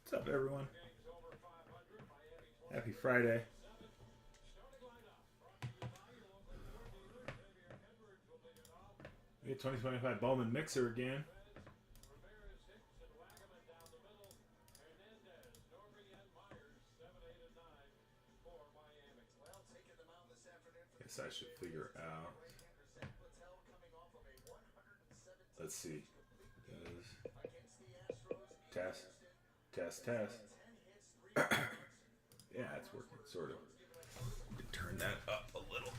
What's up, everyone? Happy Friday. We get 2025 Bowman mixer again. Guess I should figure out. Let's see. Test. Yeah, it's working, sort of. Turn that up a little.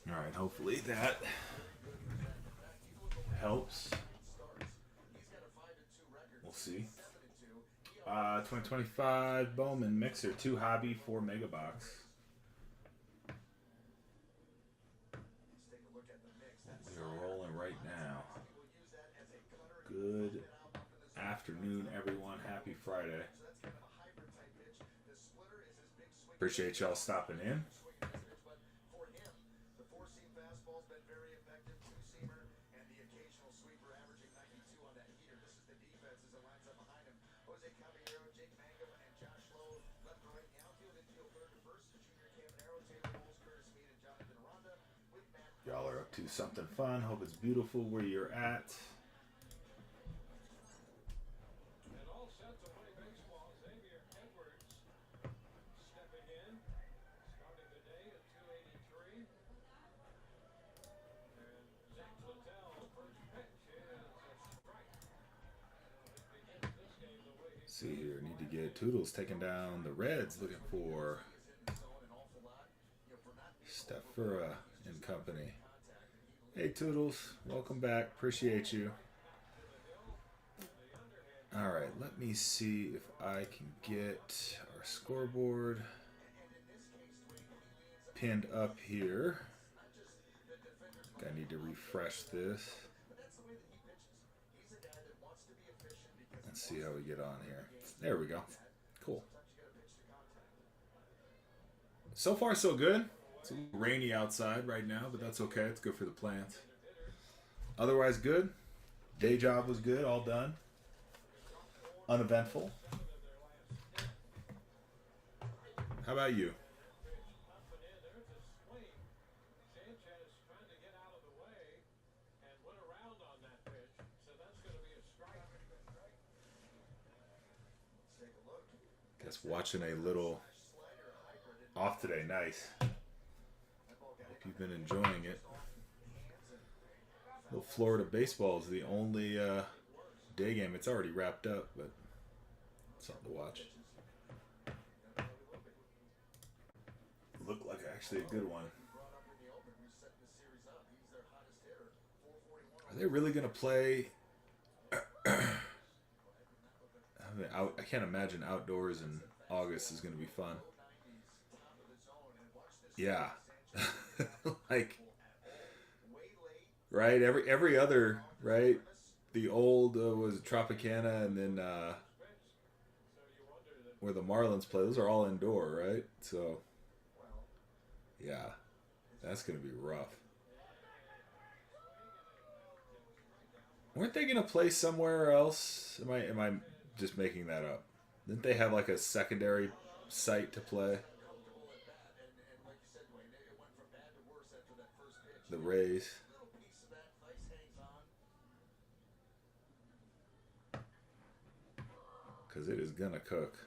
All right, hopefully that helps. We'll see. 2025 Bowman mixer, 2 hobby, 4 mega box. We're rolling right now. Good afternoon, everyone. Happy Friday. Appreciate y'all stopping in. Y'all are up to something fun. Hope it's beautiful where you're at. See here, need to get Toodles taking down the Reds, looking for Steffura and company. Hey Toodles, welcome back. Appreciate you. All right, let me see if I can get our scoreboard pinned up here. I think I need to refresh this. Let's see how we get on here. There we go. Cool. So far, so good. It's a little rainy outside right now, but that's okay. It's good for the plants. Otherwise, good. Day job was good. All done. Uneventful. How about you? Guess watching a little off today. Nice. Hope you've been enjoying it. Well, Florida baseball is the only day game. It's already wrapped up, but it's something to watch. Looked like actually a good one. Are they really going to play? I can't imagine outdoors in August is going to be fun. Yeah. Like, right? Every other, right? The old was Tropicana, and then where the Marlins play, those are all indoor, right? So, yeah, that's going to be rough. Weren't they going to play somewhere else? Am I just making that up? Didn't they have like a secondary site to play? The Rays. Because it is going to cook.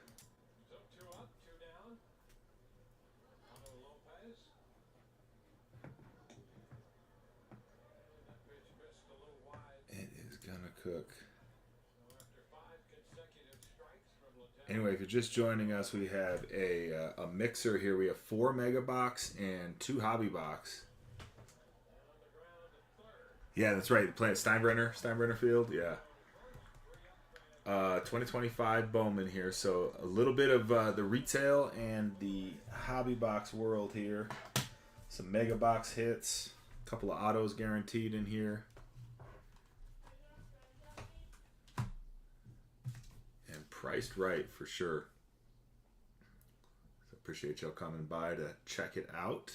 Anyway, if you're just joining us, we have a mixer here. We have 4 mega box and 2 hobby box. Yeah, that's right. Playing Steinbrenner Field. Yeah. 2025 Bowman here. So a little bit of the retail and the hobby box world here. Some mega box hits. A couple of autos guaranteed in here. And priced right for sure. So appreciate y'all coming by to check it out.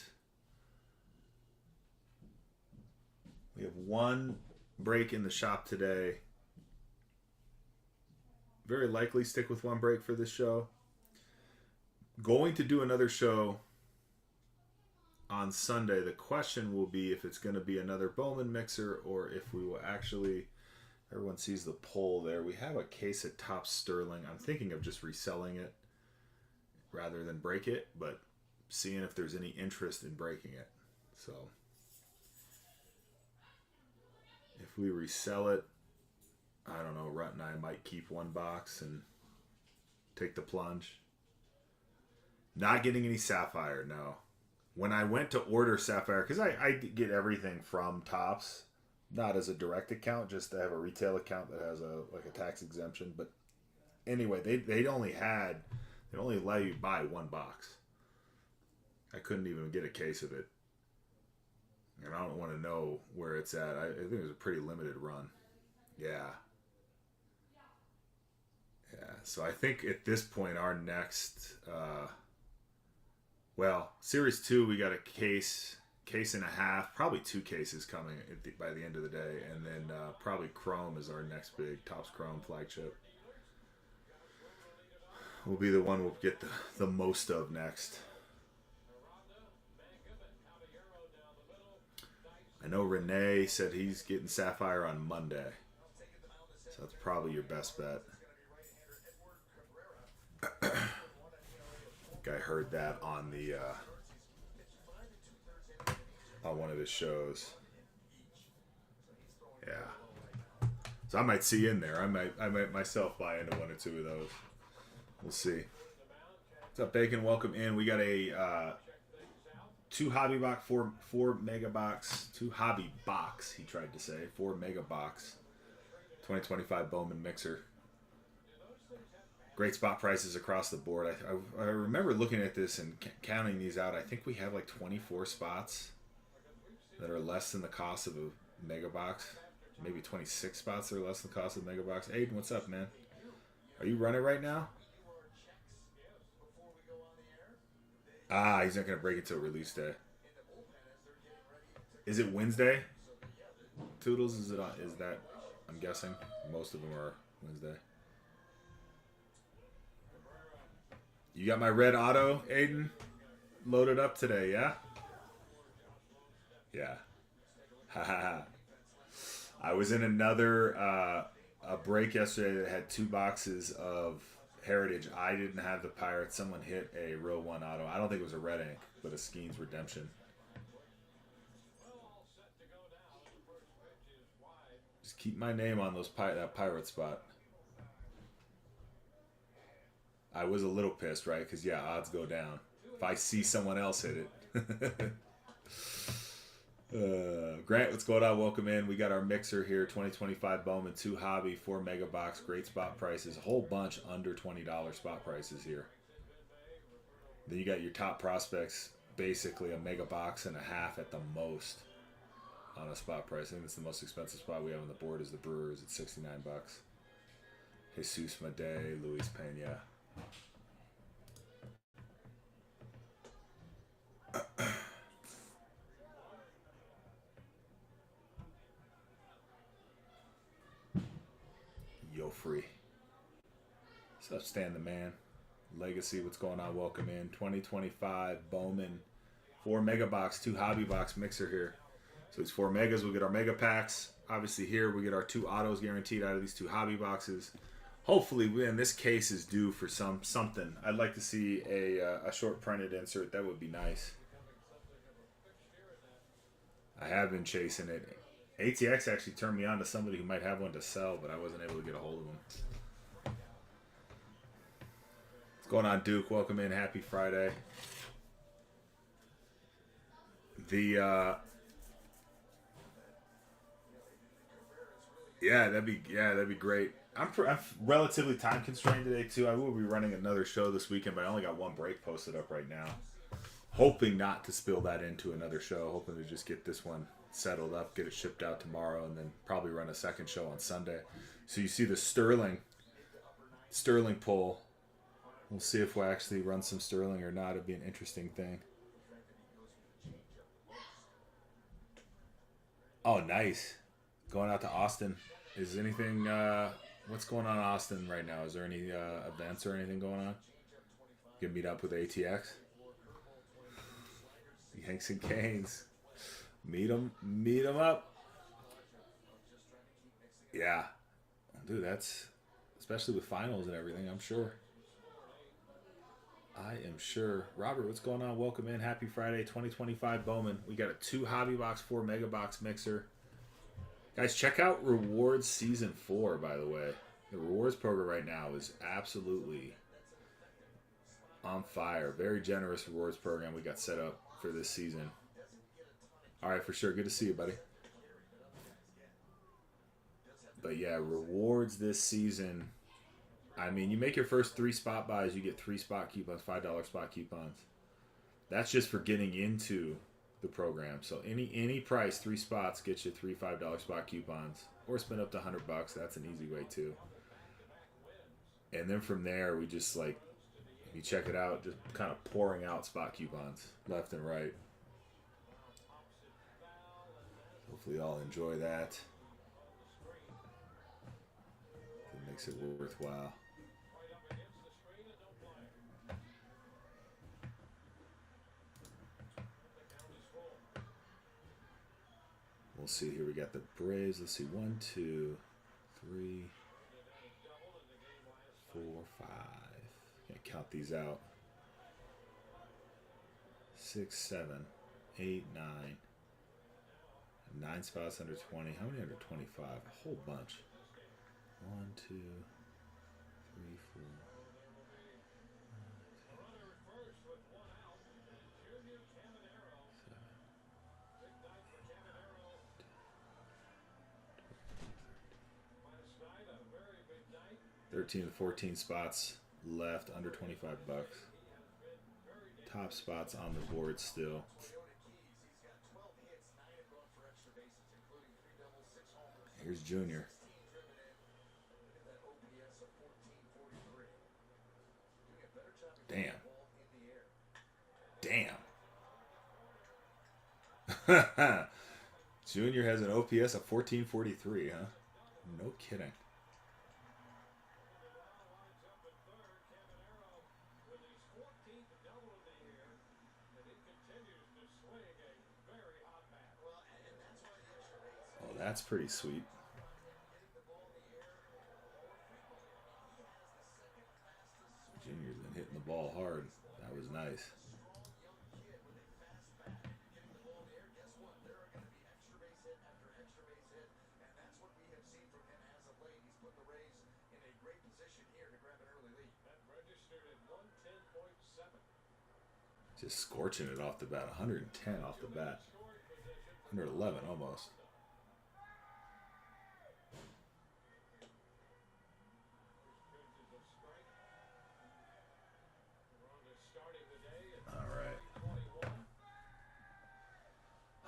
We have 1 break in the shop today. Very likely stick with 1 break for this show. Going to do another show on Sunday. The question will be if it's going to be another Bowman mixer or if we will actually... Everyone sees the poll there. We have a case of Top Sterling. I'm thinking of just reselling it rather than break it, but seeing if there's any interest in breaking it. So... if we resell it, I don't know, Runt and I might keep 1 box and take the plunge. Not getting any Sapphire, no. When I went to order Sapphire, because I get everything from Topps, not as a direct account, just to have a retail account that has a tax exemption. But anyway, they only let you buy 1 box. I couldn't even get a case of it. And I don't want to know where it's at. I think it was a pretty limited run. Yeah. Yeah. So I think at this point our next... Series 2, we got a case and a half. Probably 2 cases coming by the end of the day. And then probably Chrome is our next big Topps Chrome flagship. Will be the one we'll get the most of next. I know Renee said he's getting Sapphire on Monday. So that's probably your best bet. Guy heard that on the on one of his shows. Yeah. So I might see you in there. I might myself buy into 1 or 2 of those. We'll see. What's up, Bacon? Welcome in. We got a 2 hobby box, 4 mega box, 2 hobby box, he tried to say, 4 mega box, 2025 Bowman mixer. Great spot prices across the board. I remember looking at this and counting these out. I think we have like 24 spots that are less than the cost of a mega box. Maybe 26 spots that are less than the cost of a mega box. Aiden, what's up, man? Are you running right now? He's not going to break it till release day. Is it Wednesday? Toodles, is that, I'm guessing, most of them are Wednesday. You got my red auto, Aiden? Loaded up today, yeah? Yeah. Haha. I was in another a break yesterday that had 2 boxes of Heritage. I didn't have the Pirates. Someone hit a row 1 auto. I don't think it was a red ink, but a Skeens Redemption. Just keep my name on that Pirate spot. I was a little pissed, right? Because, yeah, odds go down. If I see someone else hit it. Grant, what's going on? Welcome in. We got our mixer here, 2025 Bowman, 2 hobby, 4 mega box, great spot prices, a whole bunch under $20 spot prices here. Then you got your top prospects, basically a mega box and a half at the most on a spot price. I think it's the most expensive spot we have on the board is the Brewers at $69. Jesus Madej, Luis Pena. Yo free. What's up, Stan the Man? Legacy, what's going on? Welcome in. 2025 Bowman 4 mega box, 2 hobby box mixer here. So these 4 megas, we'll get our mega packs. Obviously here we get our 2 autos guaranteed out of these 2 hobby boxes. Hopefully, this case is due for something. I'd like to see a short printed insert. That would be nice. I have been chasing it. ATX actually turned me on to somebody who might have one to sell, but I wasn't able to get a hold of them. What's going on, Duke? Welcome in. Happy Friday. That'd be great. I'm relatively time constrained today too. I will be running another show this weekend, but I only got one break posted up right now. Hoping not to spill that into another show. Hoping to just get this one settled up, get it shipped out tomorrow, and then probably run a second show on Sunday. So you see the Sterling pull. We'll see if we'll actually run some Sterling or not. It'd be an interesting thing. Oh, nice. Going out to Austin. Is anything, what's going on in Austin right now? Is there any events or anything going on? You can meet up with ATX? Yanks and Canes. Meet them up. Yeah. Dude, that's, especially with finals and everything, I'm sure. I am sure. Robert, what's going on? Welcome in. Happy Friday, 2025 Bowman. We got a 2 Hobby Box, 4 Mega Box mixer. Guys, check out Rewards Season 4, by the way. The Rewards program right now is absolutely on fire. Very generous Rewards program we got set up for this season. All right, for sure. Good to see you, buddy. But yeah, Rewards this season. I mean, you make your first 3 spot buys, you get 3 spot coupons, $5 spot coupons. That's just for getting into the program. So any price, 3 spots gets you 3 $5 spot coupons, or spend up to $100. That's an easy way too. And then from there, we just like, you check it out, just kind of pouring out spot coupons left and right. Hopefully, y'all enjoy that. It makes it worthwhile. We'll see here. We got the Braves. Let's see. 1, 2, 3, 4, 5. Can't count these out. 6, 7, 8, 9. 9 spots under 20. How many under 25? A whole bunch. 1, 2, 3, 4. 13 to 14 spots left, under $25. Top spots on the board still. Here's Junior. Damn. Junior has an OPS of 1443, huh? No kidding. Oh, that's pretty sweet. Junior's been hitting the ball hard. That was nice. Just scorching it off the bat. 110 off the bat. 111 almost. All right.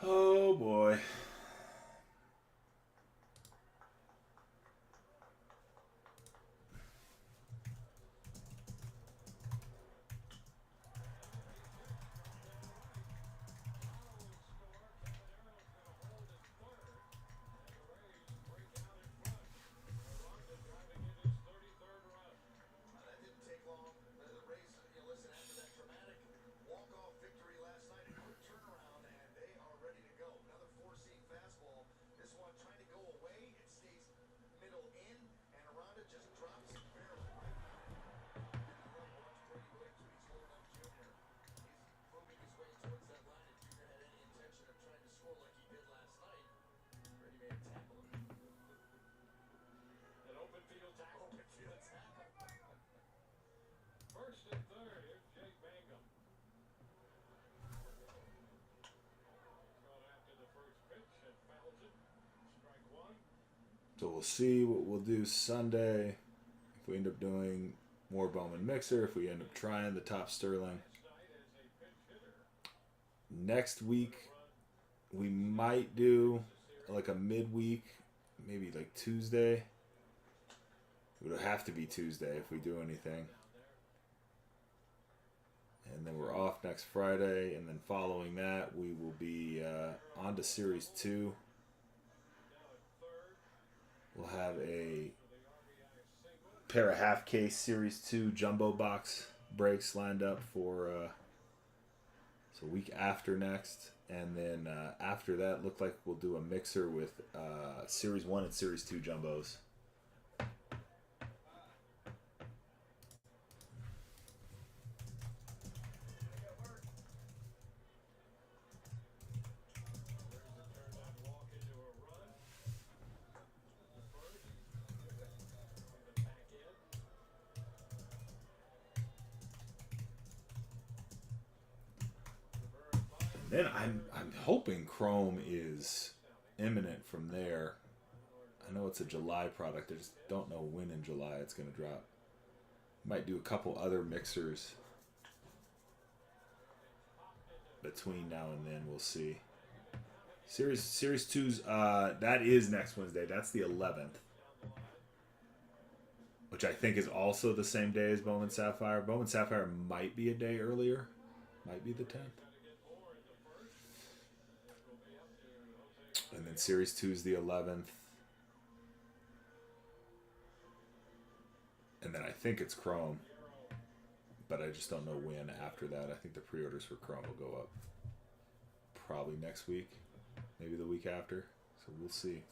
Oh boy. we'll see what we'll do Sunday. If we end up doing more Bowman Mixer, if we end up trying the top Sterling. Next week, we might do like a midweek, maybe like Tuesday. It would have to be Tuesday if we do anything. And then we're off next Friday, and then following that, we will be on to Series 2. We'll have a pair of half-case Series 2 jumbo box breaks lined up for so week after next. And then after that, look like we'll do a mixer with Series 1 and Series 2 jumbos. Then I'm hoping Chrome is imminent from there. I know it's a July product. I just don't know when in July it's going to drop. Might do a couple other mixers between now and then. We'll see. Series 2's that is next Wednesday. That's the 11th, which I think is also the same day as Bowman Sapphire. Bowman Sapphire might be a day earlier. Might be the 10th. And then Series 2 is the 11th. And then I think it's Chrome. But I just don't know when after that. I think the pre-orders for Chrome will go up probably next week. Maybe the week after. So we'll see.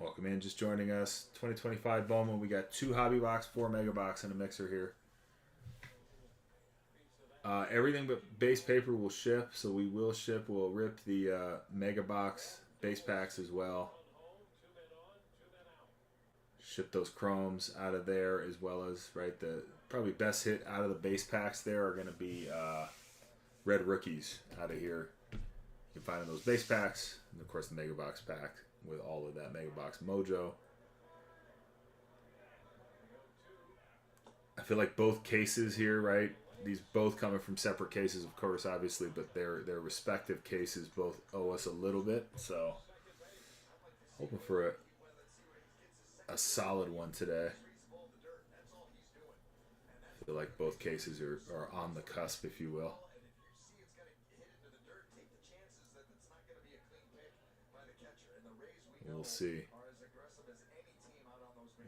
Welcome in, just joining us. 2025 Bowman. We got 2 hobby box, 4 mega box, and a mixer here. Everything but base paper will ship, so we will ship. We'll rip the mega box base packs as well. Ship those chromes out of there as well as the probably best hit out of the base packs. There are going to be red rookies out of here. You can find in those base packs, and of course the mega box pack with all of that mega box mojo. I feel like both cases here, right? These both coming from separate cases, of course, obviously, but their respective cases both owe us a little bit. So, hoping for a solid one today. I feel like both cases are on the cusp, if you will. We'll see.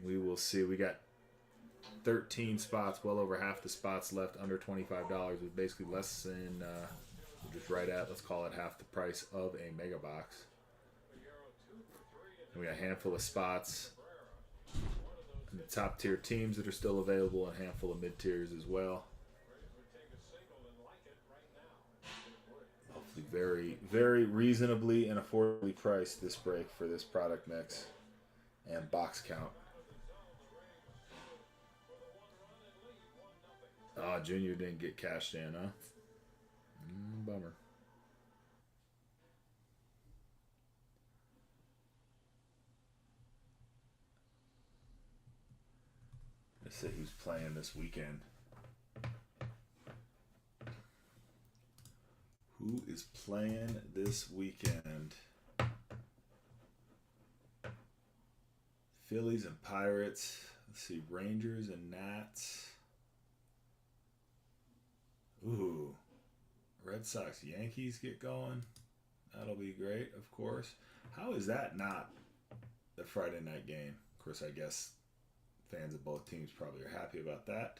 We will see. We got 13 spots, well over half the spots left, under $25, with basically less than, just right at, let's call it half the price of a mega box. And we got a handful of spots in the top tier teams that are still available, and a handful of mid tiers as well. Hopefully very, very reasonably and affordably priced this break for this product mix and box count. Oh, Junior didn't get cashed in, huh? Bummer. Let's see who's playing this weekend. Who is playing this weekend? Phillies and Pirates. Let's see, Rangers and Nats. Ooh, Red Sox, Yankees get going. That'll be great, of course. How is that not the Friday night game? Of course, I guess fans of both teams probably are happy about that.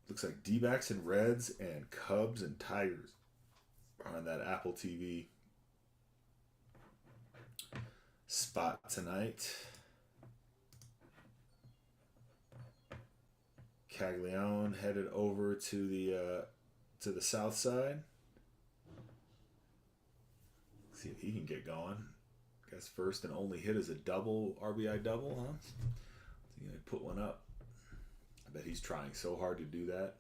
Looks like D-backs and Reds and Cubs and Tigers are on that Apple TV spot tonight. Caglione headed over to the south side. See if he can get going. Guess first and only hit is a double RBI double, huh? Is he gonna put one up? I bet he's trying so hard to do that.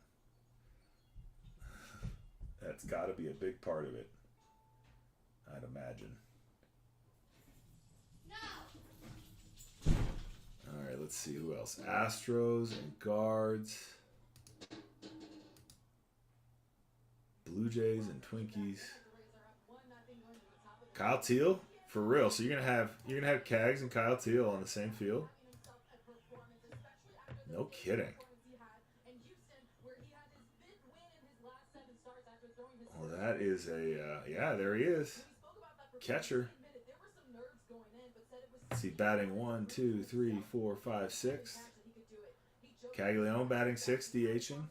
That's got to be a big part of it, I'd imagine. No. All right, let's see who else. Astros and Guards. Blue Jays and Twinkies. Kyle Teal, for real. So you're gonna have Cags and Kyle Teal on the same field? No kidding. Well, that is a yeah. There he is, catcher. Let's see, batting 1, 2, 3, 4, 5, 6. Caglione batting 6, DHing.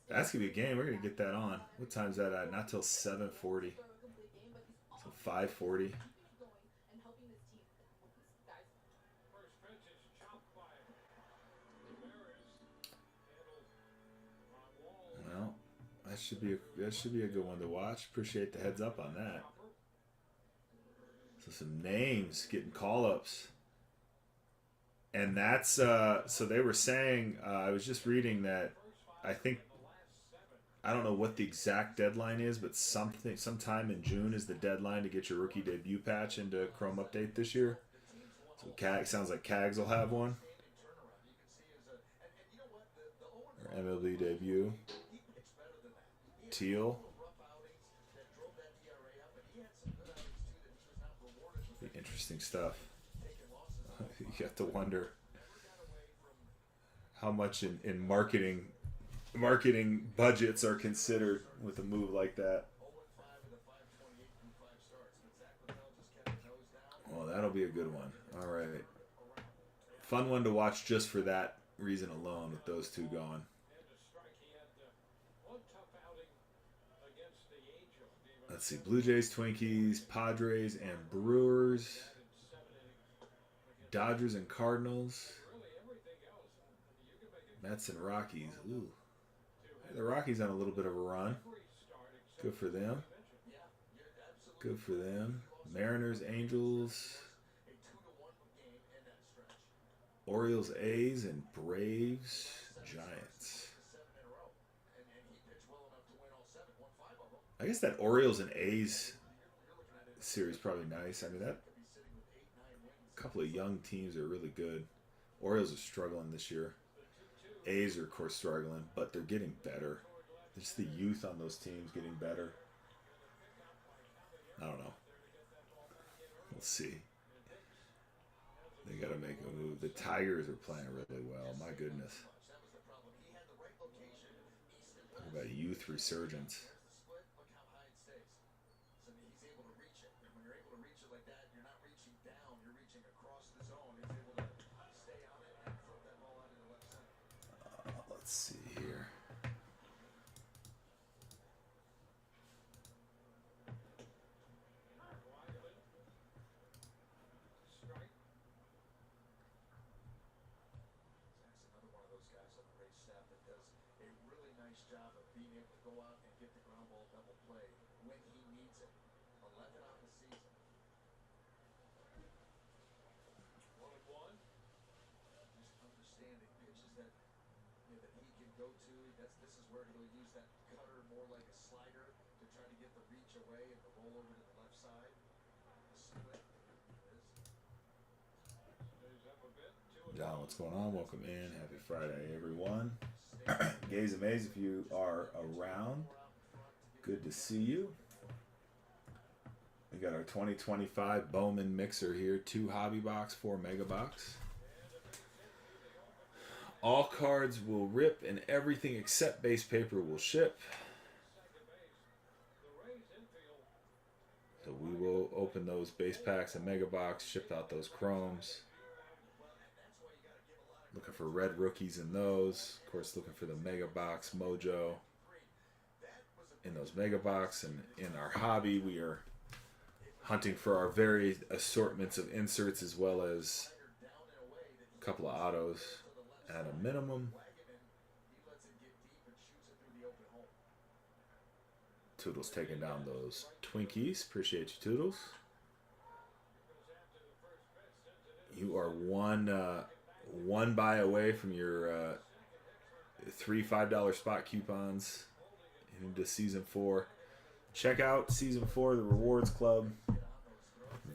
That's gonna be a game. We're gonna get that on. What time's that at? Not till 7:40. So 5:40. Well, that should be a good one to watch. Appreciate the heads up on that. So some names getting call-ups. And that's so they were saying, I was just reading that I don't know what the exact deadline is, but sometime in June is the deadline to get your rookie debut patch into Chrome Update this year. So sounds like Cags will have one. Or MLB debut. Teal. Interesting stuff. You have to wonder how much in marketing budgets are considered with a move like that. Well, that'll be a good one. All right. Fun one to watch just for that reason alone with those two going. Let's see. Blue Jays, Twinkies, Padres, and Brewers. Dodgers and Cardinals. Mets and Rockies. Ooh. The Rockies on a little bit of a run. Good for them. Good for them. Mariners, Angels. Orioles, A's, and Braves, Giants. I guess that Orioles and A's series is probably nice. I mean, that couple of young teams are really good. Orioles are struggling this year. A's are, of course, struggling, but they're getting better. Just the youth on those teams getting better. I don't know. We'll see. They got to make a move. The Tigers are playing really well. My goodness. Talk about youth resurgence. Let's see here. Job of being able to go out and get the ground ball double play when he needs it. 11 on the season. 1-1. Just understanding pitches that that he can go to. This is where he'll use that cutter more like a slider to try to get the reach away and the roll over to the left side. The split. John, what's going on? Welcome in. Happy Friday, everyone. Gaze and Maze, if you are around, good to see you. We got our 2025 Bowman mixer here, 2 hobby box, 4 mega box. All cards will rip and everything except base paper will ship. So we will open those base packs and mega box, ship out those chromes. Looking for red rookies in those. Of course, looking for the mega box mojo in those mega box. And in our hobby, we are hunting for our varied assortments of inserts as well as a couple of autos at a minimum. Toodles taking down those Twinkies. Appreciate you, Toodles. You are one buy away from your 3 $5 spot coupons into season 4. Check out season 4 of the Rewards Club.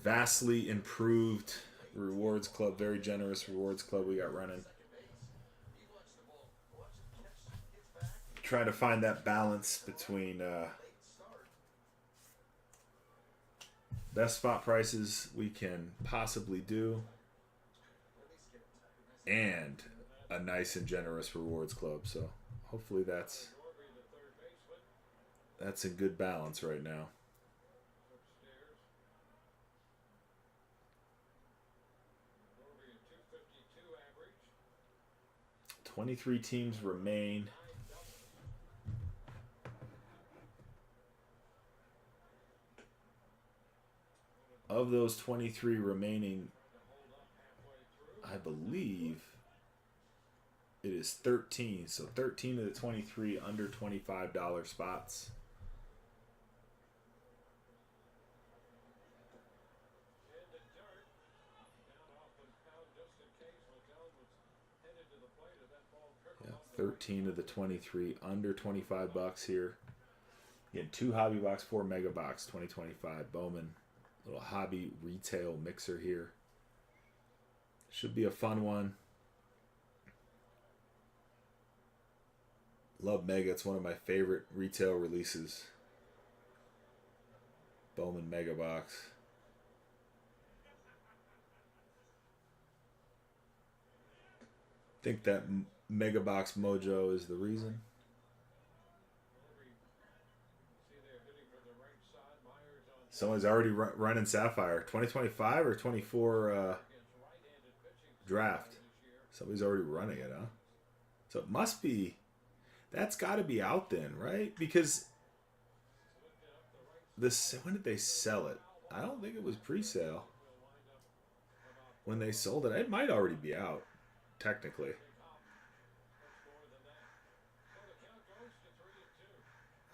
Vastly improved Rewards Club. Very generous Rewards Club we got running. Trying to find that balance between best spot prices we can possibly do and a nice and generous Rewards Club. So hopefully that's a good balance right now. $23 teams remain. Of those 23 remaining, I believe it is 13. So 13 of the 23 under $25 spots. Yeah, 13 of the 23 under $25 here. Again, 2 hobby box, 4 mega box, 2025 Bowman. Little hobby retail mixer here. Should be a fun one. Love Mega. It's one of my favorite retail releases. Bowman Mega Box. Think that Mega Box mojo is the reason. Someone's already running Sapphire. 2025 or 24 draft. Somebody's already running it, huh? So it must be... That's got to be out then, right? Because this... When did they sell it? I don't think it was pre-sale. When they sold it, it might already be out, technically.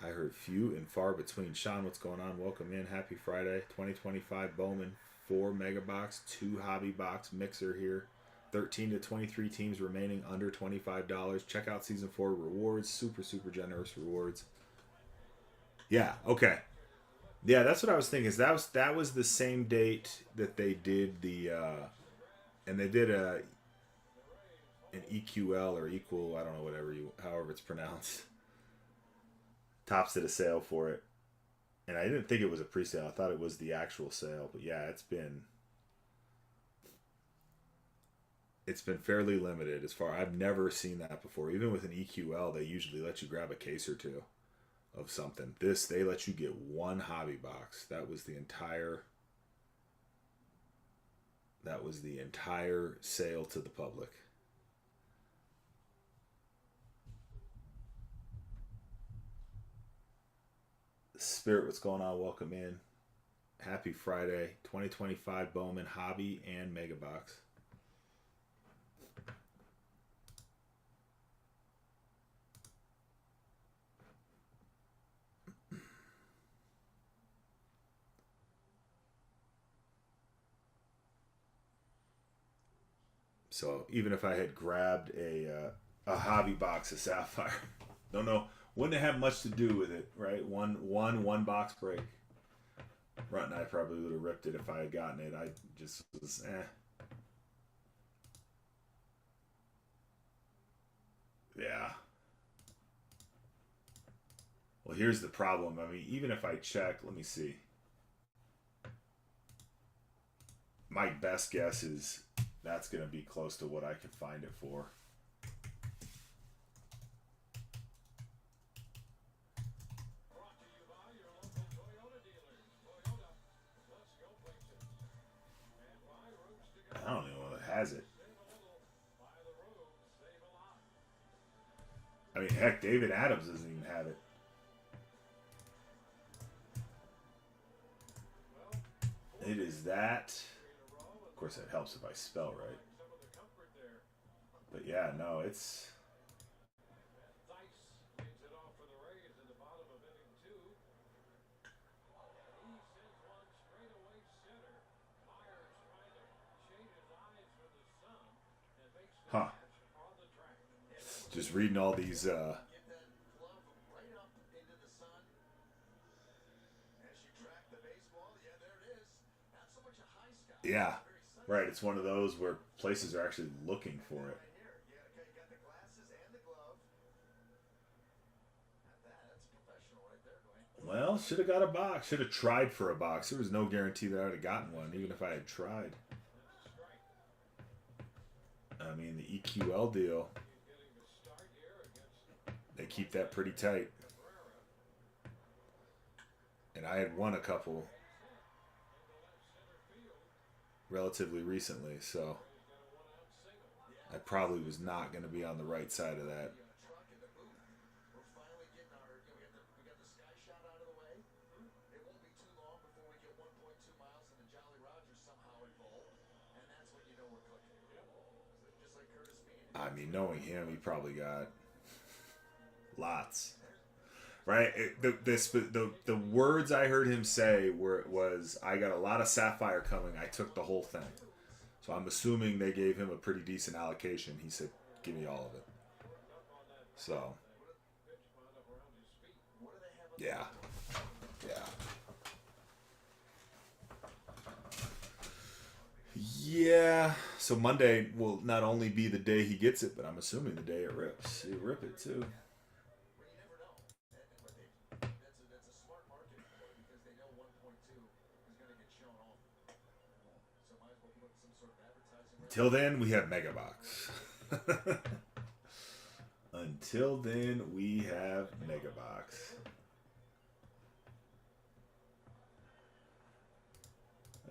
I heard few and far between. Sean, what's going on? Welcome in. Happy Friday. 2025 Bowman. 4 mega box, 2 hobby box mixer here. 13 to 23 teams remaining under $25. Check out season 4 rewards. Super, super generous rewards. Yeah, okay. Yeah, that's what I was thinking. Is that was the same date that they did the and they did an EQL or equal, I don't know, however it's pronounced. Tops did a sale for it. And I didn't think it was a pre-sale. I thought it was the actual sale. But yeah, it's been fairly limited as far. I've never seen that before. Even with an EQL, they usually let you grab a case or two of something. This, they let you get 1 hobby box. That was the entire sale to the public. Spirit, what's going on? Welcome in. Happy Friday. 2025 Bowman Hobby and Mega Box. So even if I had grabbed a hobby box of Sapphire, don't know, wouldn't have much to do with it, right? One box break. Runt and I probably would have ripped it if I had gotten it. I just was Yeah. Well, here's the problem. I mean, even if I check, let me see. My best guess is that's going to be close to what I can find it for. I don't know what has it. I mean, heck, David Adams doesn't even have it. It is that. Of course, that helps if I spell right. But yeah, no, it's huh. Just reading all these. Yeah, right. It's one of those where places are actually looking for it. Well, should have got a box. Should have tried for a box. There was no guarantee that I would have gotten one, even if I had tried. I mean, the EQL deal, they keep that pretty tight. And I had won a couple relatively recently, so I probably was not going to be on the right side of that. I mean, knowing him, he probably got lots. Right? The words I heard him say was, I got a lot of sapphire coming. I took the whole thing. So I'm assuming they gave him a pretty decent allocation. He said, "Give me all of it." So yeah, yeah, yeah. So Monday will not only be the day he gets it, but I'm assuming the day it rips. He rip it too. Till then, we have Megabox. Until then, we have Megabox.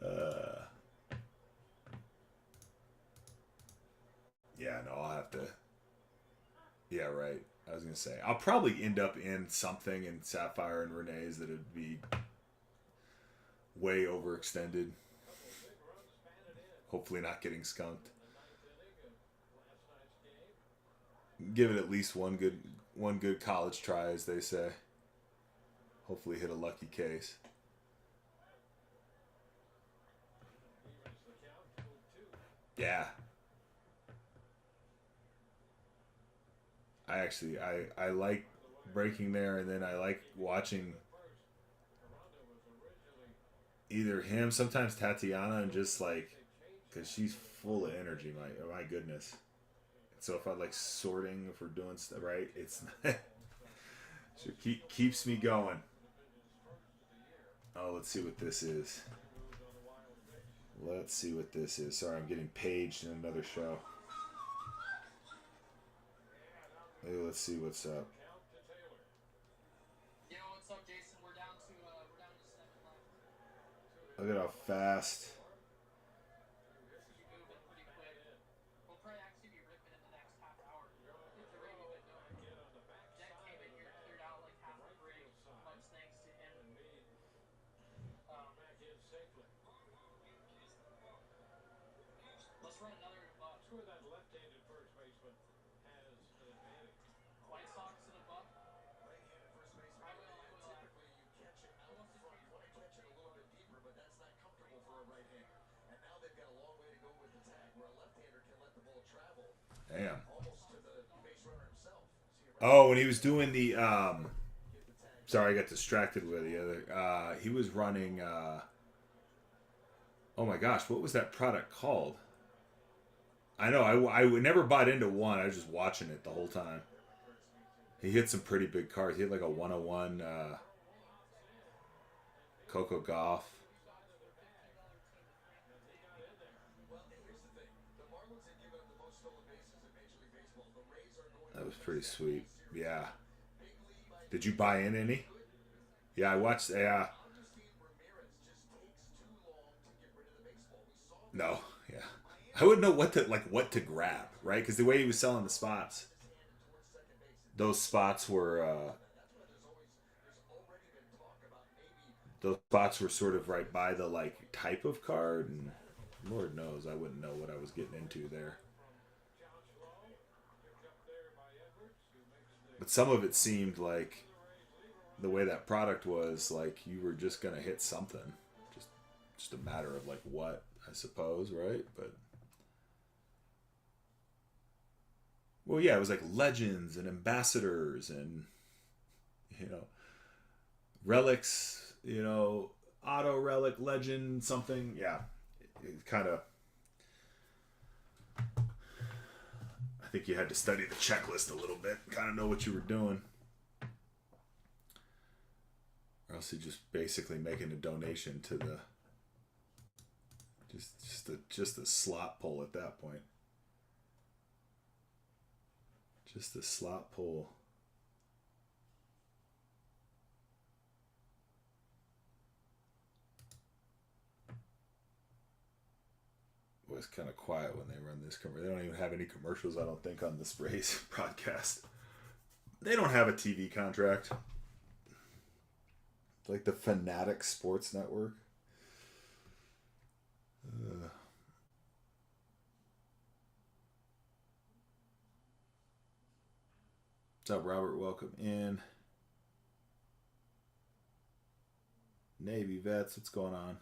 Uh, yeah, no, I'll have to. Yeah, right. I was gonna say I'll probably end up in something in Sapphire and Renee's that would be way overextended. Hopefully, not getting skunked. Give it at least one good college try, as they say. Hopefully, hit a lucky case. Yeah, I like breaking there, and then I like watching either him, sometimes Tatiana, and just like because she's full of energy. My goodness. So if I like sorting, if we're doing stuff right, it's so keeps me going. Oh, let's see what this is. Let's see what this is. Sorry, I'm getting paged in another show. Hey, let's see what's up. Look at how fast. Damn. Oh, when he was doing the sorry, I got distracted with the other. He was running. Oh my gosh, what was that product called? I know. I never bought into one. I was just watching it the whole time. He hit some pretty big cards. He hit like a 101 Coco Golf. That was pretty sweet. Yeah. Did you buy in any? Yeah, I watched. Yeah. No. Yeah. I wouldn't know what to grab, right? Because the way he was selling the spots, those spots were sort of right by the like type of card, and Lord knows I wouldn't know what I was getting into there. But some of it seemed like the way that product was, like you were just gonna hit something, just just a matter of like what, I suppose, right? But well, yeah, it was like legends and ambassadors and you know relics, auto relic legend something. Yeah, it kind of. I think you had to study the checklist a little bit, kind of know what you were doing, or else you're just basically making a donation to the just a slot pull at that point. Just a slot pull. Well, it's kind of quiet when they run this commercial. They don't even have any commercials, I don't think, on this race broadcast. They don't have a TV contract. Like the Fanatic Sports Network. Uh, what's up, Robert? Welcome in. Navy vets, what's going on?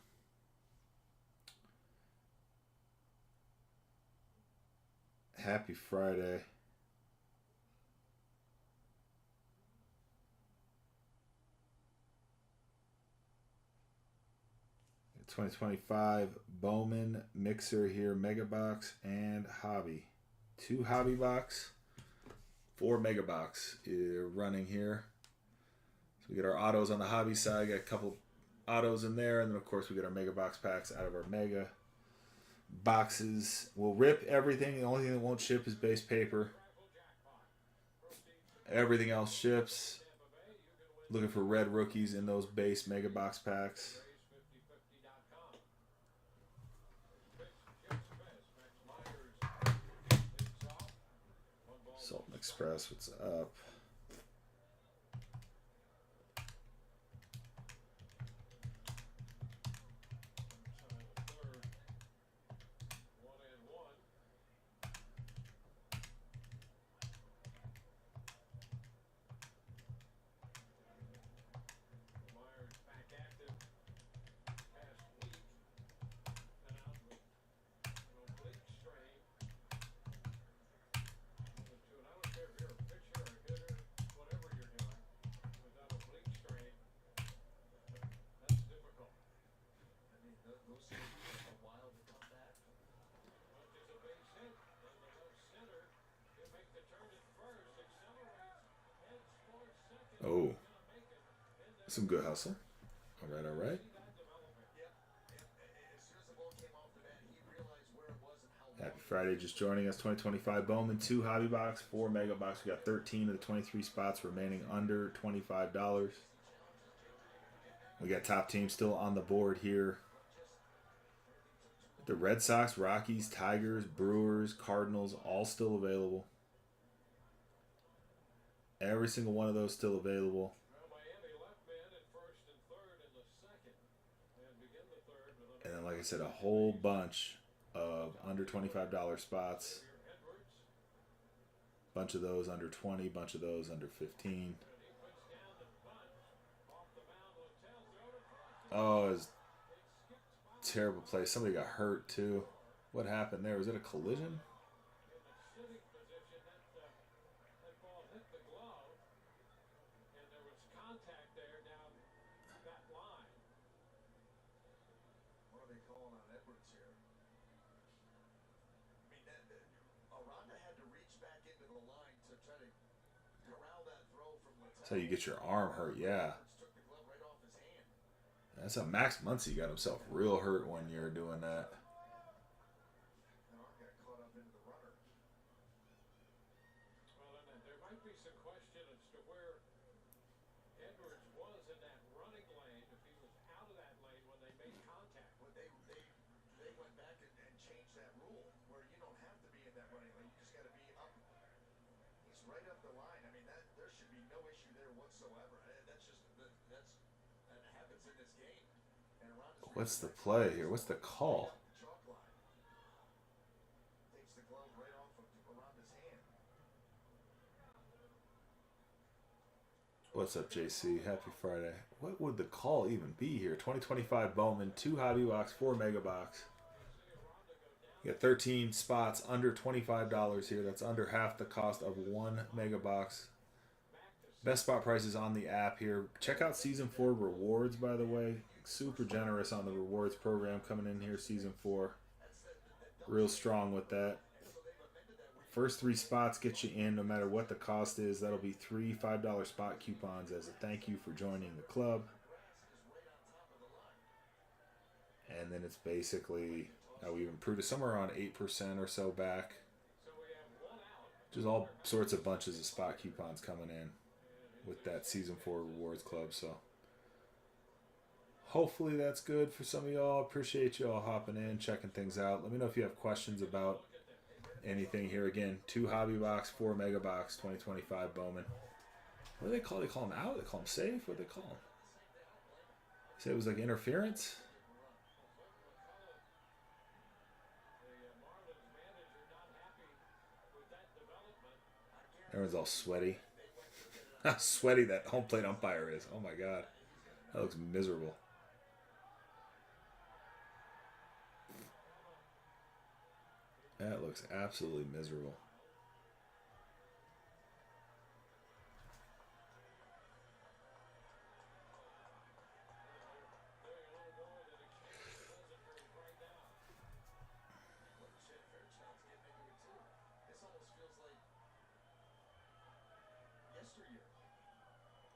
Happy Friday. 2025 Bowman mixer here, mega box and hobby. 2 hobby box, 4 mega box running here. So we get our autos on the hobby side, got a couple autos in there, and then of course we get our mega box packs out of our mega boxes. We'll rip everything. The only thing that won't ship is base paper. Everything else ships. Looking for red rookies in those base mega box packs. Sultan Express, what's up? Oh, some good hustle. All right, all right. Happy Friday, just joining us. 2025 Bowman, 2 hobby box, 4 mega box. We got 13 of the 23 spots remaining under $25. We got top teams still on the board here. The Red Sox, Rockies, Tigers, Brewers, Cardinals, all still available. Every single one of those still available. And then, like I said, a whole bunch of under $25 spots. Bunch of those under 20, bunch of those under 15. Oh, it was a terrible play. Somebody got hurt too. What happened there? Was it a collision? That's how you get your arm hurt, yeah. That's how Max Muncy got himself real hurt one year doing that. What's the play here? What's the call? What's up, JC? Happy Friday. What would the call even be here? 2025 Bowman, 2 hobby box, 4 mega box. You got 13 spots under $25 here. That's under half the cost of 1 mega box. Best spot prices on the app here. Check out Season 4 rewards, by the way. Super generous on the rewards program coming in here, Season 4. Real strong with that. First 3 spots get you in no matter what the cost is. That'll be 3 $5 spot coupons as a thank you for joining the club. And then it's basically, we've improved it somewhere around 8% or so back. Just all sorts of bunches of spot coupons coming in with that Season 4 rewards club. So hopefully that's good for some of y'all. Appreciate y'all hopping in, checking things out. Let me know if you have questions about anything here. Again, 2 hobby box, 4 mega box, 2025 Bowman. What do they call? They call them out? They call them safe? What do they call them? Say it was like interference? Everyone's all sweaty. How sweaty that home plate umpire is. Oh my god. That looks miserable. That looks absolutely miserable.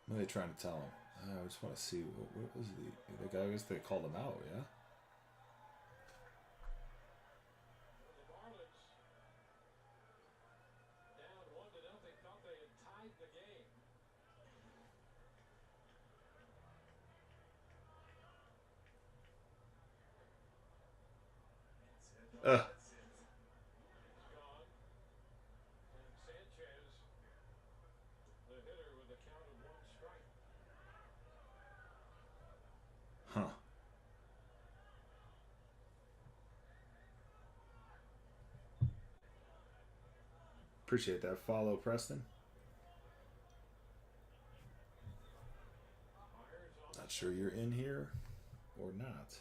What are they trying to tell him? I just want to see. What was the guy? I guess they called him out, yeah? Huh. Appreciate that follow, Preston. Not sure you're in here or not.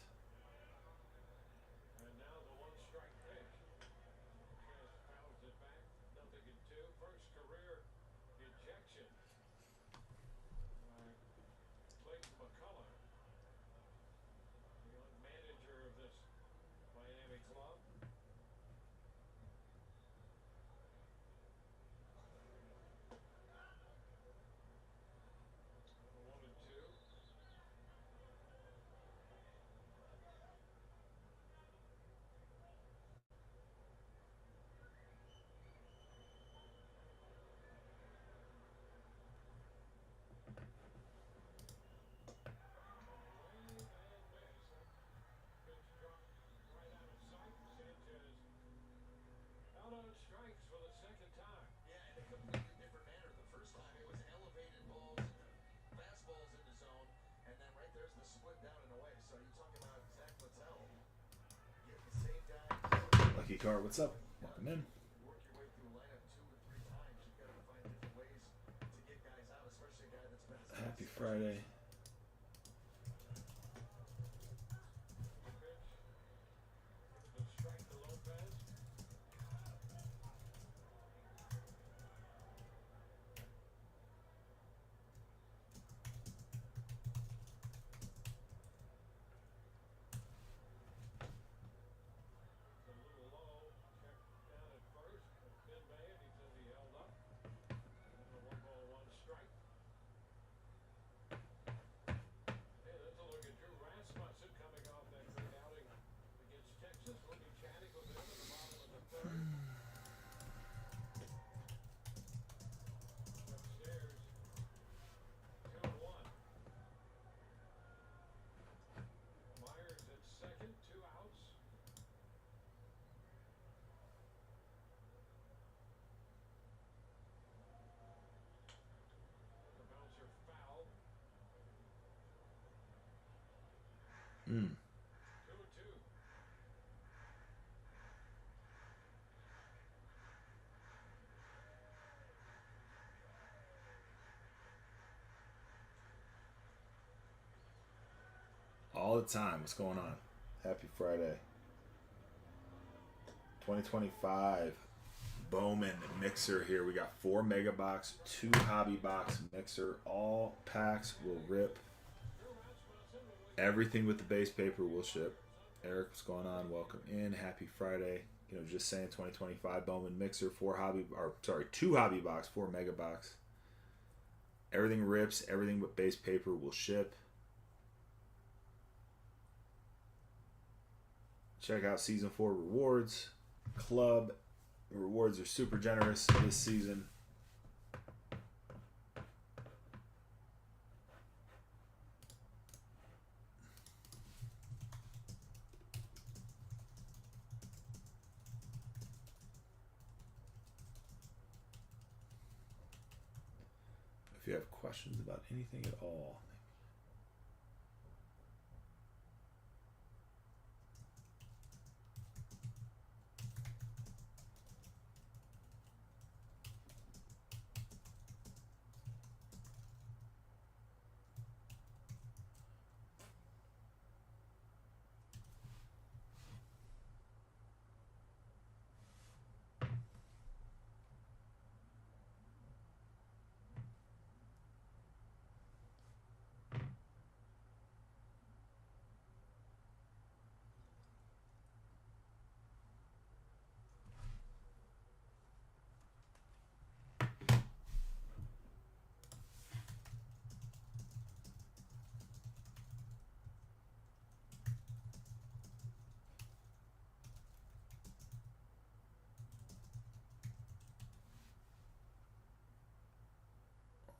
Lucky Car, what's up? Welcome in. Happy Friday. Mm. all the time. What's going on? Happy Friday. 2025 Bowman mixer here. We got 4 mega box, 2 hobby box mixer. All packs will rip. Everything with the base paper will ship. Eric, what's going on? Welcome in. Happy Friday. Just saying 2025 Bowman mixer, 2 hobby box, 4 mega box. Everything rips. Everything with base paper will ship. Check out Season 4 rewards. Club rewards are super generous this season. If you have questions about anything at all,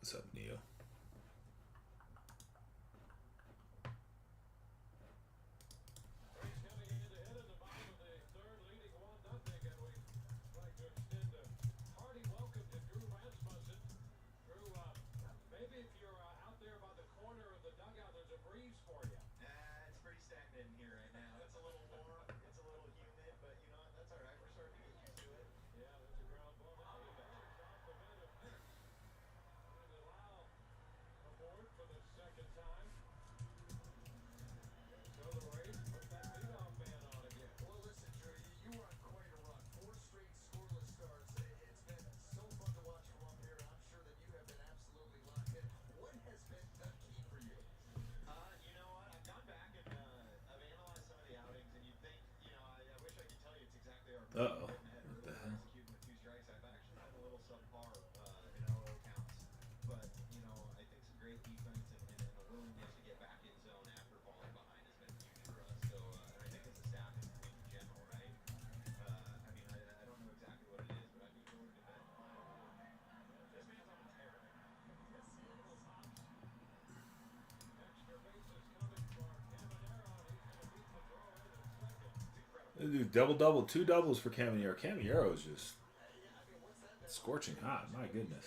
what's up, Neil? Uh-oh. What the hell? Dude, double, 2 doubles for Caminero. Caminero is just scorching hot. My goodness.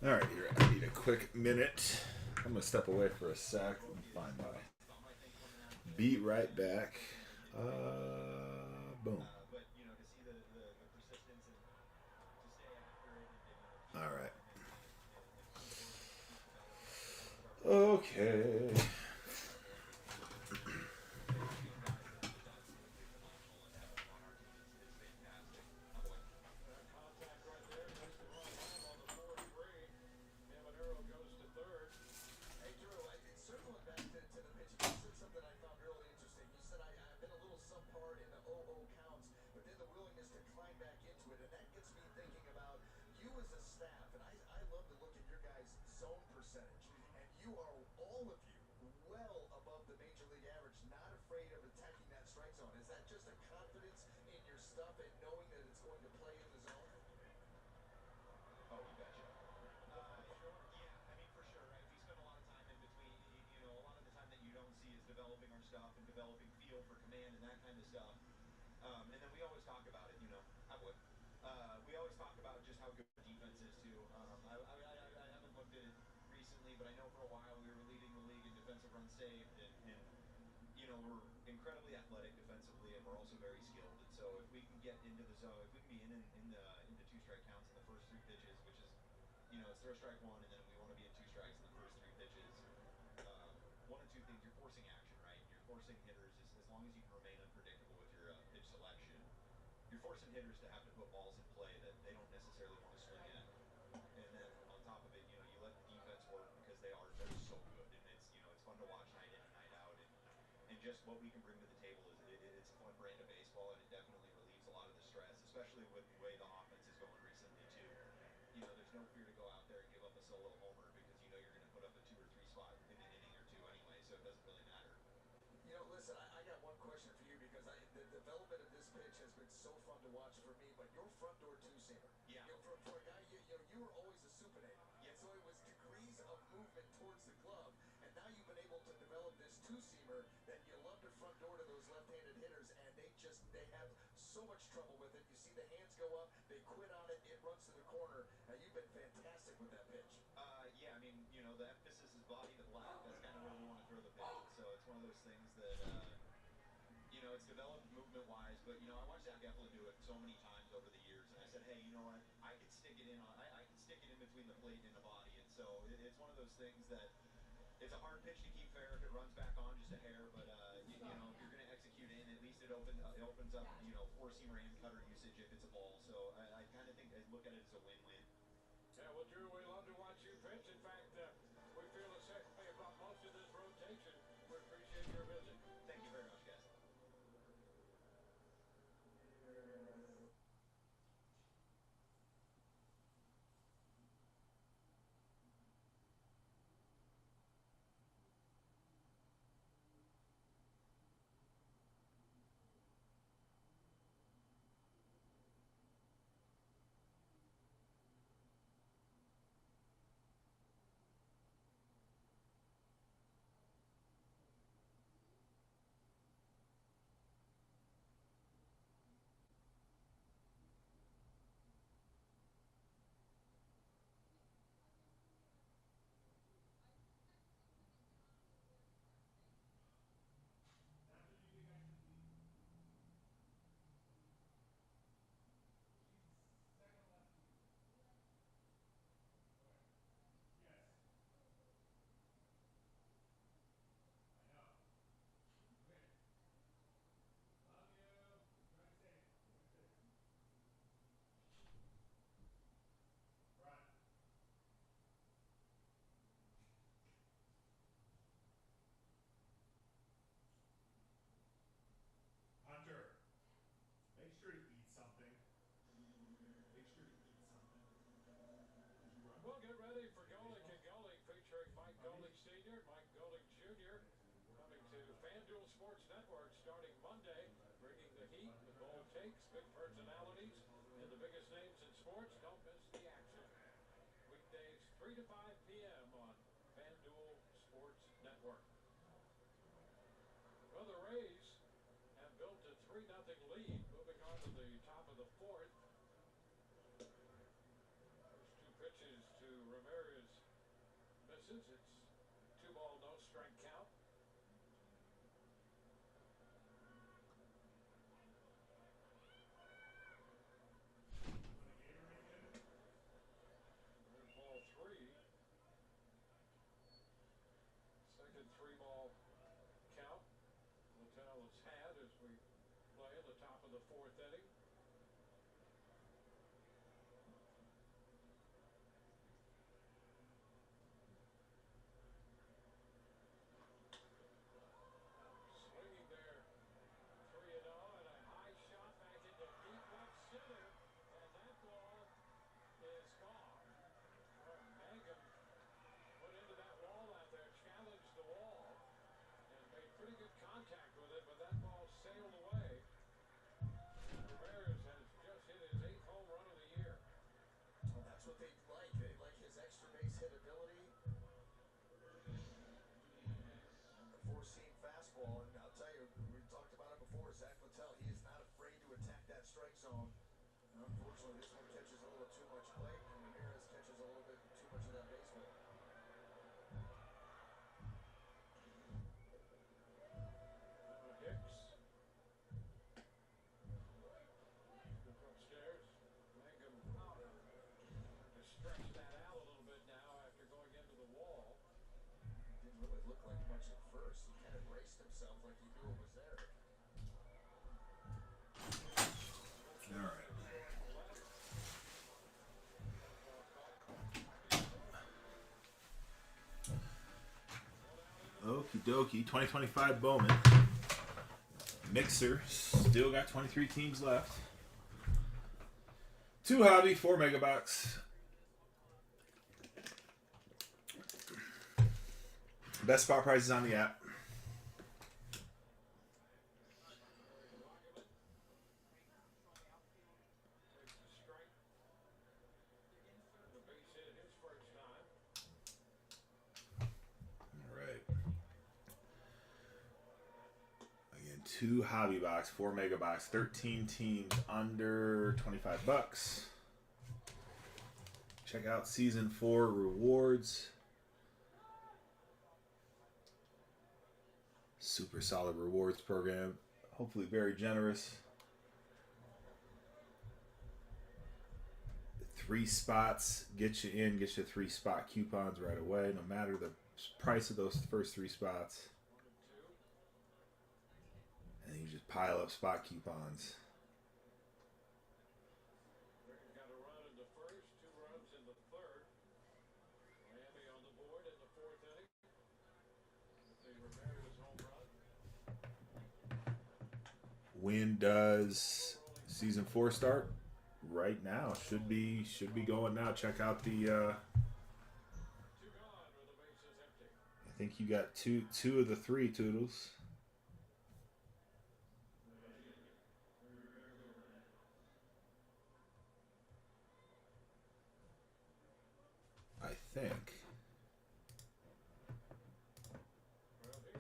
All right, here. I need a quick minute. I'm going to step away for a sec. I'm fine by. Be right back. Boom. All right. Okay. just to climb back into it. And that gets me thinking about you as a staff. And I love to look at your guys' zone percentage. And you are, all of you, well above the major league average, not afraid of attacking that strike zone. Is that just a confidence in your stuff and knowing that it's going to play in the zone? Oh, you betcha. Sure. Yeah, I mean, for sure, right? We spend a lot of time in between, a lot of the time that you don't see is developing our stuff and developing feel for command and that kind of stuff. And then we always talk about it, I would. We always talk about just how good our defense is, too. I haven't looked at it recently, but I know for a while we were leading the league in defensive runs saved, and we're incredibly athletic defensively, and we're also very skilled. And so if we can get into the zone, if we can be into two strike counts in the first three pitches, which is, it's throw strike one, and then we want to be at two strikes in the first three pitches. One of two things, you're forcing action, right? You're forcing hitters, as long as you can remain unpredictable with your pitch selection, you're forcing hitters to have to put balls in play that they don't necessarily want to swing at. And then on top of it, you let the defense work because they're so good, and it's fun to watch night in and night out. And just what we can bring to the table is it's a fun brand of baseball, and it definitely relieves a lot of the stress, especially with the way the offense is going recently too. There's no fear to go out there and give up a solo homer because you're going to put up a 2 or 3 spot in an inning or two anyway, so it doesn't really matter. Listen, I got one question for you because the development of this pitch has been so fun to watch for me, but your front door two-seamer. Yeah. For a guy, you were always a supinator. Yeah. So it was degrees of movement towards the glove, and now you've been able to develop this two-seamer that you love to front door to those left-handed hitters, and they have so much trouble with it. You see the hands go up, they quit on it, it runs to the corner. You've been fantastic with that pitch. Yeah, I mean, the emphasis is body to black. That's kind of where we want to throw the pitch. So it's one of those things that, it's developed movement-wise, but, I watched Zach Eflin do it so many times over the years, and I said, hey, you know what, I can stick it in I can stick it in between the plate and the body, and so it's one of those things that it's a hard pitch to keep fair if it runs back on just a hair, but, if you're going to execute in, at least it opens up, four-seamer and cutter usage if it's a ball, so I kind of look at it as a win-win. Yeah, well, Drew, we love to watch you pitch. In fact, we feel the same way about most of this rotation. We appreciate your visit. Thank you very much, guys. Hunter, make sure to eat something. Make sure to eat something. Well, get ready for Golick and Golick, featuring Mike Golick Sr., Mike Golick Jr., coming to FanDuel Sports Network starting Monday, bringing the heat, the bold takes, big personalities, and the biggest names in sports. Don't miss the action. Weekdays 3 to 5 p.m. on FanDuel Sports Network. Well, the Rays have built a 3-0 lead, moving on to the top of the fourth. First two pitches to Ramirez misses. It's 2-ball, no strike count. Ball 3. Second 3-ball count. Littell has had as we play at the top of the fourth inning. Swinging there, 3-0, and a high shot back into deep left dokie. 2025 Bowman. Mixer. Still got 23 teams left. 2 hobby, 4 megabucks. Best spot prices on the app. Alright. Again, 2 hobby box, 4 megabucks, 13 teams under 25 bucks. Check out season 4 rewards. Super solid rewards program. Hopefully very generous. 3 spots get you in, get you 3 spot coupons right away, no matter the price of those first 3 spots. And you just pile up spot coupons. Got a run in the first, 2 runs in the third. Miami on the board in the 4th inning. With the Ramirez home run. When does season 4 start? Right now. Should be going now. Check out the 2 gone with the bases empty. I think you got two of the 3 Toodles. I think.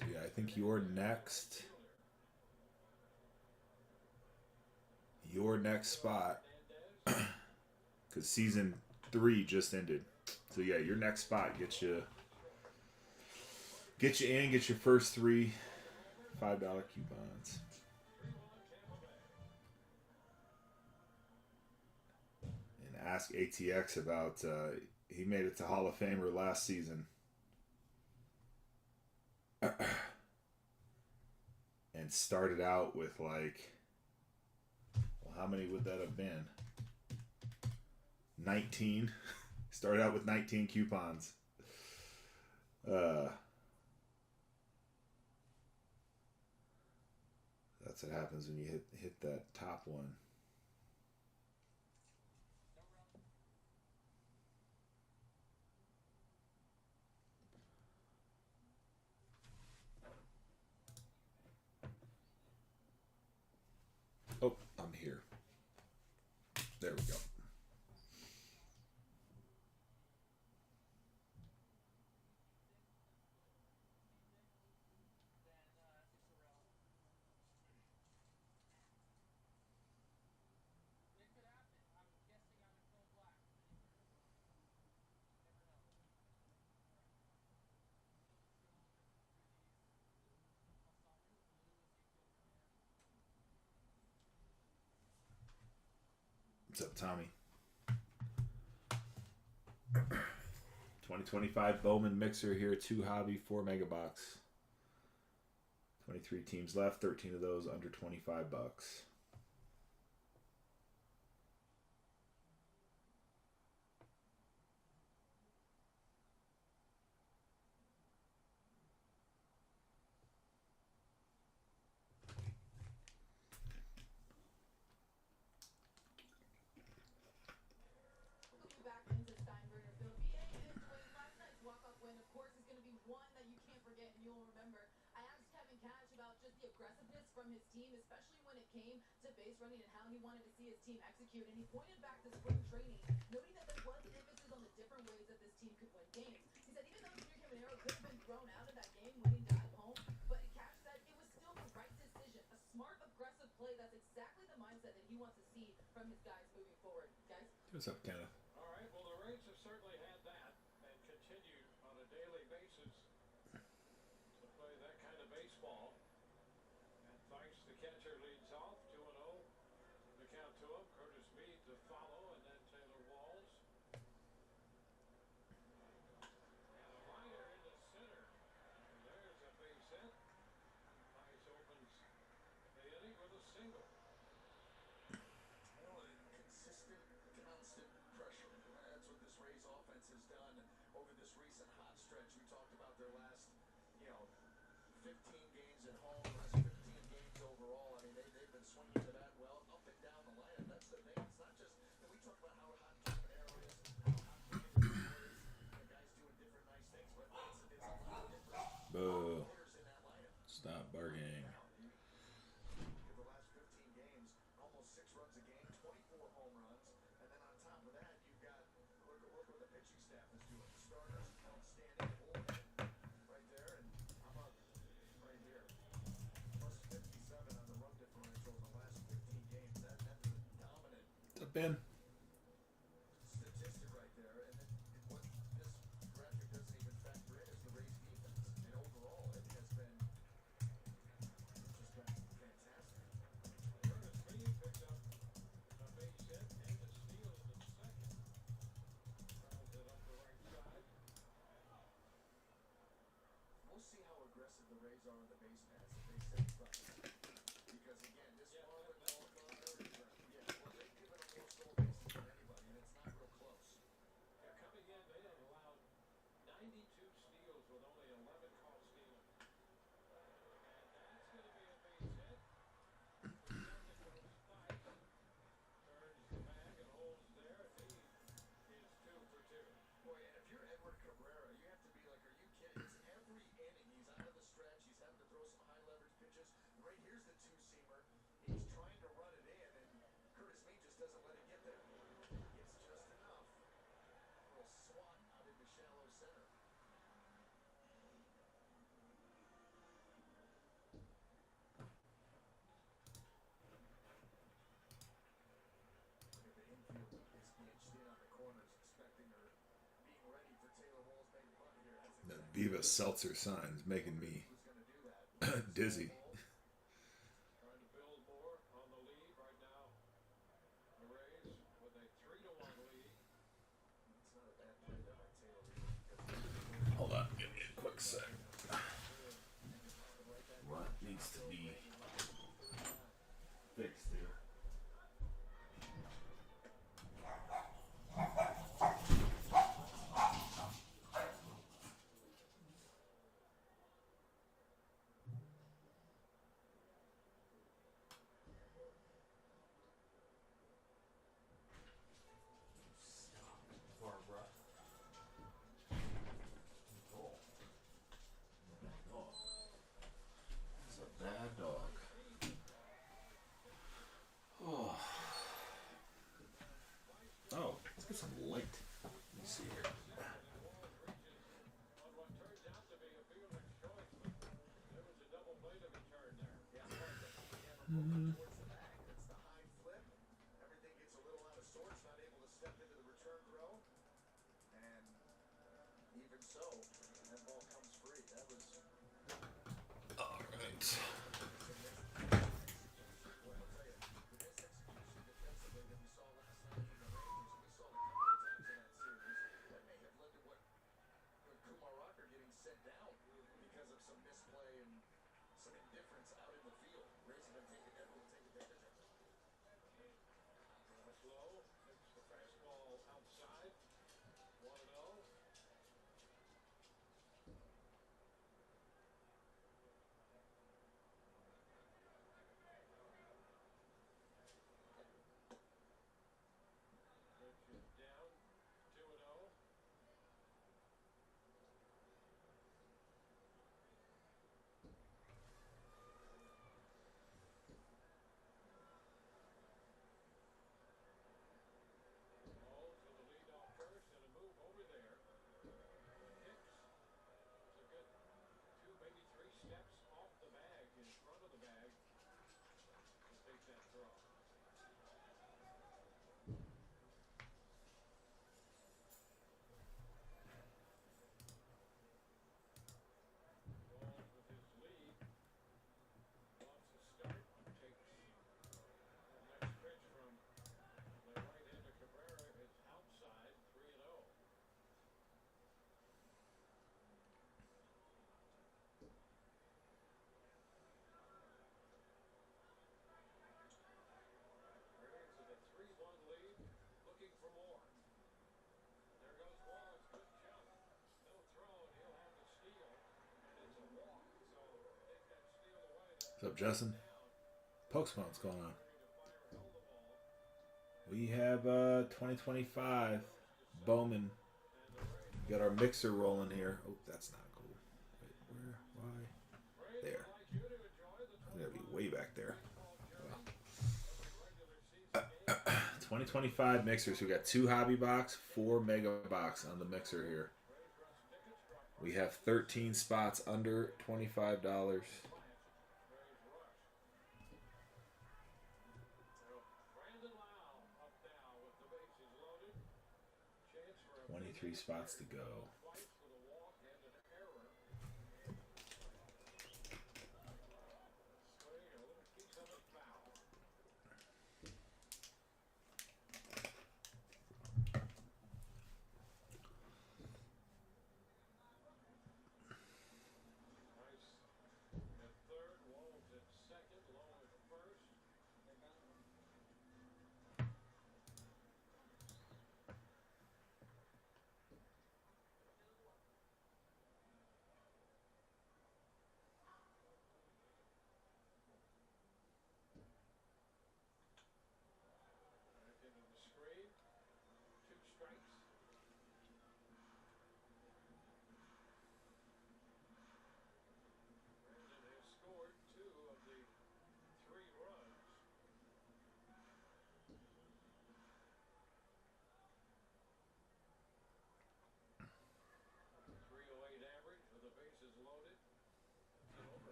So yeah, I think you're next. Your next spot, because season 3 just ended. So yeah, your next spot gets you in, get your first 3 $5 coupons. And ask ATX about he made it to Hall of Famer last season. And started out with like, how many would that have been? 19. Started out with 19 coupons. That's what happens when you hit that top one. Oh, I'm here. There we go. What's up, Tommy? 2025 Bowman Mixer here, 2 hobby, 4 megabucks. 23 teams left, 13 of those under 25 bucks. From his team, especially when it came to base running and how he wanted to see his team execute. And he pointed back to spring training, noting that there was an emphasis on the different ways that this team could win games. He said even though Junior Caminero could have been thrown out of that game-winning dive home, but Cash said it was still the right decision. A smart, aggressive play. That's exactly the mindset that he wants to see from his guys moving forward. Guys? What's up, Kenneth? All right, well, the Rays have certainly had that and continued on a daily basis to play that kind of baseball. Thanks, the catcher leads off, 2-0. The count to him. Curtis Meade to follow, and then Taylor Walls. And a liner into center. And there's a base hit. Nice opens the inning with a single. Well, consistent, constant pressure. That's what this Rays offense has done over this recent hot stretch. We talked about their last, 15 games at home, the last 15 games overall. I mean, they've been swinging the bat well up and down the lineup. That's the thing. It's not just that we talk about how hot Caminero is, how hot Brandon Bauer is, guys doing different nice things, but it's a lot of different Boo. hitters in that lineup. Stop bargaining. Now, you look at the last 15 games, almost 6 runs a game, 24 home runs, and then on top of that, you've got look what the pitching staff is doing. Starters, outstanding, bullpen right there, and how about right here? Plus 57 on the run differential in the last 15 games. That is a dominant What's up, Ben? statistic right there. And then what this graphic doesn't even factor in is the Rays defense. And overall, it has been just been fantastic. Curtis Lee picked up a base hit and a steal in the second. Fouls it up the right side. We'll see how aggressive the Rays are on the base paths if they set stuff. Because again, this Marlin yeah, well, they've given them more stolen bases than anybody, and it's not real close. Yeah, coming in, they have allowed 92 steals with only 11 caught stealing. And that's going to be a base hit. The second goes Faste. Turns the bag and holds there. He is 2 for 2. Boy, and if you're Edward Cabrera, you have to be like, are you kidding? It's every inning. He's out of the stretch. He's having to throw some high leverage pitches. Right here's the two-seamer. He's trying to run it in, and Curtis Mead just doesn't let it get there. It's just enough. A little swat out into shallow center. Look at the infield is inched in on the corners, expecting or being ready for Taylor Wall's made a bunt here. That's The exactly Viva Seltzer sign's making me who's going to do that. dizzy. Trying to build more on the lead right now. The Rays with a 3-1 lead. It's not a bad play there by Taylor because Hold on, give me a quick sec. What needs to be fixed here? It's a bad dog. Oh. Oh, let's get some light. Let me see here. On what turns out to be a Felix choice, but there was a double play to be turned there. yeah, I like it. Towards the bag. That's the high flip. Everything gets a little out of sorts, not able to step into the return throw. And even so, that ball comes free. That was All right. well, I'll tell you, the misexecution defensively that we saw last night from the Rangers, we saw it a couple of times in that series. That may have led to what Kumar Rocker getting set down because of some misplay and some indifference out in the field. Rays have been able to take advantage of it. Slow, hits the fastball outside. 1-0. Pitch is down. 2-0. What's up, Justin? Pokemon, what's going on? We have 2025 Bowman. We got our mixer rolling here. Oh, that's not cool. Wait, where? Why? There. I'm gonna be way back there. Well. 2025 mixers. We got 2 hobby box, 4 mega box on the mixer here. We have 13 spots under $25. 23 spots to go.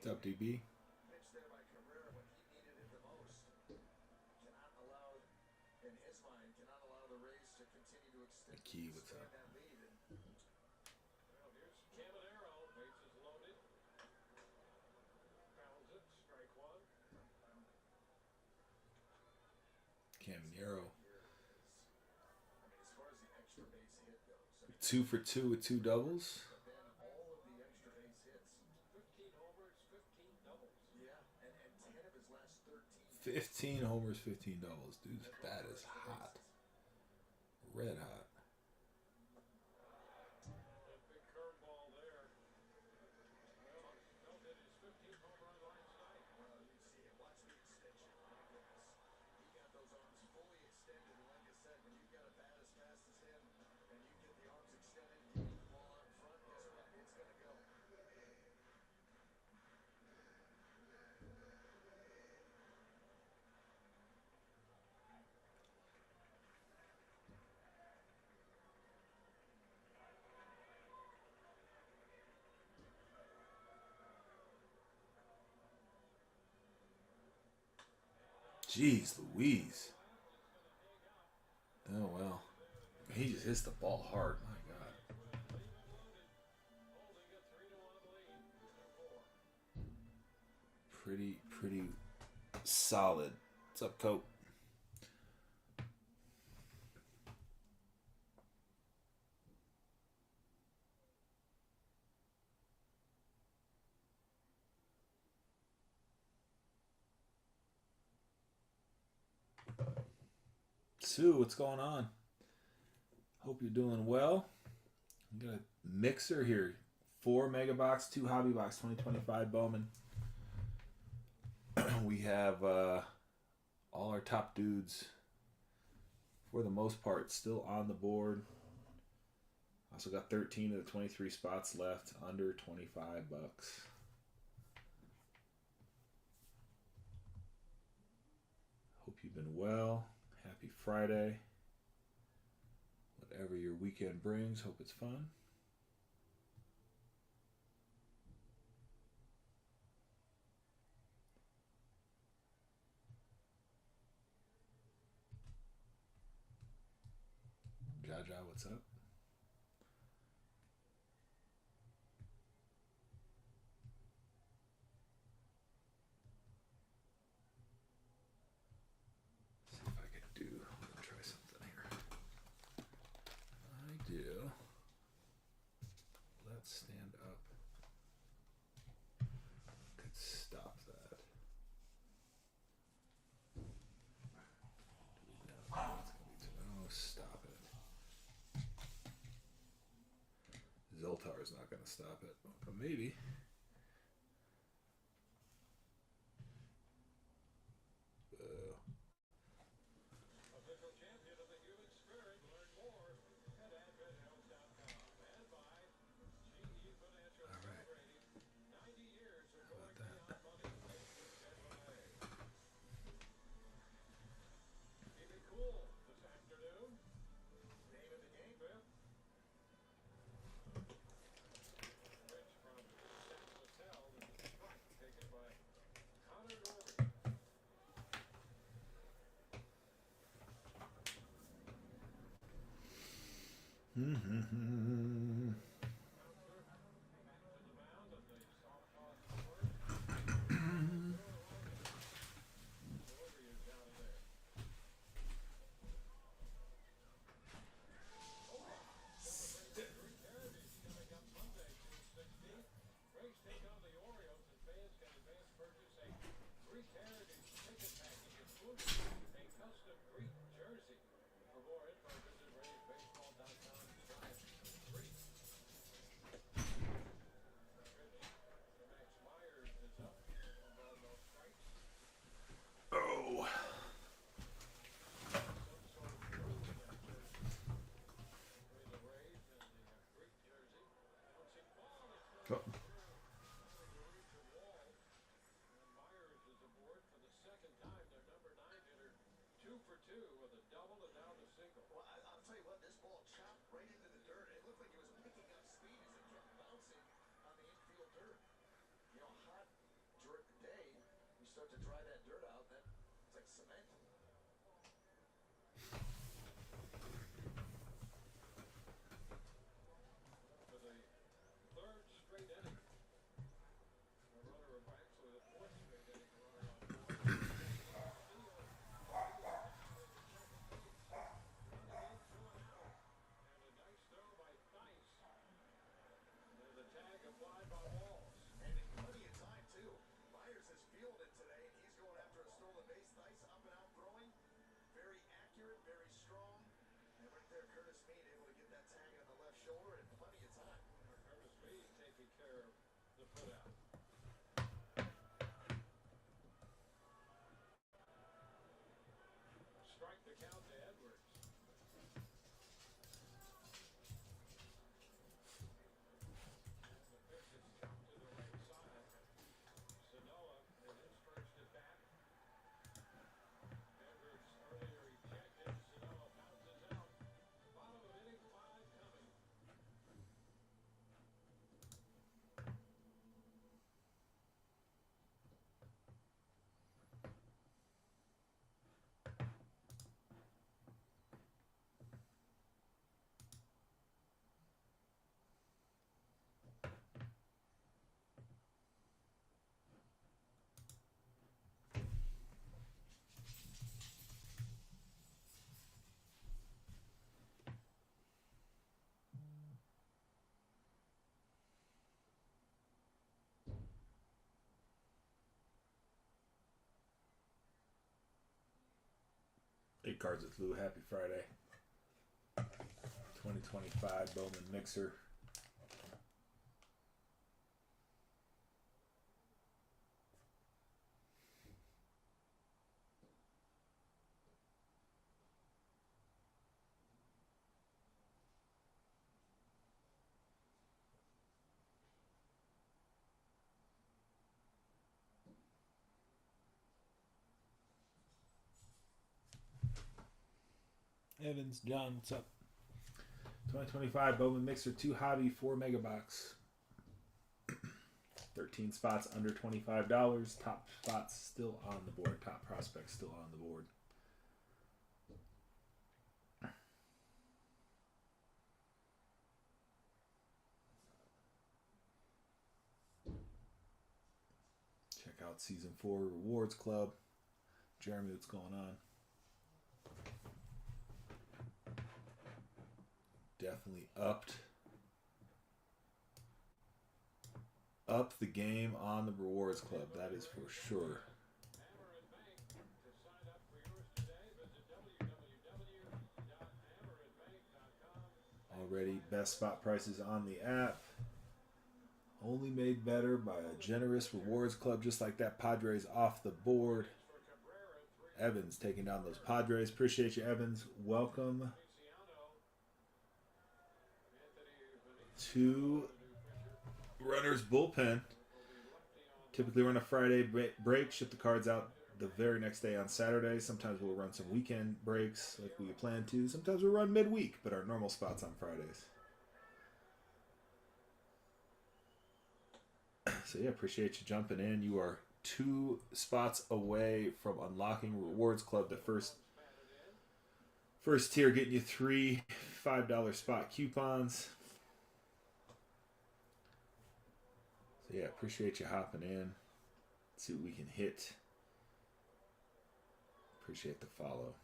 What's up, DB? Pitch there by Cabrera when he needed it the most. Cannot allow, in his mind, cannot allow the Rays to continue to extend that lead. And well, here's Caminero, bases loaded. Pounds it, strike one. Caminero. I mean, as far as the extra base hit goes, I mean, 2 for 2 with 2 doubles. but then all of the extra base hits. 15 homers, 15 doubles. Yeah, and 10 of his last 13. 15 homers, 15 doubles, dude. That is hot. Red hot. That big curveball there. Well, Bell hit his 15th home run last night. Well, you see it. Watch the extension. My goodness. He got those arms fully extended. And like I said, when you've got a bat as fast as him and you get the arms extended and you get the ball out in front, guess what? It's going to go. Jeez Louise. Oh, well. He just hits the ball hard. My God. Pretty solid. What's up, Cope? Sue, what's going on? Hope you're doing well. We got a mixer here. 4 mega box, 2 hobby box, 2025 Bowman. We have all our top dudes for the most part, still on the board. Also got 13 of the 23 spots left, under $25. Hope you've been well. Happy Friday. Whatever your weekend brings, hope it's fun. Jaja, what's up? See if I can do. I'm gonna try something here. I do. Let's stand up. Could stop that. No, stop it. Zoltar's not gonna stop it, but maybe. Official champion of the human spirit. Learn more at adventhealth.com and by GE Financial, All right. celebrating 90 years of How going about that? beyond money with Chevrolet. Keep it cool this afternoon. Name of the game? Fifth. Rich from San Lizel is a strike taken by Connor Norrie. Runter back to the mound and the soft toss forward. Norrie is down there. Celebrating Greek Heritage coming up Monday, June 16th. Braves take on the Orioles, and fans can advance purchase a Greek Heritage ticket package, including a custom Greek jersey. For more info, visit RavesBaseball.com/Greek. Pitch to Max Myers is up. 1 ball, no strikes. Oh. Some sort of glue in that jersey between the Rays and the Greek jersey. Bouncing ball, it's going Oh. trying to reach a wall. And Myers is aboard for the second time. Their number 9 hitter, 2 for 2 with a double and now the single. Well, I'll tell you what, this ball chopped right into the dirt. It looked like it was picking up speed as it kept bouncing on the infield dirt. You know, hot day, you start to dry that dirt out, that it's like cement. For the third straight inning. A runner, actually the fourth straight inning, a runner on board. Steele down there to second base, running into an out. And a nice throw by Faste. And the tag applied by Walls. And plenty of time, too. Myers has fielded it today, and he's going after a stolen base. Nice up and out throwing. Very accurate, very strong. And right there, Curtis Mead able to get that tag on the left shoulder and plenty of time. Curtis Mead taking care of the putout. Strike the count to Edwards. And the pitch is chopped to the right side. Sanoa in his first at bat. Edwards earlier ejected. Sanoa bounces out. Bottom of inning 5 coming. Eight cards with Lou. Happy Friday. 2025 Bowman Mixer. Evans, John, what's up? 2025 Bowman Mixer 2 Hobby 4 Mega Box. 13 spots under $25. Top spots still on the board. Top prospects still on the board. Check out Season 4 Rewards Club. Jeremy, what's going on? Definitely upped the game on the Rewards Club. That is for sure. Already best spot prices on the app. Only made better by a generous Rewards Club just like that. Padres off the board. Evans taking down those Padres. Appreciate you, Evans. Welcome to Runter's Bullpen. Typically run a Friday break, ship the cards out the very next day on Saturday. Sometimes we'll run some weekend breaks like we plan to. Sometimes we'll run midweek, but our normal spot's on Fridays. So yeah, appreciate you jumping in. You are 2 spots away from unlocking Rewards Club. The first tier getting you 3 $5 spot coupons. So yeah, appreciate you hopping in. Let's see what we can hit. Appreciate the follow.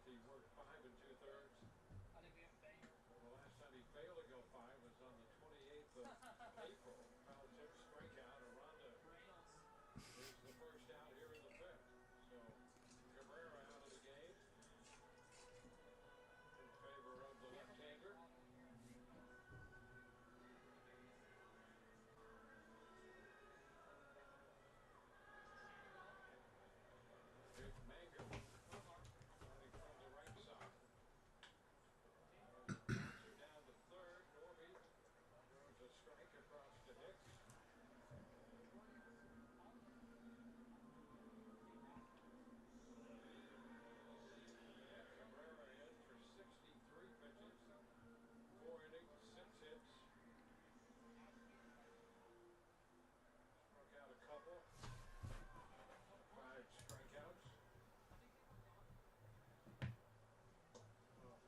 He worked 5 2/3. The last time he failed to go 5 was on the 28th of April. Foul tip, strikeout, a Runter. Here's the first out here in the 5th. So Cabrera out of the game in favor of the left-hander. Big Manger starting from the right side. Bouncer down to third. Norby throws a strike across to Hicks. And Cabrera in for 63 pitches, 4 innings, 6 hits. Struck out a couple, 5 strikeouts.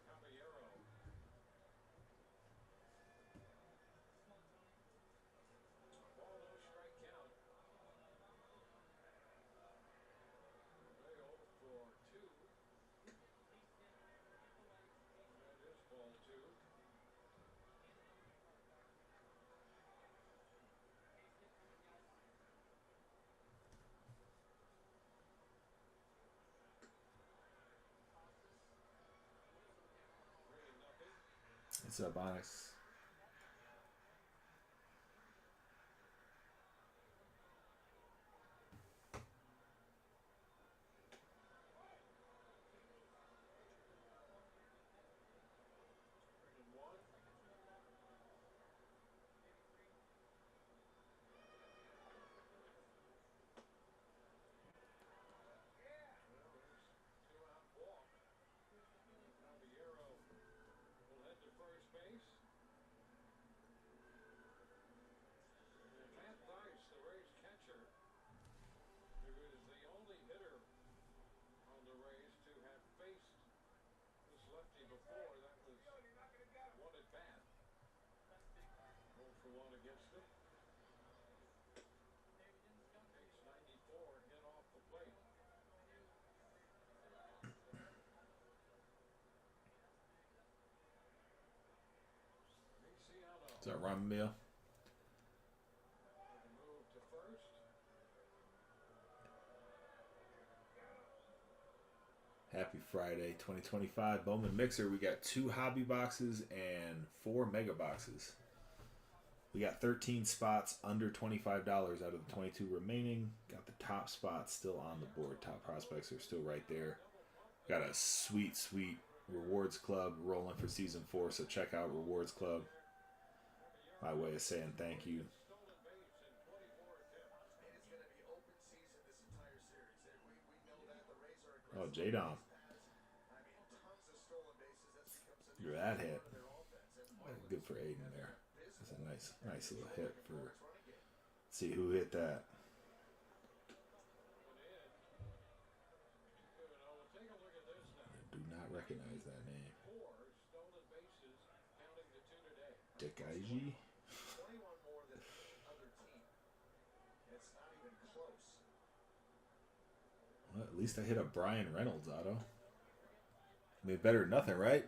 Caballero. Ball, no strike count. They 0 for 2. That is ball 2. What's up, Onyx? First base. And Matt Thaiss, the Rays catcher, who is the only hitter on the Rays to have faced this lefty before. That was 1 at bat. 0 for 1 against him. Takes 94 hit off the plate. Is that Ron Mail? Move to first. Happy Friday, 2025 Bowman Mixer. We got 2 hobby boxes and 4 mega boxes. We got 13 spots under $25 out of the 22 remaining. Got the top spots still on the board. Top prospects are still right there. Got a sweet, sweet rewards club rolling for season 4. So check out Rewards Club. My way of saying thank you. Oh, J-Dom. Look at that hit. Good for Aiden there. That's a nice little hit for. Let's see who hit that. I do not recognize that name. Dick IG? Well, at least I hit a Brian Reynolds auto. I mean, better than nothing, right?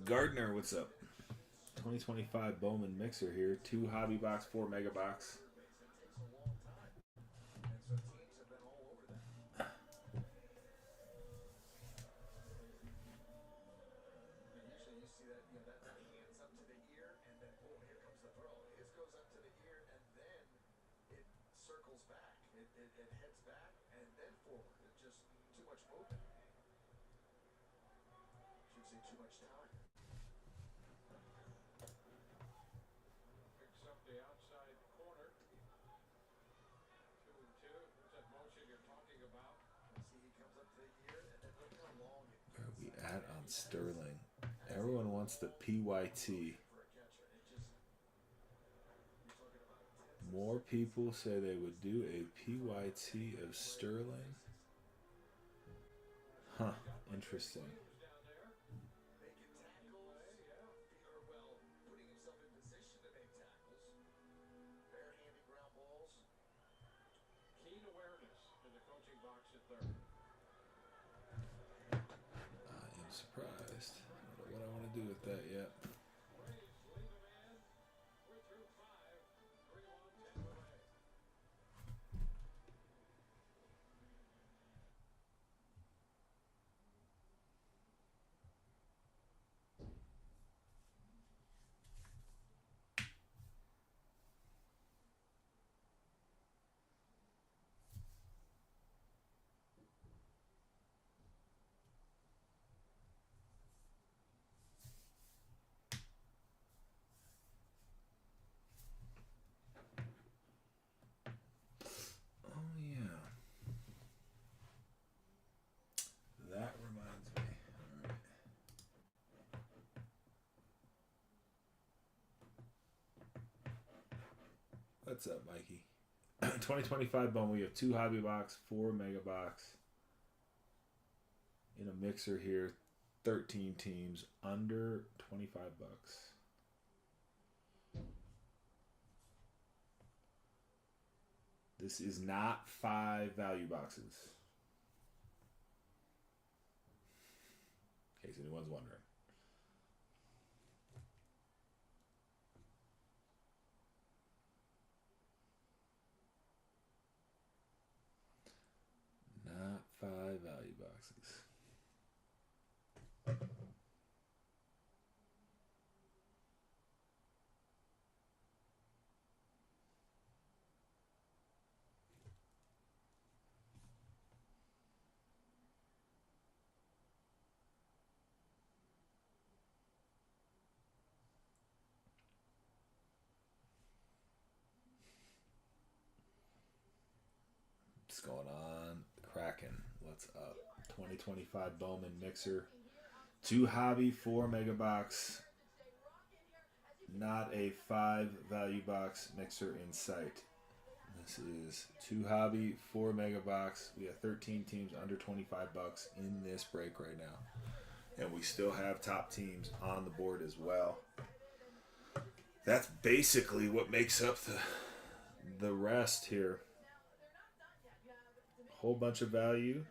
Gardner, what's up? 2025 Bowman mixer here. 2 hobby box, 4 mega box. It heads back and then forward. It's just too much movement. Should say too much time. Picks up the outside corner. 2-2. What's that motion you're talking about? See, he comes up to the ear and then look how long it Where are we at on Sterling? Everyone wants the PYT. More people say they would do a PYT of Sterling. Huh, interesting. making tackles, or well, putting himself in position to make tackles. Barehanded ground balls. Keen awareness in the coaching box at third. I am surprised. I don't know what I want to do with that yet. Braves lead a man. We're through 5. 3-1 Tampa Bay. Oh yeah. That reminds me. All right. What's up, Mikey? 2025 Bowman. We have 2 hobby box, 4 mega box. In a mixer here, 13 teams under 25 bucks. This is not 5 value boxes. In case anyone's wondering. Not 5 value boxes. What's going on? Kraken. What's up? 2025 Bowman mixer. 2 hobby, 4 mega box. Not a 5 value box mixer in sight. This is 2 hobby, 4 mega box. We have 13 teams under 25 bucks in this break right now. And we still have top teams on the board as well. That's basically what makes up the rest here. Whole bunch of value.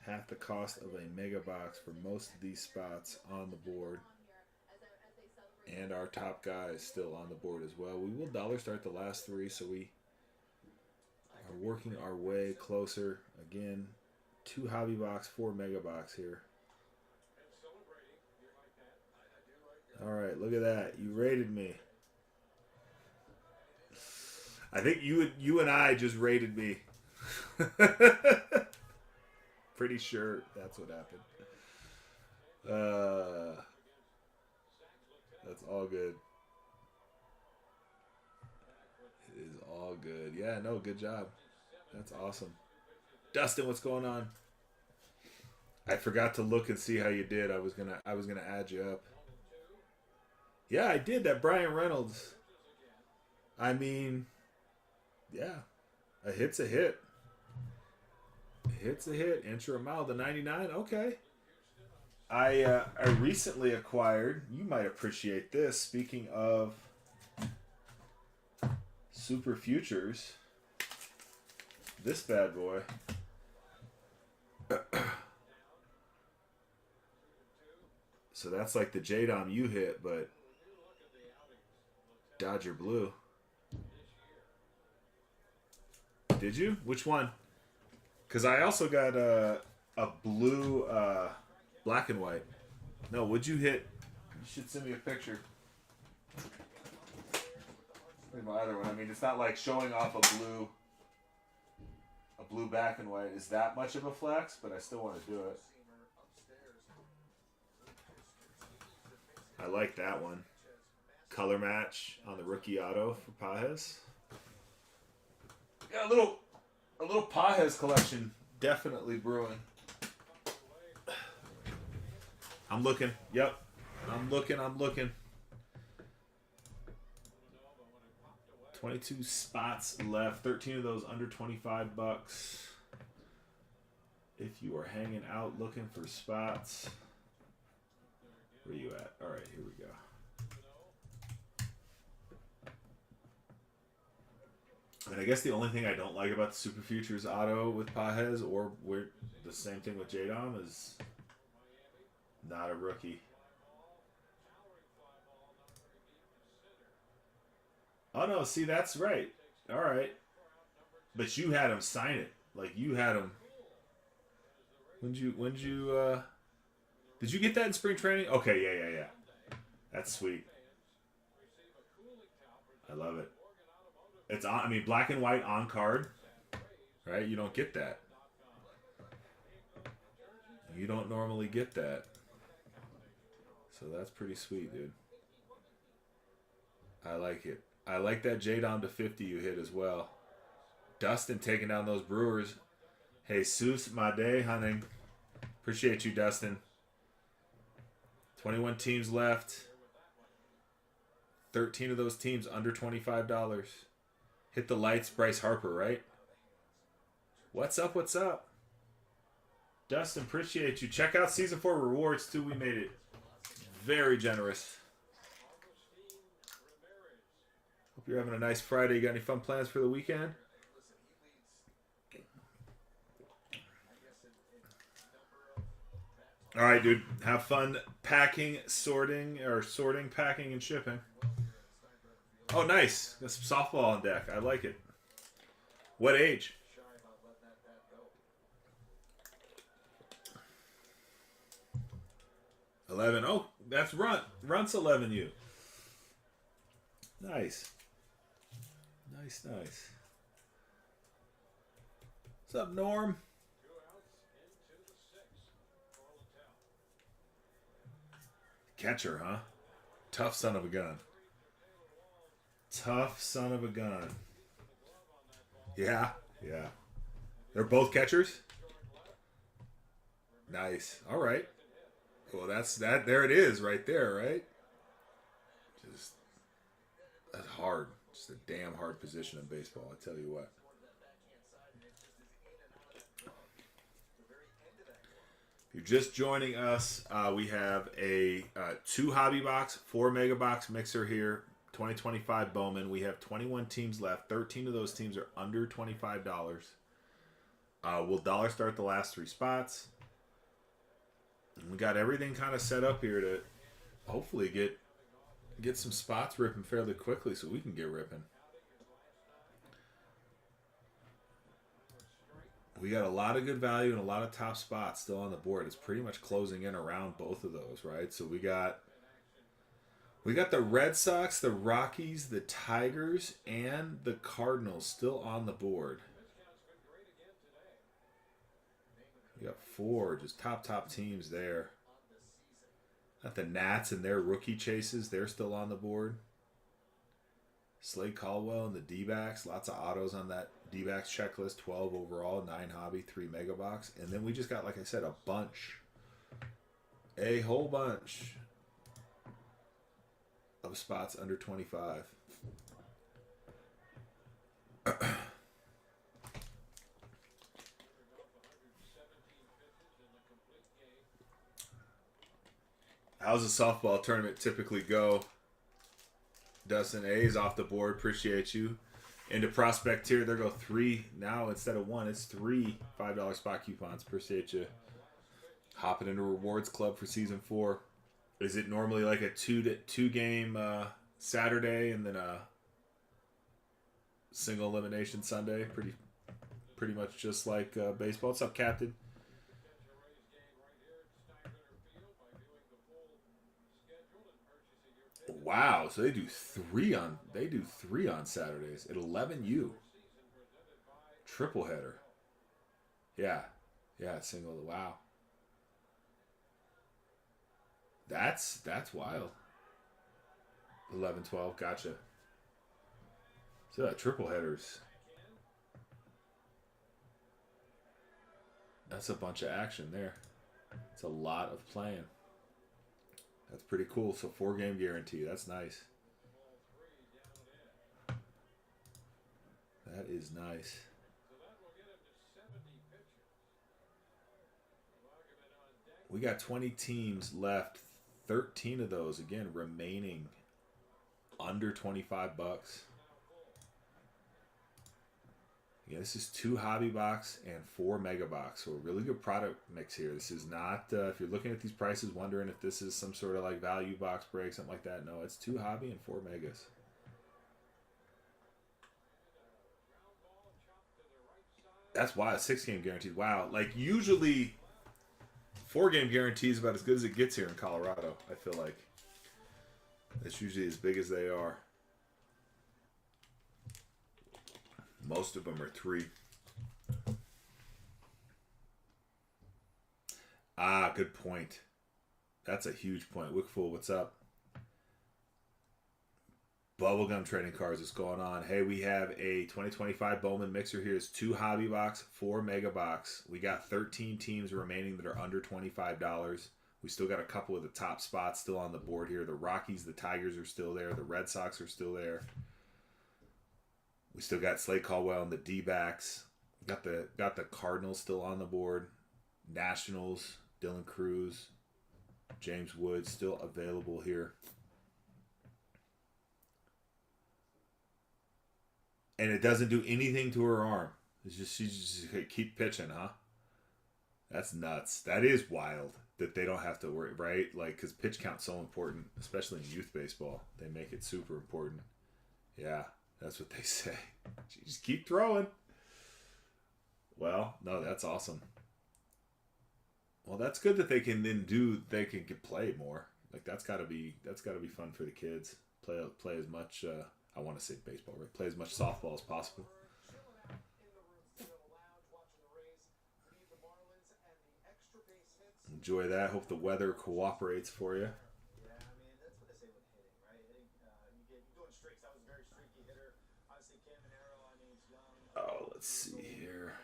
Half the cost of a mega box for most of these spots on the board. And our top guys still on the board as well. We will dollar start the last 3, so we are working our way closer. Again, 2 hobby box, 4 mega box here. All right, look at that. You rated me. I think you and I just rated me. Pretty sure that's what happened. That's all good. It is all good. Yeah, no, good job. That's awesome. Dustin, what's going on? I forgot to look and see how you did. I was gonna add you up. Yeah, I did that. Brian Reynolds. I mean, yeah, a hit's a hit. A hit's a hit. Enter a mile to 99. Okay. I recently acquired. You might appreciate this. Speaking of super futures, this bad boy. So that's like the J-Dom you hit, but Dodger Blue. Did you? Which one? Because I also got a blue black and white. No, would you hit? You should send me a picture. My other one. I mean, it's not like showing off a blue black and white is that much of a flex, but I still want to do it. I like that one. Color match on the rookie auto for Pajes. Got a little Pajes collection definitely brewing. I'm looking. Yep. I'm looking. 22 spots left. 13 of those under $25. If you are hanging out looking for spots, where are you at? All right, here we go. I mean, I guess the only thing I don't like about the Super Futures auto with Pajes, or the same thing with J-Dom, is not a rookie. Oh no, see, that's right. All right, but you had him sign it. Like you had him. Did you get that in spring training? Okay, yeah. That's sweet. I love it. It's on. I mean, black and white on card, right? You don't get that. You don't normally get that. So that's pretty sweet, dude. I like it. I like that J-Dom to 50 you hit as well. Dustin taking down those Brewers. Hey, Jesus, my day, honey. Appreciate you, Dustin. 21 teams left. 13 of those teams under $25. Hit the lights, Bryce Harper, right? What's up? Dustin, appreciate you. Check out Season 4 rewards, too. We made it very generous. Hope you're having a nice Friday. You got any fun plans for the weekend? All right, dude. Have fun packing, sorting, packing, and shipping. Oh, nice. Got some softball on deck. I like it. What age? 11. Oh, that's Runt. Runt's 11U. Nice. Nice. What's up, Norm? Catcher, huh? Tough son of a gun. Yeah. They're both catchers? Nice. All right. Well, that's that. There it is right there, right? That's hard. Just a damn hard position in baseball, I tell you what. If you're just joining us, we have a 2 hobby box, 4 mega box mixer here. 2025 Bowman. We have 21 teams left. 13 of those teams are under $25. We'll dollar start the last 3 spots. And we got everything kind of set up here to hopefully get some spots ripping fairly quickly so we can get ripping. We got a lot of good value and a lot of top spots still on the board. It's pretty much closing in around both of those, right? So we got We got the Red Sox, the Rockies, the Tigers, and the Cardinals still on the board. We got 4 just top teams there. Got the Nats and their rookie chases. They're still on the board. Slade Caldwell and the D-backs. Lots of autos on that D-backs checklist. 12 overall, 9 hobby, 3 mega box. And then we just got, like I said, a bunch. A whole bunch of spots under 25. How's the softball tournament typically go? Dustin A's off the board. Appreciate you. Into prospect tier, there go 3 now instead of 1. It's 3 $5 spot coupons. Appreciate you hopping into rewards club for season 4. Is it normally like a two game Saturday and then a single elimination Sunday? Pretty much just like baseball. What's up, Captain? Wow, so they do 3 on Saturdays at 11U. Triple header. Yeah, single. Wow. That's wild. 11, 12, gotcha. So triple headers. That's a bunch of action there. It's a lot of playing. That's pretty cool. So 4-game guarantee. That's nice. That is nice. We got 20 teams left. 13 of those, again, remaining under $25. Yeah, this is 2 hobby box and 4 mega box. So a really good product mix here. This is not, if you're looking at these prices, wondering if this is some sort of like value box break, something like that. No, it's 2 hobby and 4 megas. That's why a 6-game guaranteed. Wow. Like usually 4-game guarantee is about as good as it gets here in Colorado, I feel like. It's usually as big as they are. Most of them are 3. Ah, good point. That's a huge point. Wickful, what's up? Bubblegum trading cards, what's going on? Hey, we have a 2025 Bowman mixer here. It's 2 hobby box, 4 mega box. We got 13 teams remaining that are under $25. We still got a couple of the top spots still on the board here. The Rockies, the Tigers are still there. The Red Sox are still there. We still got Slade Caldwell and the D-backs. Got the Cardinals still on the board. Nationals, Dylan Cruz, James Wood still available here. And it doesn't do anything to her arm. It's just she just keep pitching, huh? That's nuts. That is wild that they don't have to worry, right? Like, because pitch count's so important, especially in youth baseball. They make it super important. Yeah. That's what they say. Just keep throwing. Well, no, that's awesome. Well, that's good that they can play more. Like that's gotta be fun for the kids. Play as much. I want to say baseball, right? Play as much softball as possible. Enjoy that. Hope the weather cooperates for you. Oh, let's see here.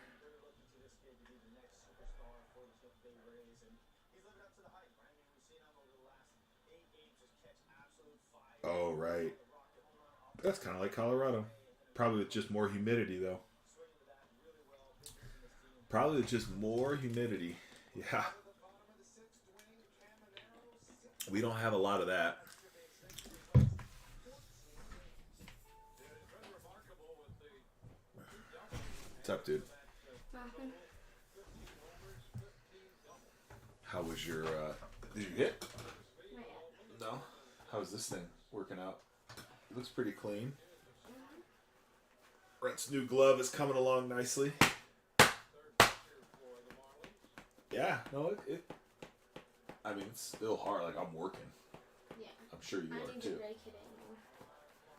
Oh, right. That's kind of like Colorado. Probably with just more humidity, though. Probably with just more humidity. Yeah. We don't have a lot of that. What's up, dude? Nothing. How was your, did you hit? Not yet. No? How's this thing working out? It looks pretty clean. Brent's new glove is coming along nicely. Yeah, no, I mean, it's still hard. Like, I'm working. Yeah. I'm sure you I are need to too. break it anymore.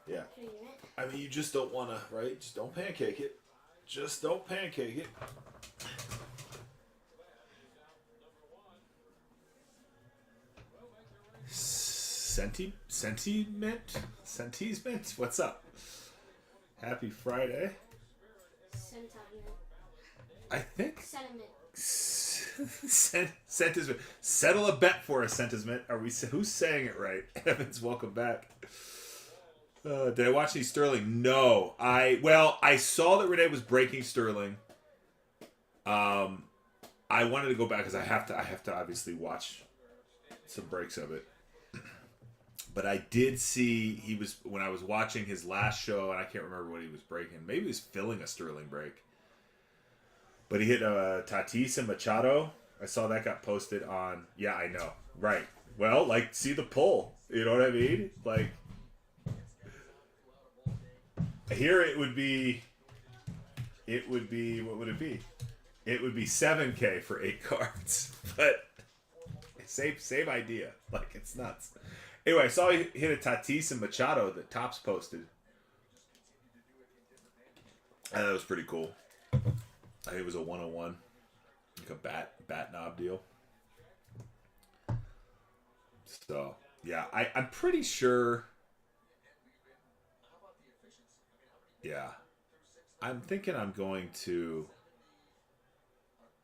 Yeah. Hitting it. I mean, you just don't want to, right? Just don't pancake it. Just don't pancake it. Sentiment? What's up? Happy Friday. Sentiment. I think Sentiment. sentiment. Settle a bet for a sentiment. Are we? Who's saying it right? Evans, welcome back. Did I watch any Sterling? No. I saw that Renee was breaking Sterling. I wanted to go back because I have to obviously watch some breaks of it. But I did see he was when I was watching his last show, and I can't remember what he was breaking. Maybe he was filling a Sterling break. But he hit Tatis and Machado. I saw that got posted on. Yeah, I know. Right. Well, like, see the pull. You know what I mean? Like, here it would be. What would it be? It would be $7K for 8 cards. But same idea. Like, it's nuts. Anyway, I saw he hit a Tatis and Machado that Topps posted. And that was pretty cool. I think it was a 101. Like a bat knob deal. So, yeah, I'm pretty sure. Yeah. I'm thinking I'm going to.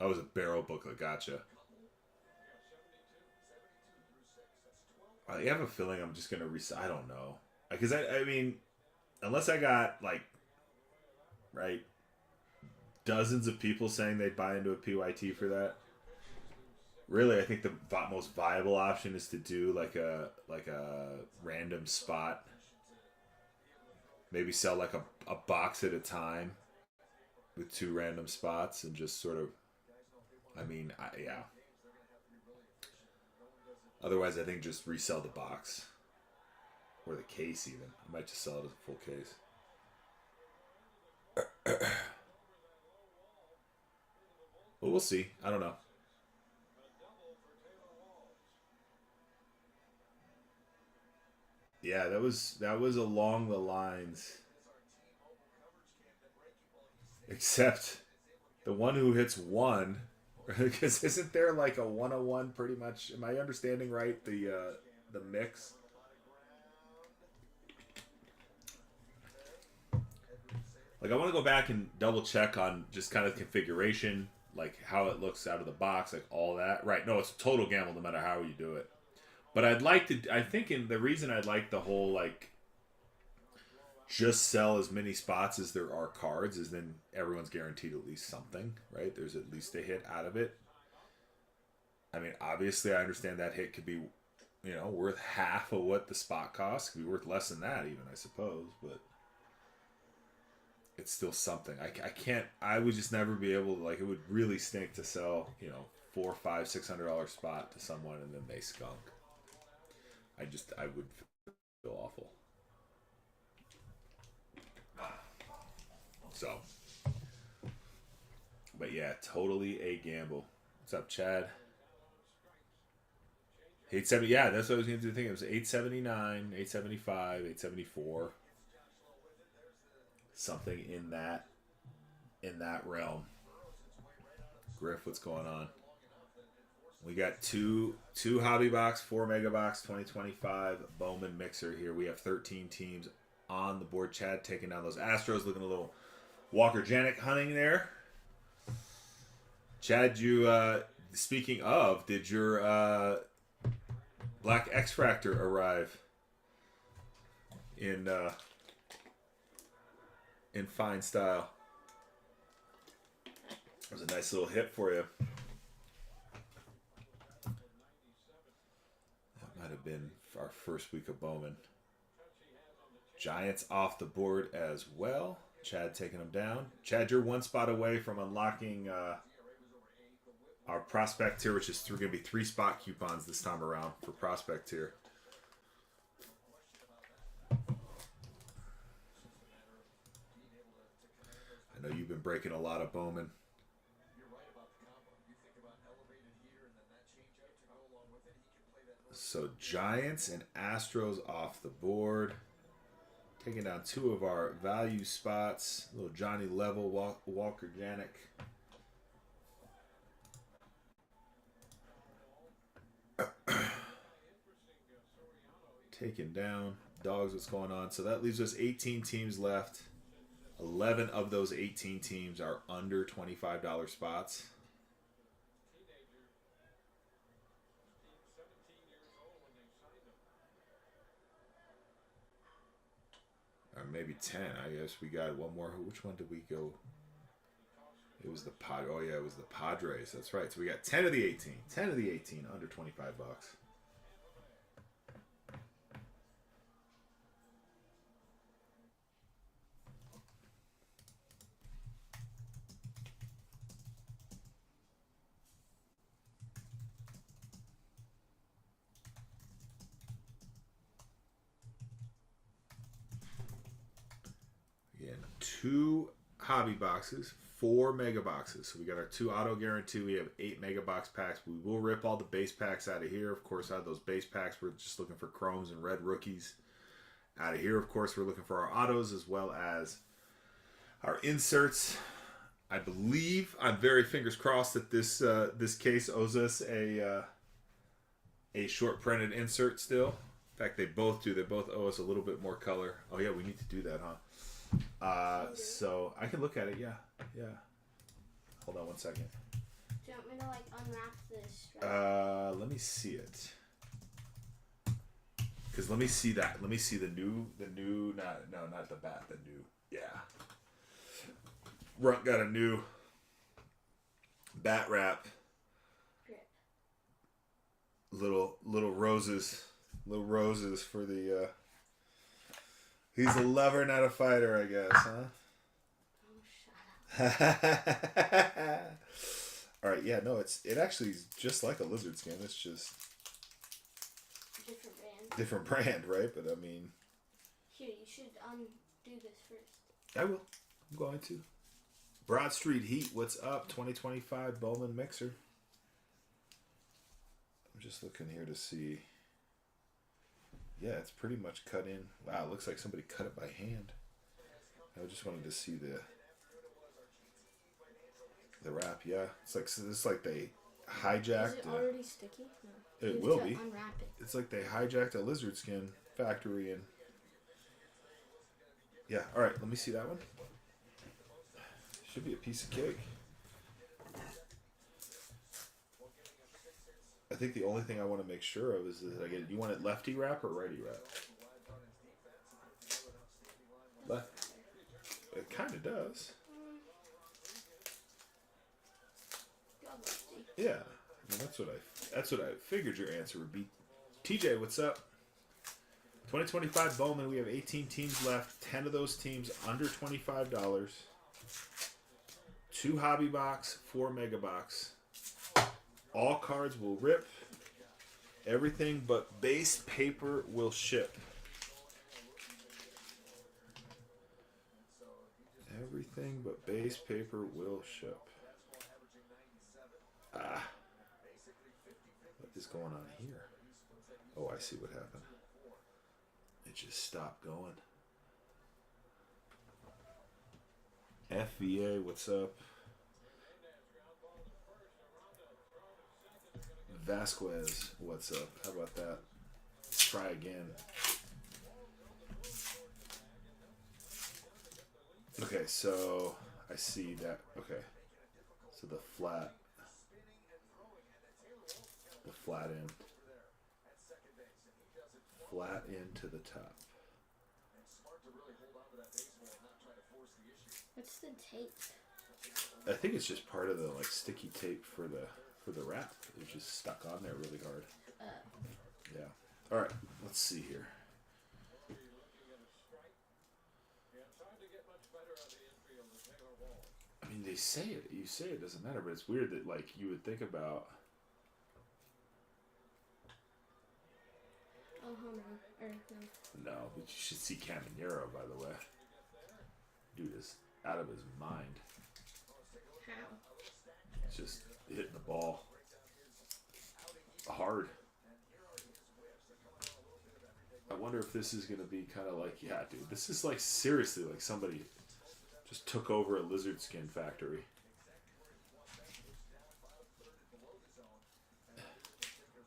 Oh, it was a barrel booklet. Gotcha. I have a feeling I'm just going to I don't know. Because, I mean, unless I got, like, right, dozens of people saying they'd buy into a PYT for that. Really, I think the most viable option is to do, like a random spot. Maybe sell, like, a box at a time with 2 random spots and just sort of, I mean, yeah. Otherwise, I think just resell the box. Or the case, even. I might just sell it as a full case. But we'll see. I don't know. Yeah, that was along the lines. Except the one who hits 1. Because isn't there like a 101 pretty much? Am I understanding right the mix? Like I want to go back and double check on just kind of configuration, like how it looks out of the box, like all that. Right? No, it's a total gamble no matter how you do it. But I'd like to. I think the reason I'd like the whole like just sell as many spots as there are cards is then everyone's guaranteed at least something, right? There's at least a hit out of it. I mean, obviously, I understand that hit could be, worth half of what the spot costs. Could be worth less than that even, I suppose, but it's still something. I would just never be able to, like, it would really stink to sell, $400, $500, $600 spot to someone and then they skunk. I would feel awful. So, but yeah, totally a gamble. What's up, Chad? 870. Yeah, that's what I was going to think. It was 879, 875, 874. Something in that realm. Griff, what's going on? We got two hobby box, 4 mega box, 2025 Bowman mixer here. We have 13 teams on the board. Chad taking down those Astros, looking a little Walker Janik hunting there. Chad, you speaking of, did your Black X-Fractor arrive in fine style? It was a nice little hit for you. That might have been our first week of Bowman. Giants off the board as well. Chad taking them down. Chad, you're 1 spot away from unlocking our prospect tier, which is going to be 3 spot coupons this time around for prospect tier. I know you've been breaking a lot of Bowman. You're right about the combo. You think about elevated here and then that change up to go along with it. He can play that So Giants and Astros off the board. Taking down two of our value spots. Little Johnny Level, Walker Janik. Taken down. Dogs, what's going on? So that leaves us 18 teams left. 11 of those 18 teams are under $25 spots. Or maybe 10. I guess we got one more. Which one did we go? It was the Oh yeah, it was the Padres. That's right. So we got 10 of the 18. 10 of the 18 under 25 bucks. Again, 2 hobby boxes, 4 mega boxes. So we got our 2 auto guarantee. We have 8 mega box packs. We will rip all the base packs out of here. Of course, out of those base packs, we're just looking for chromes and red rookies. Out of here, of course, we're looking for our autos as well as our inserts. I believe, I'm very fingers crossed that this case owes us a short printed insert still. In fact, they both do. They both owe us a little bit more color. Oh yeah, we need to do that, huh? So I can look at it. Yeah. Hold on one second. Do you want me to like unwrap this? Let me see it. Cause let me see that. Let me see the new. Not the bat. The new. Yeah. Runt got a new bat wrap. Little roses. Little roses for the. He's a lover, not a fighter, I guess, huh? All right, yeah, no, it actually is just like a lizard skin. It's just different brand, right? But I mean, here, you should undo this first. I will. I'm going to. Broad Street Heat, what's up? 2025 Bowman mixer. I'm just looking here to see. Yeah, it's pretty much cut in. Wow, it looks like somebody cut it by hand. I just wanted to see the wrap. Yeah, it's like they hijacked. Is it already sticky? No. It will be. Unwrap it. It's like they hijacked a lizard skin factory and. Yeah. All right. Let me see that one. Should be a piece of cake. I think the only thing I want to make sure of is that I get. You want it lefty wrap or righty wrap? Left. It kind of does. Yeah, I mean, that's what I figured your answer would be. TJ, what's up? 2025 Bowman. We have 18 teams left. 10 of those teams under $25. 2 hobby box, 4 mega box. All cards will rip. Everything but base paper will ship. Everything but base paper will ship. What is going on here? Oh, I see what happened. It just stopped going. FVA, what's up? Vasquez, what's up? How about that? Try again. Okay, so I see that. Okay, so the flat end, flat end to the top. What's the tape? I think it's just part of the like sticky tape for the wrap. It's just stuck on there really hard. Yeah. All right. Let's see here. I mean, they say it. You say it doesn't matter, but it's weird that like you would think about. Oh, hold on. Or no. No, but you should see Caminero, by the way. Dude is out of his mind. How? It's just hitting the ball hard. wonder if this is gonna be kind of like, yeah, dude, this is like seriously like somebody just took over a lizard skin factory.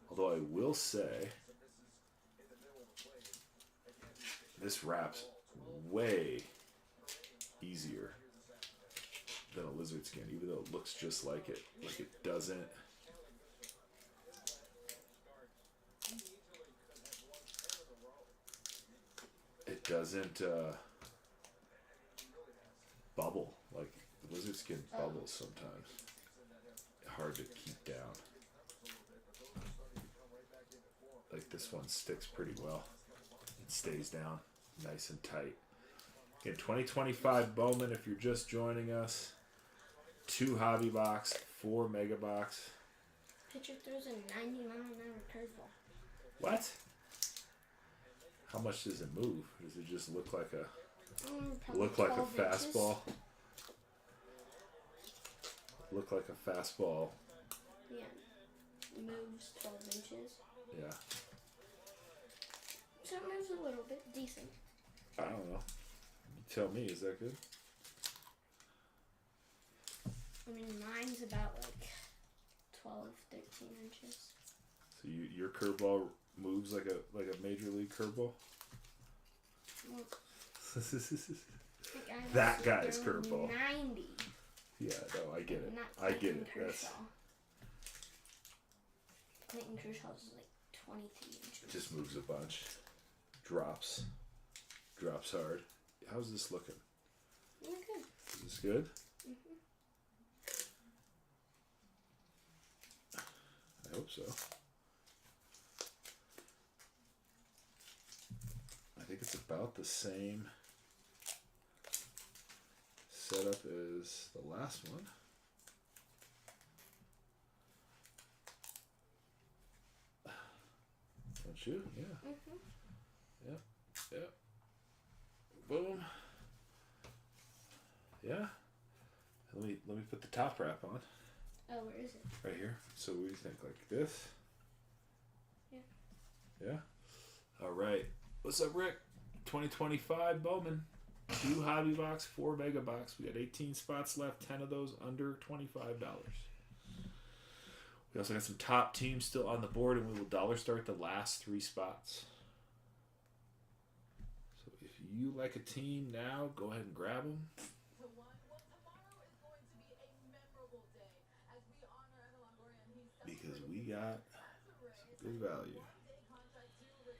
Although I will say, this wraps way easier than a lizard skin, even though it looks just like it. Like it doesn't. It doesn't bubble like the lizard skin bubbles sometimes. Hard to keep down. Like this one sticks pretty well. It stays down nice and tight. In 2025 Bowman, if you're just joining us, 2 hobby box, 4 mega box. Pitcher throws a 90-mile-an-hour curveball. What? How much does it move? Does it just look like a Probably look like a 12 inches. fastball? Look like a fastball. Yeah. Moves 12 inches. Yeah. So it moves a little bit. Decent. I don't know. You tell me, is that good? I mean, mine's about like 12, 13 inches. So your curveball moves like a major league curveball? Well, That guy's curveball. 90. Yeah, no, I get it. Not I get Clayton it. That's, Kershaw. Clayton Kershaw's is like 23 inches. it just moves a bunch. Drops hard. How's this looking? Yeah, good. Is this good? I hope so. I think it's about the same setup as the last one. Don't you? Yeah. Yep. Yep. Boom. Yeah. Let me put the top wrap on. Oh, where is it? Right here. So what do you think? Like this? Yeah. Yeah? Alright. What's up, Rick? 2025 Bowman. 2 hobby box, 4 mega box. We got 18 spots left, 10 of those under $25. We also got some top teams still on the board, and we will dollar start the last 3 spots. So if you like a team now, go ahead and grab them. Because we got some good value.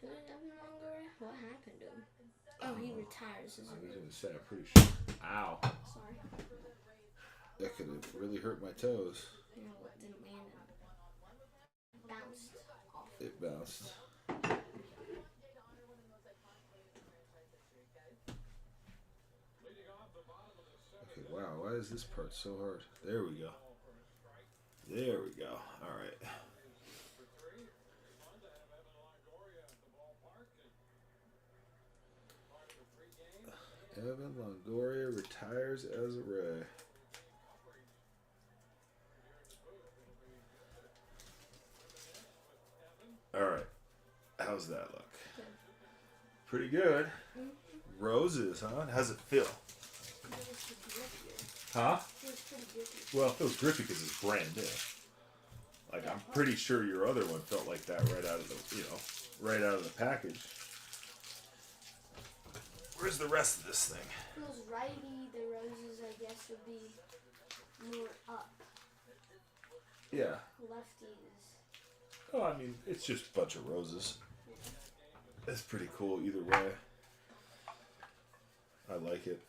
Who did Evan Longoria? What happened to him? Oh, he retires, I isn't was he? going to say, I'm pretty sure. Ow. Sorry. That could have really hurt my toes. No, it didn't land. It bounced off. It bounced. Okay, wow, why is this part so hard? There we go. There we go. All right. Evan Longoria retires as a Ray. All right. How's that look? Good. Pretty good. Roses, huh? How's it feel? It was pretty grippier. Huh? It was pretty grippy. Well, it feels grippy because it's brand new. Like, I'm pretty sure your other one felt like that right out of the, right out of the package. Where's the rest of this thing? Feels righty. The roses, I guess, would be more up. Yeah. Lefties. Oh, I mean, it's just a bunch of roses. That's pretty cool either way. I like it.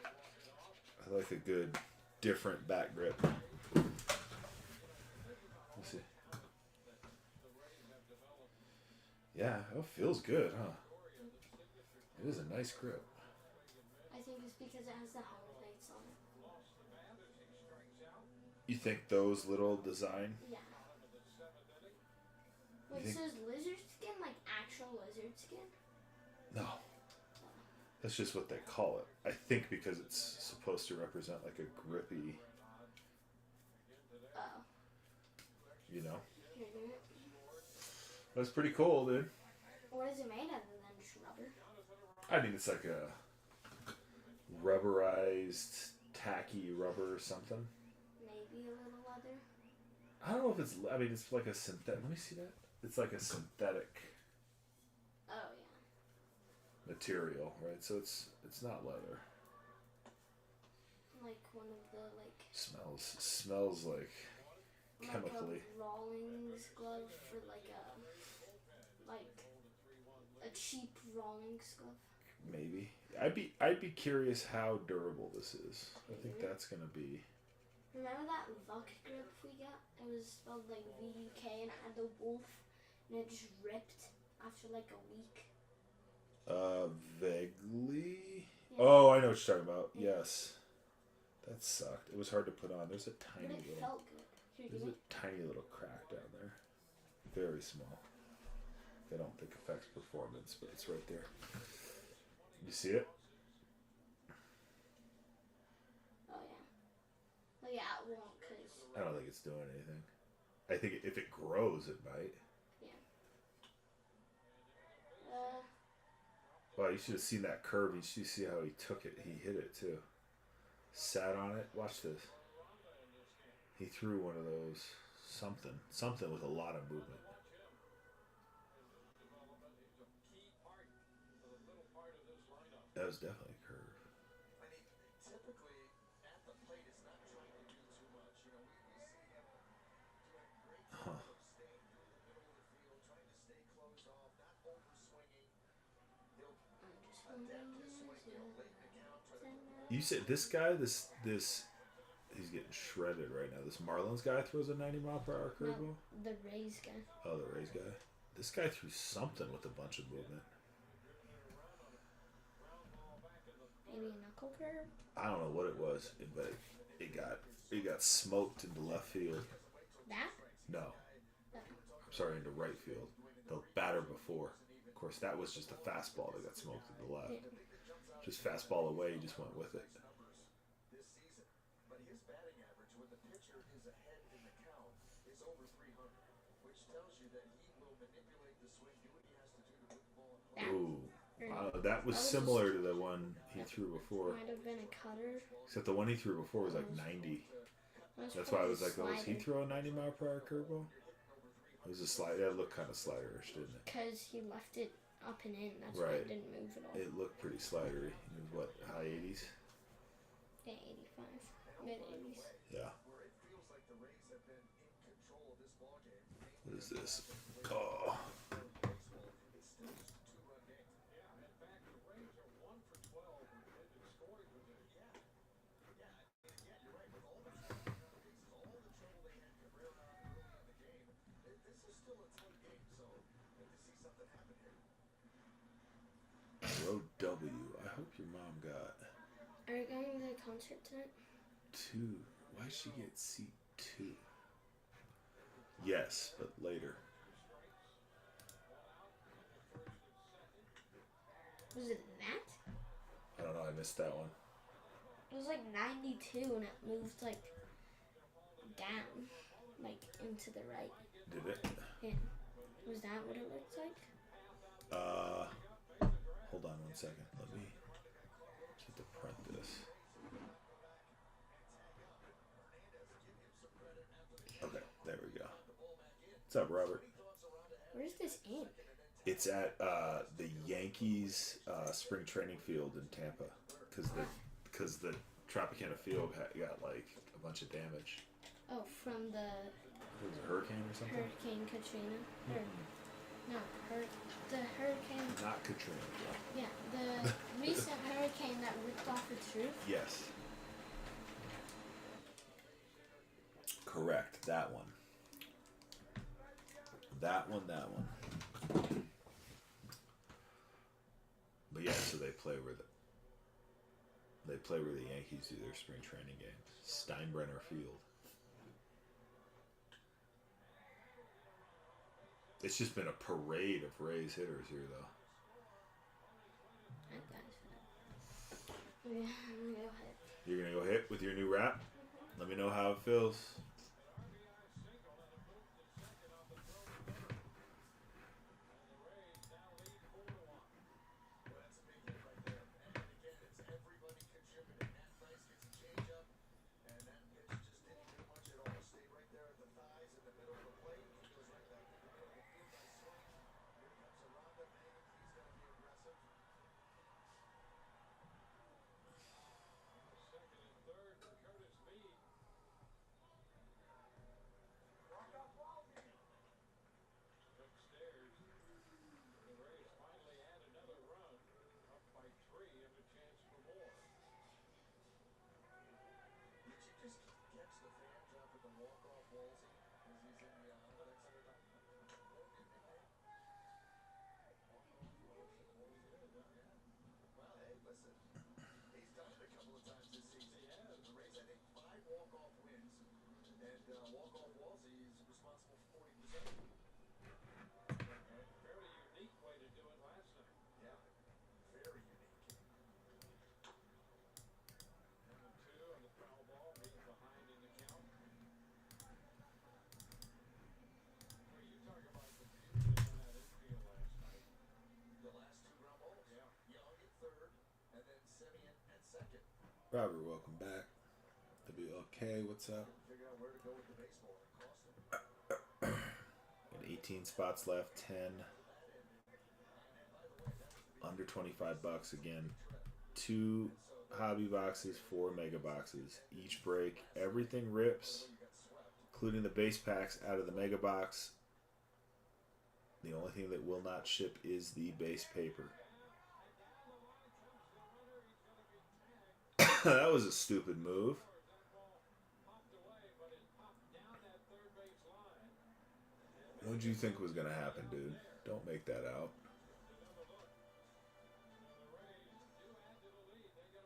I like a good, different back grip. Let's see. Yeah, it feels good, huh? It is a nice grip. I think it's because it has the highlights on it. You think those little design? Yeah. Wait, think- so is lizard skin like actual lizard skin? No. That's just what they call it. I think because it's supposed to represent like a grippy, Oh. you know. Here, do it. That's pretty cool, dude. What is it made out of then? Just rubber? I mean, it's like a rubberized, tacky rubber or something. Maybe a little leather. I don't know if it's. I mean, it's like a synthetic. Let me see that. It's like a synthetic Oh yeah. material, right? So it's not leather. Like one of the like. Smells like chemically. Like a Rawlings glove for like a cheap Rawlings glove. Maybe. I'd be curious how durable this is. I think that's gonna be. Remember that Vuck grip we got? It was spelled like VUK and it had the wolf and it just ripped after like a week. Vaguely. Yeah. Oh, I know what you're talking about. Yeah. Yes. That sucked. It was hard to put on. There's a tiny But it little. felt good. Here, There's give a tiny little crack down there. Very small. I don't think affects performance, but it's right there. You see it? Oh yeah. Well yeah, it won't cause. I don't think it's doing anything. I think if it grows, it might. Wow, you should have seen that curve. You should see how he took it. He hit it too. Sat on it. Watch this. He threw one of those something with a lot of movement. That was definitely a curve. I mean, typically at the plate, it's not trying to do too much. You know, we see him do a great job of staying through the middle of the field, trying to stay closed off, not over swinging. He'll adapt his swing, you know, late in the count, try to. You said this guy, this he's getting shredded right now. This Marlins guy throws a 90-mile-per-hour curveball. No, the Rays guy. Oh, the Rays guy. This guy threw something with a bunch of movement. Maybe a knuckle curve? I don't know what it was, but it got smoked into left field. That? No, No. I'm sorry, into right field. The batter before. Of course, that was just a fastball that got smoked to the left. Yeah. Just fastball away, he just went with it. This season, but his batting average when the pitcher is ahead in the count is over 300, which tells you that he will manipulate the swing, do what he has to do to put the ball in play. Ooh. That was similar to the one he threw before. Might have been a cutter. Except the one he threw before was like 90. That's why I was like, oh, was he throw a 90-mile-per-hour curveball? It was a slide. That looked kind of sliderish, didn't it? Because he left it up and in. That's Right. why it didn't move at all. It looked pretty slidery. It was what, high 80s? Yeah, 85. Mid-80s. Yeah. Where it feels like the Rays have been in control of this ball game. What is this? Oh. It's still just a two-run game. Yeah, in fact, the Rays are 1 for 12 in pitching scoring position. Yeah, you're right. With all the trouble on the bases, all the trouble they had Cabrera on early in the game, this is still a tight game. So good to see something happen here. Row W. I hope your mom got Are you going to the concert tonight? 2. Why'd she get seat 2? Yes, but later. Was it that? I don't know. I missed that one. It was like 92 and it moved like down, like into the right. Did it? Yeah. Was that what it looked like? Hold on 1 second. Let me just have to print this. Okay, there we go. What's up, Robert? Where's this in? It's at the Yankees spring training field in Tampa because the Tropicana field got like a bunch of damage. Oh, from the It was a hurricane or something? Hurricane Katrina. Or, no, the hurricane. Not Katrina. Yeah, the recent hurricane that ripped off its roof. Yes. Correct. That one. That one. But yeah, so they play where the Yankees do their spring training games. Steinbrenner Field. It's just been a parade of Rays hitters here, though. That guy's fat. Yeah, I'm gonna go hit. You're gonna go hit with your new rap? Let me know how it feels. walk-off walls, he's responsible for 40%. A fairly unique way to do it last night. Yeah, very unique. And the 2 on the foul ball, being behind in the count. Well, you talk about confusion in that infield last night. The last 2 ground balls. Yeah. Young at third, and then Semien at second. Robert, welcome back. WLK, what's up? Figure out where to go with the baseball, and it cost him. Got 18 spots left, 10 under 25 bucks again. 2 hobby boxes, 4 mega boxes. Each break, everything rips, including the base packs out of the mega box. The only thing that will not ship is the base paper. That was a stupid move. What did you think was going to happen, dude? Don't make that out.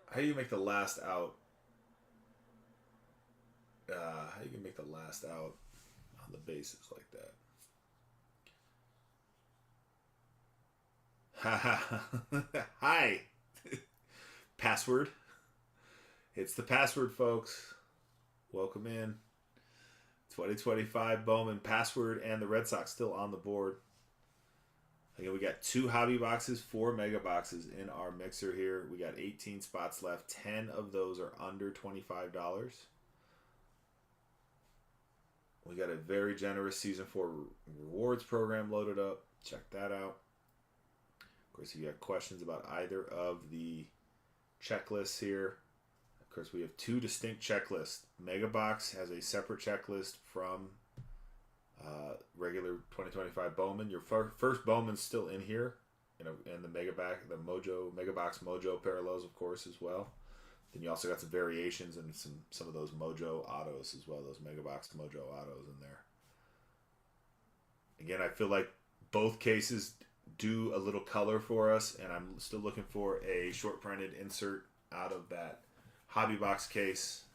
How do you make the last out? How you can make the last out on the bases like that? Hi. Password. It's the password, folks. Welcome in. 2025 Bowman password and the Red Sox still on the board. Again, we got 2 hobby boxes, 4 mega boxes in our mixer here. We got 18 spots left. 10 of those are under $25. We got a very generous Season 4 rewards program loaded up. Check that out. Of course, if you have questions about either of the checklists here, of course, we have 2 distinct checklists. Mega Box has a separate checklist from regular 2025 Bowman. Your first Bowman's still in here, and the Mega Box Mojo parallels, of course, as well. Then you also got some variations and some of those Mojo autos as well. Those Mega Box Mojo autos in there. Again, I feel like both cases do a little color for us, and I'm still looking for a short printed insert out of that hobby box case,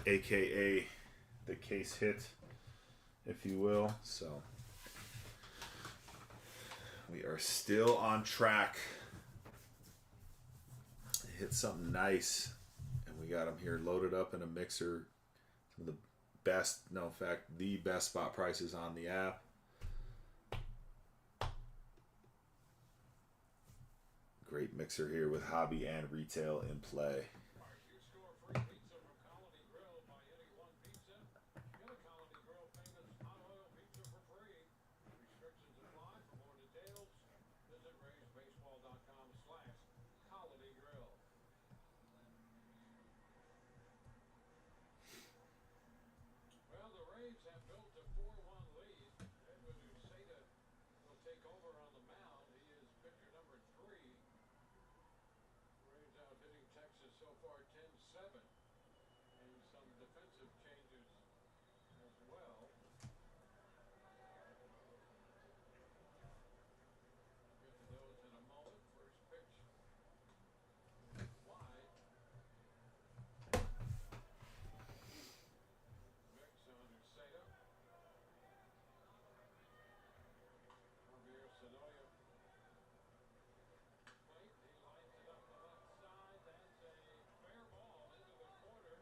aka the case hit, if you will. So we are still on track to hit something nice, and we got them here loaded up in a mixer. Some of the best, no, in fact, the best spot prices on the app. Great mixer here with hobby and retail in play. You score free pizza from Colony Grill by any one pizza. Get a Colony Grill famous hot oil pizza for free. Restrictions apply. For more details, visit RaysBaseball.com/Colony Grill. Well, the Rays have built a 4-1 lead. Edwin Uceta will take over on the mound. He is pitcher number 3. Rays out hitting Texas so far 10-7, and some defensive changes as well. We'll get to those in a moment. First pitch is wide. Mix on Uceta. Javier Sonoya. Plate. He lines it up the left side. That's a fair ball into the corner.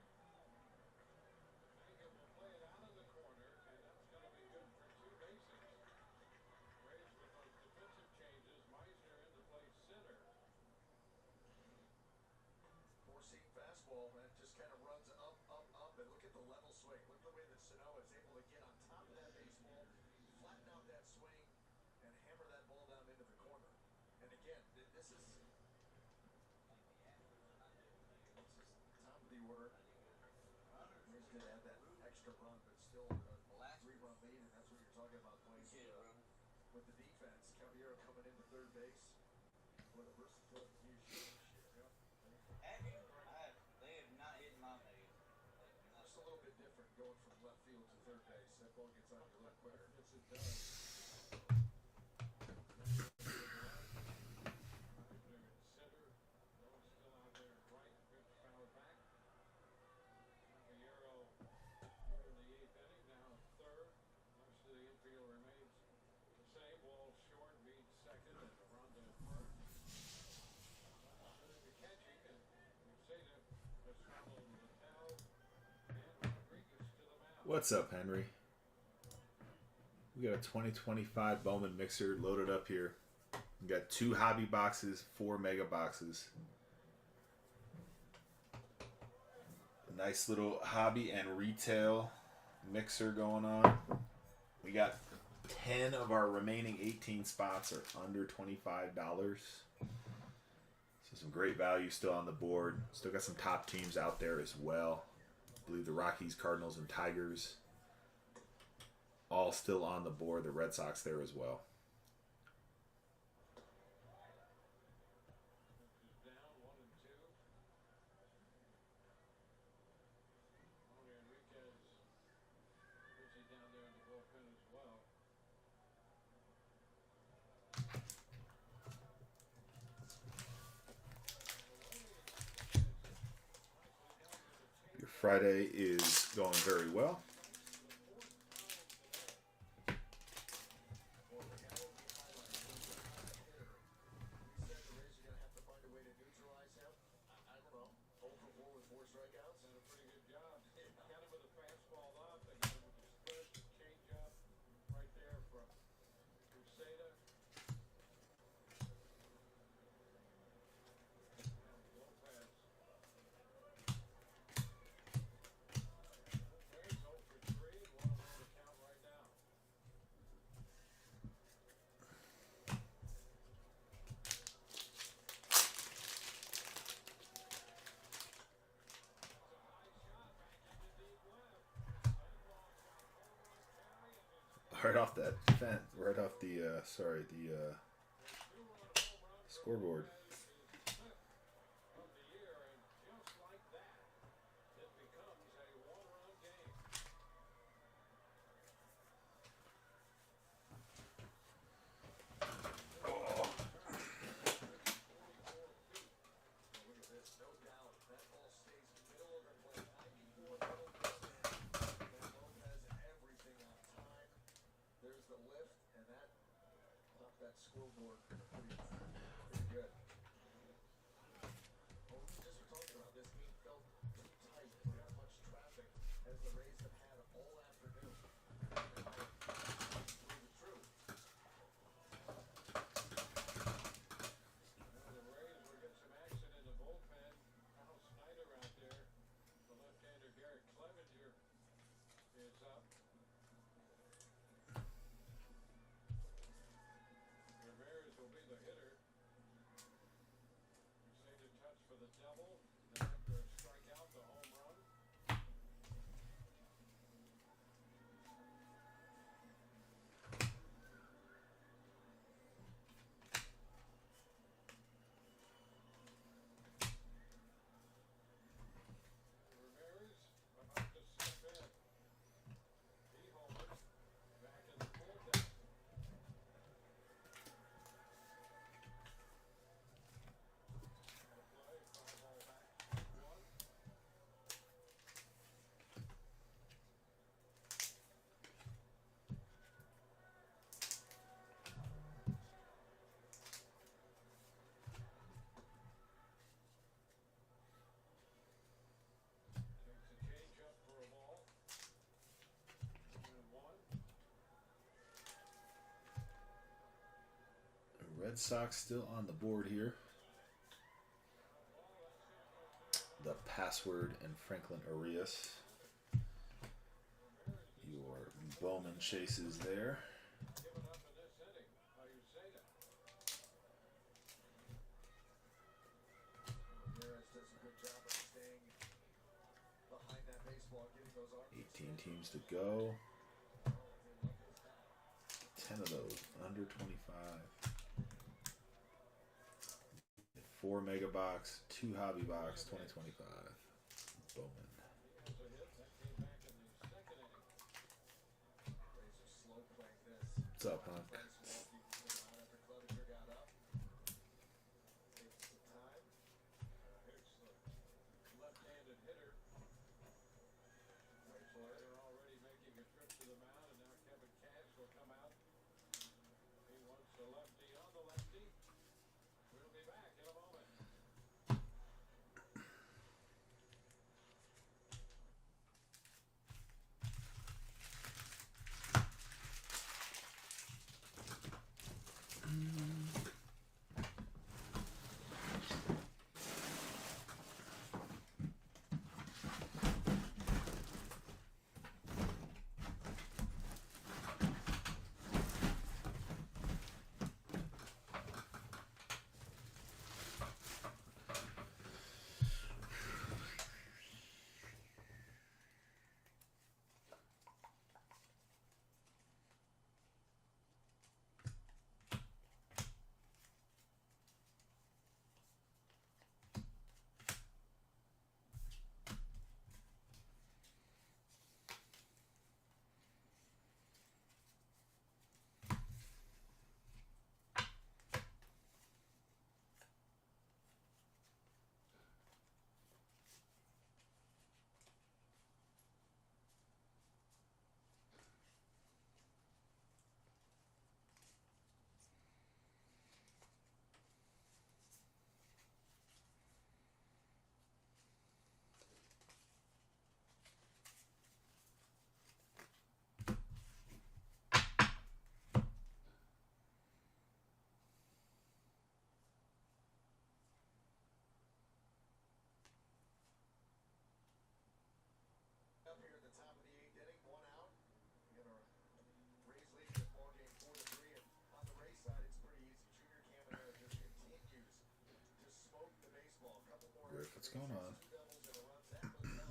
Mankin will play it out of the corner, and that's going to be good for 2 bases. Rays with those defensive changes. Meisner into play center. 4-seam fastball that just kind of runs up, and look at the level swing. Look at the way that Sanoa is able to get on top of that baseball, flatten out that swing, and hammer that ball down into the corner. And again, this is top of the order. Rays did add that extra run, but still a 3-run lead, and that's what you're talking about playing with the defense. Caballero coming into third base. Boy, the versatility he showed this year. They have not hit my maid. Just a little bit different going from left field to third base. That ball gets on you a little quicker. Yes, it does. Meisner at center. Ball still out there at right. Pitch fouled back. Caballero here in the 8th inning. What's up, Henry? We got a 2025 Bowman mixer loaded up here. We got 2 hobby boxes, 4 mega boxes. A nice little hobby and retail mixer going on. We got 10 of our remaining 18 spots are under $25. So some great value still on the board. Still got some top teams out there as well. I believe the Rockies, Cardinals, and Tigers all still on the board. The Red Sox there as well. Down 1 and 2. Tony Enriquez, busy down there in the bullpen as well. Your Friday is going very well. Done a pretty good job. Got him with a fastball up. They got him with the split, the changeup, right there from Crusader. And Lopez. Lopez 0 for 3 and 1 on the count right now. Right off that fence, right off the scoreboard. Of the year, and just like that, it becomes a one-run game. Look at this, no doubt. That ball stays middle of the plate. 94 middle distance. That Lopez everything on time. There's the lift, and that popped that scoreboard pretty good. Well, we just were talking about this game felt too tight for as much traffic as the Rays have had all afternoon. And I believe it's true. Well, the Rays will get some action in the bullpen. Kyle Snyder out there. The left-hander Garrett Clevenger is up. Ramirez will be the hitter. Crusader touch for the double. Then after a strikeout, the home run. Ramirez about to step in. He homers back in the bullpen. Play, foul ball back, 1. Takes a change up for a ball. 2-1. Red Sox still on the board here. The password and Franklin Arias. Your Bowman chases there. Given up in this inning by Uceda. Ramirez does a good job of staying behind that baseball, getting those arms. 18 teams to go. 10 of those under 25. 4 mega box, 2 hobby box, 2025. Bowman. He has a hit that came back in the second inning. Rays are slow playing this. What's up, Hunk? Nice walking right after Clevenger got up. Takes some time. Here's the left-handed hitter. Slater already making a trip to the mound, and now Kevin Cash will come out. He wants the lefty on the lefty. We'll be back in a moment.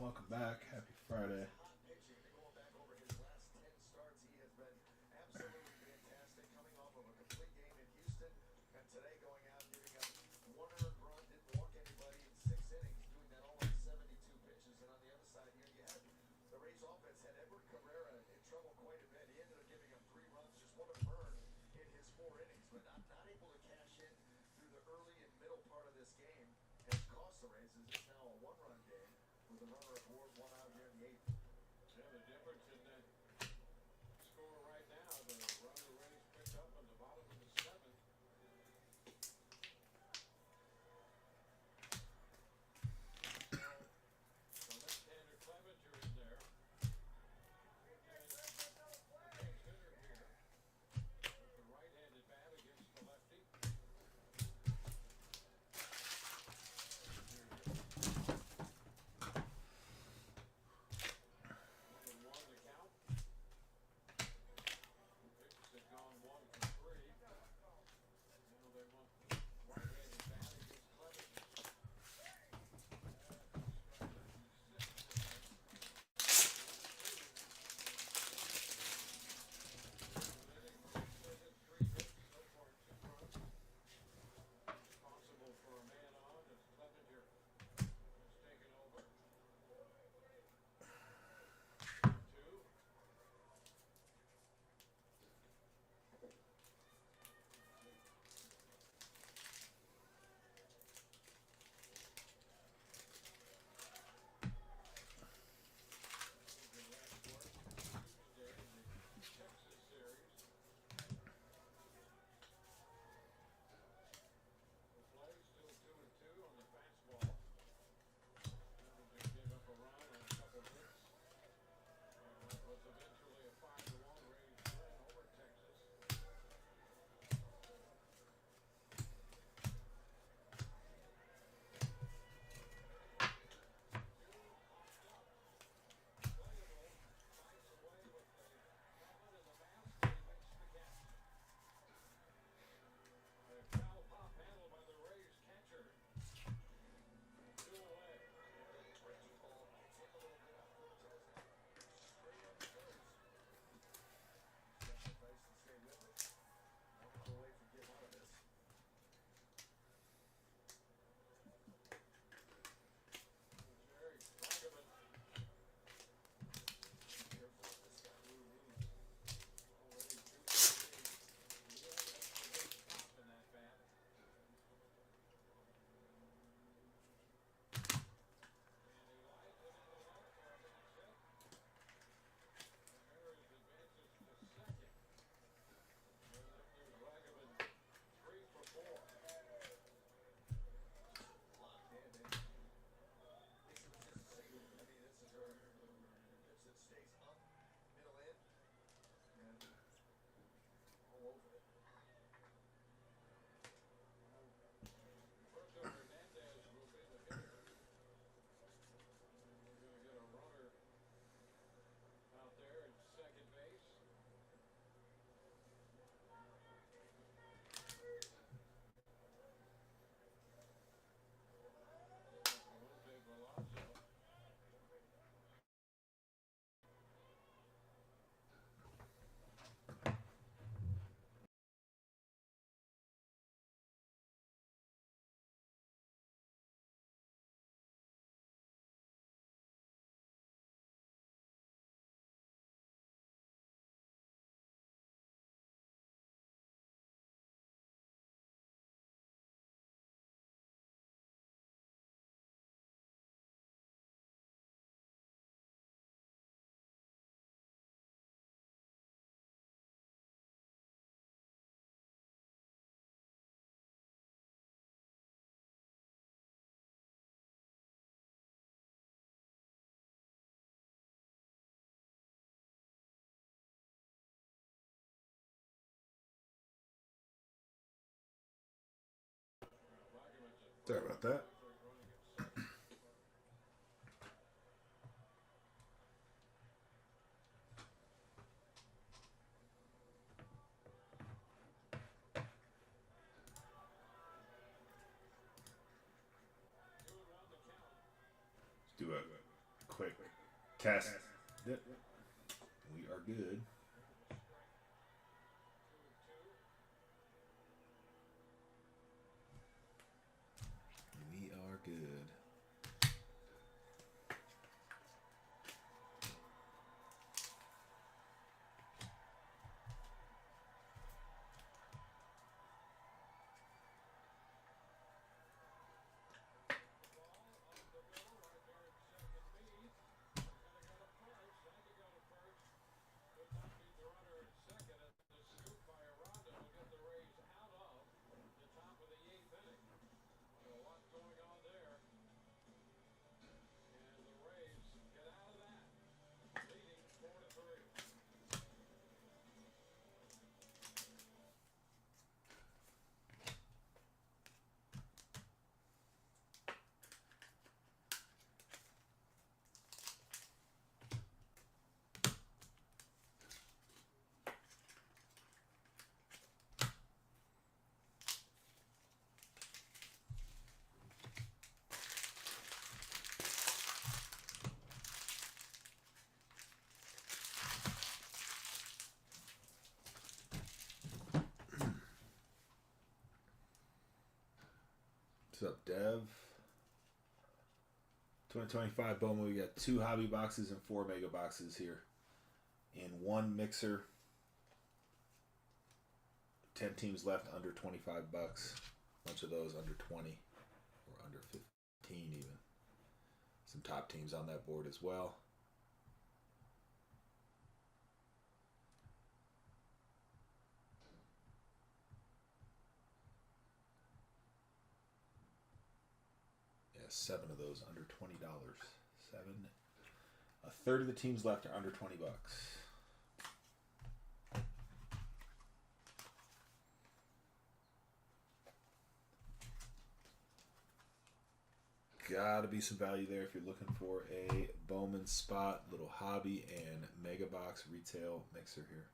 Welcome back. Happy Friday. Hot pitching. And going back over his last 10 starts, he has been absolutely fantastic. Coming off of a complete game in Houston, and today going out giving up one earned run, didn't walk anybody in 6 innings, doing that all on 72 pitches. And on the other side here, you had the Rays offense had Edward Cabrera in trouble quite a bit. He ended up giving up 3 runs, just one of them earned in his 4 innings, but not able to cash in through the early and middle part of this game has cost the Rays. As it's now a 1-run game with a runner aboard, 1 out here in the 8th. Yeah, the difference in that score right now, the runner Rays picked up on the bottom of the 7th. So the left-hander Clevenger in there. And the next hitter here with the right-handed bat against the lefty. One to count. Pitches have gone 1 for 3. Now they want right-handed bat against Clevenger. Responsible for a man on as Clevenger has taken over. 2. Texas series. The play still 2-2 on the fastball. Clevenger gave up a run on a couple hits. What was eventually a 5-1 Rays win over Texas. Playable, fights away with the helmet and the mask, and he makes the catch. A foul pop handled by the Rays catcher. 2 away. Reggie Ball gets hit a little bit off the toes now. Straight on the toes. Sacrifice to stay with it. Moments away from getting out of this. Jerry Bregman. Careful of this guy, Lou Reed. Already 2 for 3. Yeah, that's the big pop in that bat. And he lines it into left for a base hit. Harris advances to second. And that gives Bregman 3 for 4. Locked in, and this was just a single. I mean, this is her pitch that stays up, middle in, and all over it. Roberto Hernandez will be the hitter. We're going to get a runner out there at second base. Jose Velasco. Sorry about that. Do a quick quick test. Yep. We are good. We are good. What's up, Dev? 2025 Bowman, we got 2 hobby boxes and 4 mega boxes here. And 1 mixer. 10 teams left under 25 bucks. A bunch of those under 20 or under 15 even. Some top teams on that board as well. Yeah, 7 of those under $20. 7. A third of the teams left are under 20 bucks. Gotta be some value there if you're looking for a Bowman spot, little hobby and mega box retail mixer here.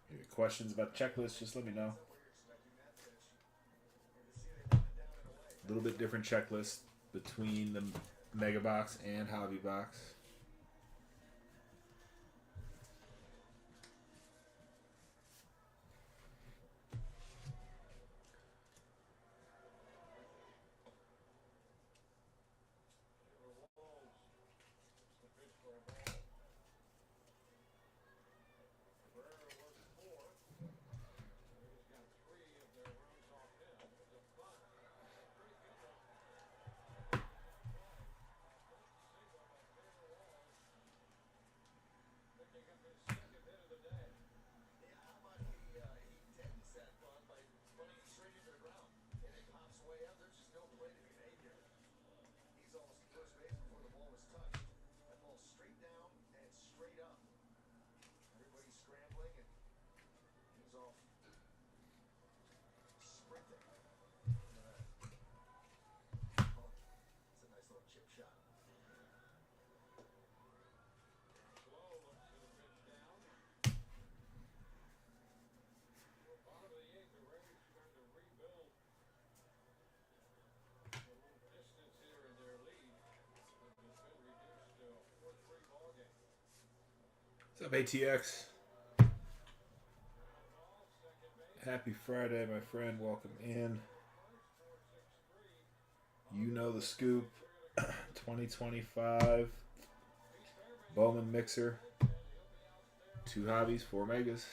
Any questions about the checklist, just let me know. A little bit different checklist between the mega box and hobby box. What's up, ATX? Happy Friday, my friend. Welcome in. You know the scoop. 2025 Bowman mixer. 2 hobbies, 4 megas.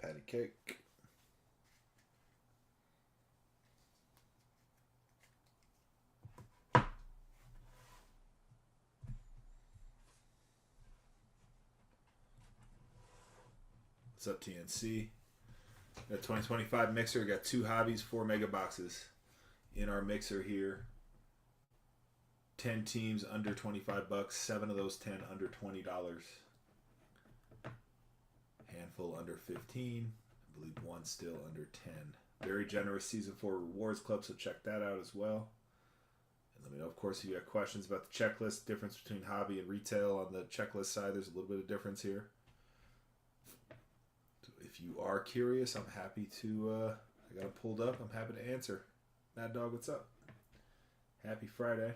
Patty cake. What's up, TNC? The 2025 mixer. Got 2 hobbies, 4 mega boxes in our mixer here. 10 teams under 25 bucks. 7 of those 10 under $20. Handful under 15. I believe 1 still under 10. Very generous season 4 rewards club, so check that out as well. And let me know, of course, if you have questions about the checklist. Difference between hobby and retail on the checklist side. There's a little bit of difference here. So if you are curious, I'm happy to. I got it pulled up. I'm happy to answer. Mad Dog, what's up? Happy Friday.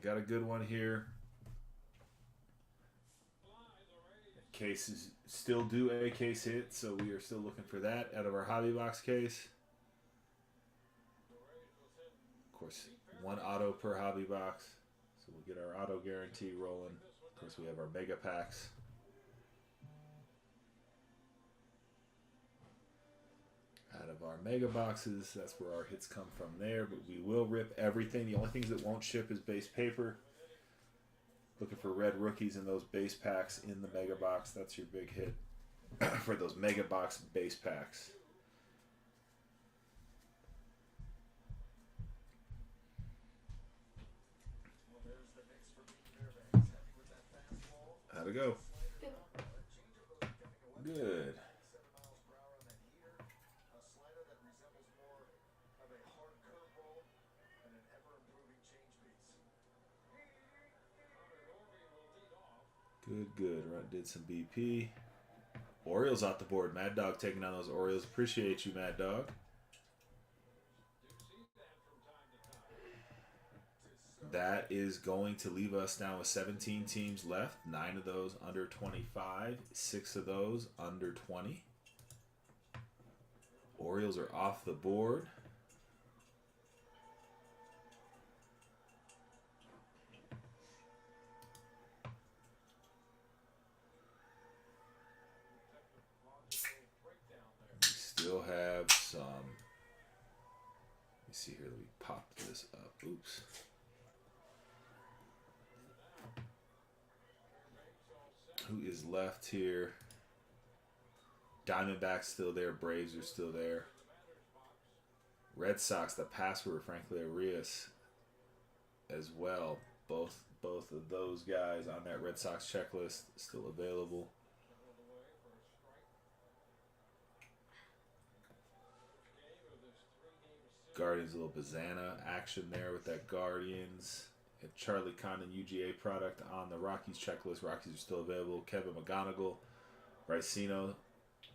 Got a good one here. Cases still do a case hit, so we are still looking for that out of our hobby box case. Of course, 1 auto per hobby box, so we'll get our auto guarantee rolling. Of course, we have our mega packs. Out of our mega boxes, that's where our hits come from there, but we will rip everything. The only things that won't ship is base paper. Looking for red rookies in those base packs in the mega box. That's your big hit for those mega box base packs. Well, there's the mix for Pete Fairbanks. Happy with that fastball. How'd it go? Change of Good. 97 miles per hour on that heater. A slider that resembles more of a hard curveball and an ever-improving change piece. Good. Runt did some BP. Orioles off the board. Mad Dog taking on those Orioles. Appreciate you, Mad Dog. That is going to leave us now with 17 teams left. 9 of those under 25. 6 of those under 20. Orioles are off the board. We still have some. Let me see here. Let me pop this up. Oops. Who is left here? Diamondbacks still there. Braves are still there. Red Sox, the password, Frankly Arias as well. Both of those guys on that Red Sox checklist still available. Guardians, a little Bazana action there with that Guardians. And Charlie Condon UGA product on the Rockies checklist. Rockies are still available. Kevin McGonigal, Ricino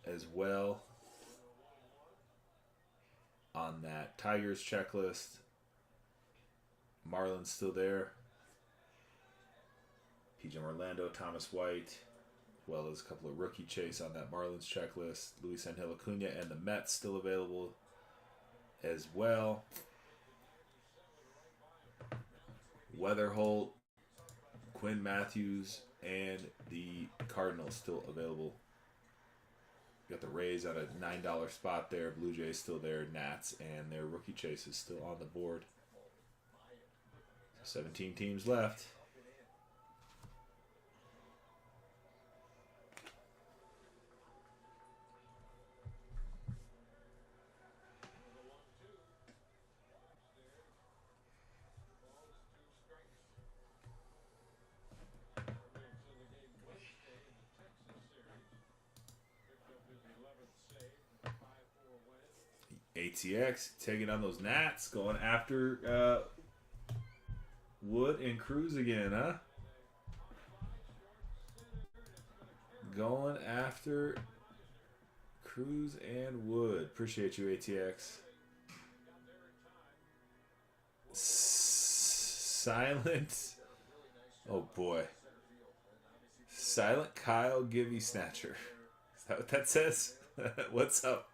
as well on that Tigers checklist. Marlins still there. PJ Orlando, Thomas White, as well as a couple of rookie chase on that Marlins checklist. Luis Angel Acuna and the Mets still available as well. Weatherholt, Quinn Matthews, and the Cardinals still available. Got the Rays at a $9 spot there. Blue Jays still there. Nats and their rookie chase is still on the board. 17 teams left. ATX taking on those Nats, going after Wood and Cruz again, huh? Going after Cruz and Wood. Appreciate you, ATX. Silent. Oh boy. Silent Kyle Gibby Snatcher. Is that what that says? What's up?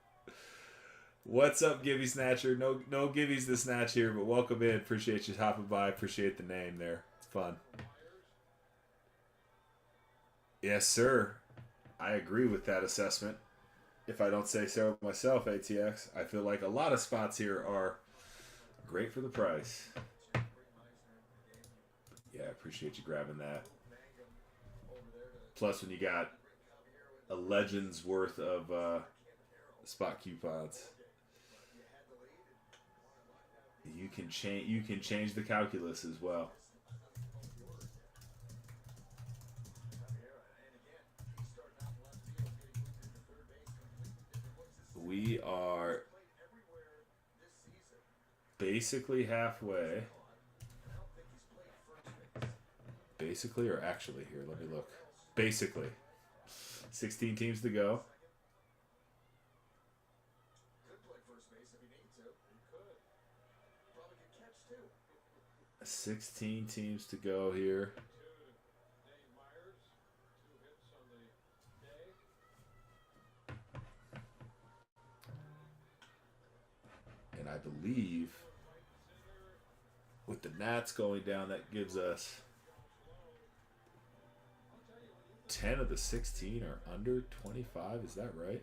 What's up, Gibby Snatcher? No Gibbies to snatch here, but welcome in. Appreciate you hopping by. Appreciate the name there. It's fun. Yes, sir. I agree with that assessment. If I don't say so myself, ATX, I feel like a lot of spots here are great for the price. Yeah, I appreciate you grabbing that. Plus, when you got a legend's worth of spot coupons, you can change the calculus as well. We are basically halfway. Basically, or actually, here, let me look. Basically. 16 teams to go. 16 teams to go here. And I believe with the Nats going down, that gives us 10 of the 16 are under 25. Is that right?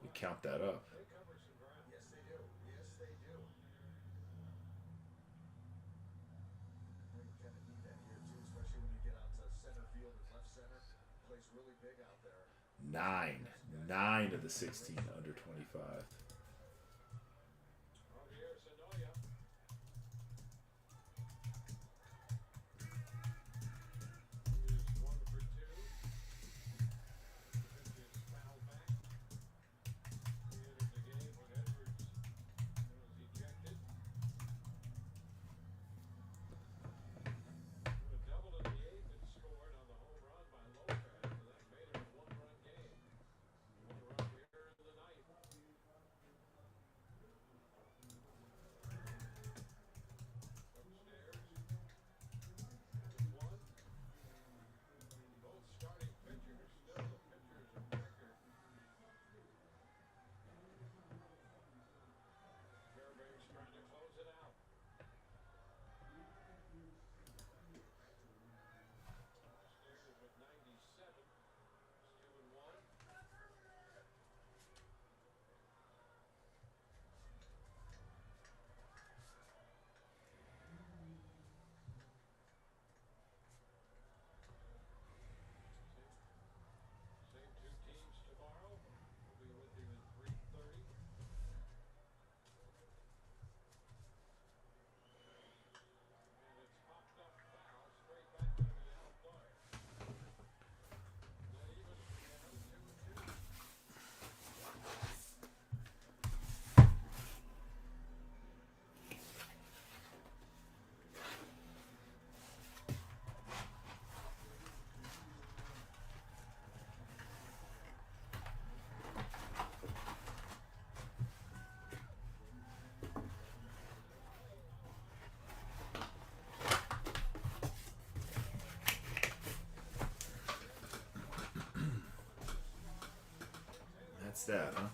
We count that up. Yes, they do. Yes, they do. You kind of need that here, too, especially when you get out to center field and left center. Plays really big out there. 9 of the 16 under 25. That's that, huh?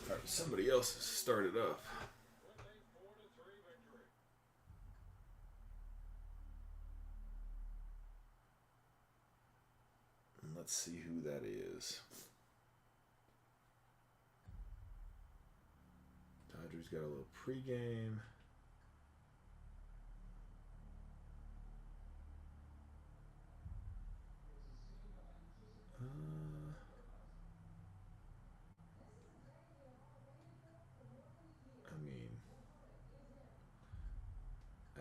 All right, somebody else started up. And let's see who that is. Dodgers got a little pregame.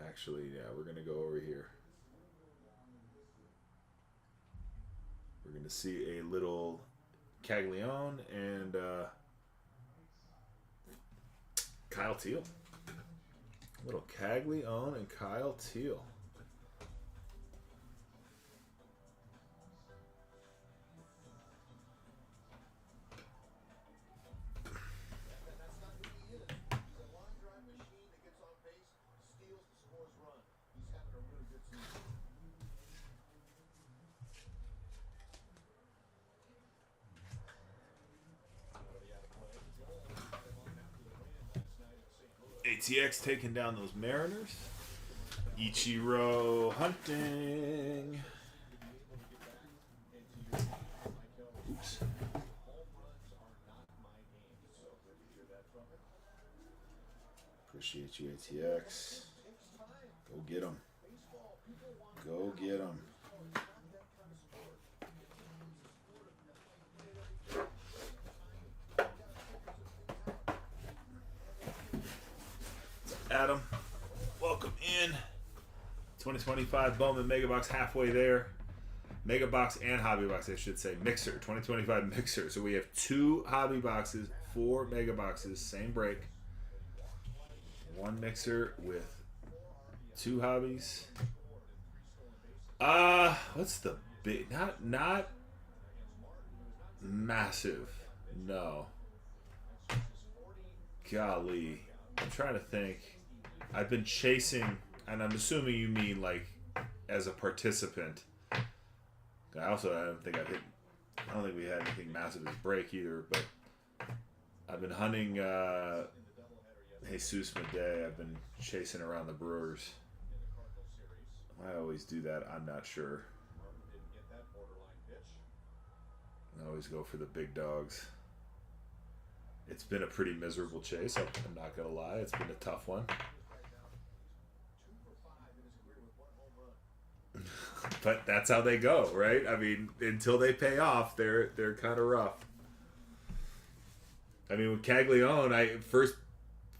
Actually, yeah, we're going to go over here. We're going to see a little Caglione and Kyle Teal. Little Caglione and Kyle Teal. That's not who he is. He's a line drive machine that gets on base, steals, and scores runs. He's having a really good season. ATX taking down those Mariners. Ichiro hunting. Oops. Appreciate you, ATX. Go get them. Go get them. Adam, welcome in. 2025 Bowman Mega Box halfway there. Mega Box and Hobby Box, I should say. Mixer, 2025 Mixer. So we have 2 Hobby Boxes, 4 Mega Boxes, same break. 1 Mixer with 2 hobbies. What's the big? Not massive. No. Golly, I'm trying to think. I've been chasing, and I'm assuming you mean like as a participant. I don't think we had anything massive this break either, but I've been hunting Jesus Madej. I've been chasing around the Brewers. I always do that. I'm not sure. I always go for the big dogs. It's been a pretty miserable chase. I'm not going to lie. It's been a tough one. But that's how they go, right? I mean, until they pay off, they're kind of rough. I mean, with Caglione, first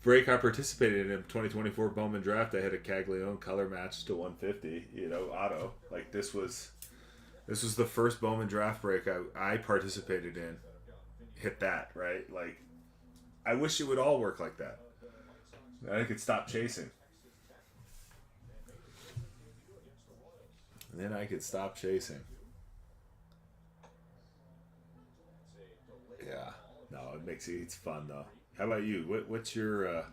break I participated in 2024 Bowman draft, I had a Caglione color match to 150, auto. Like this was the first Bowman draft break I participated in. Hit that, right? Like, I wish it would all work like that. I could stop chasing. And then I could stop chasing. Yeah. No, it's fun though. How about you? What's your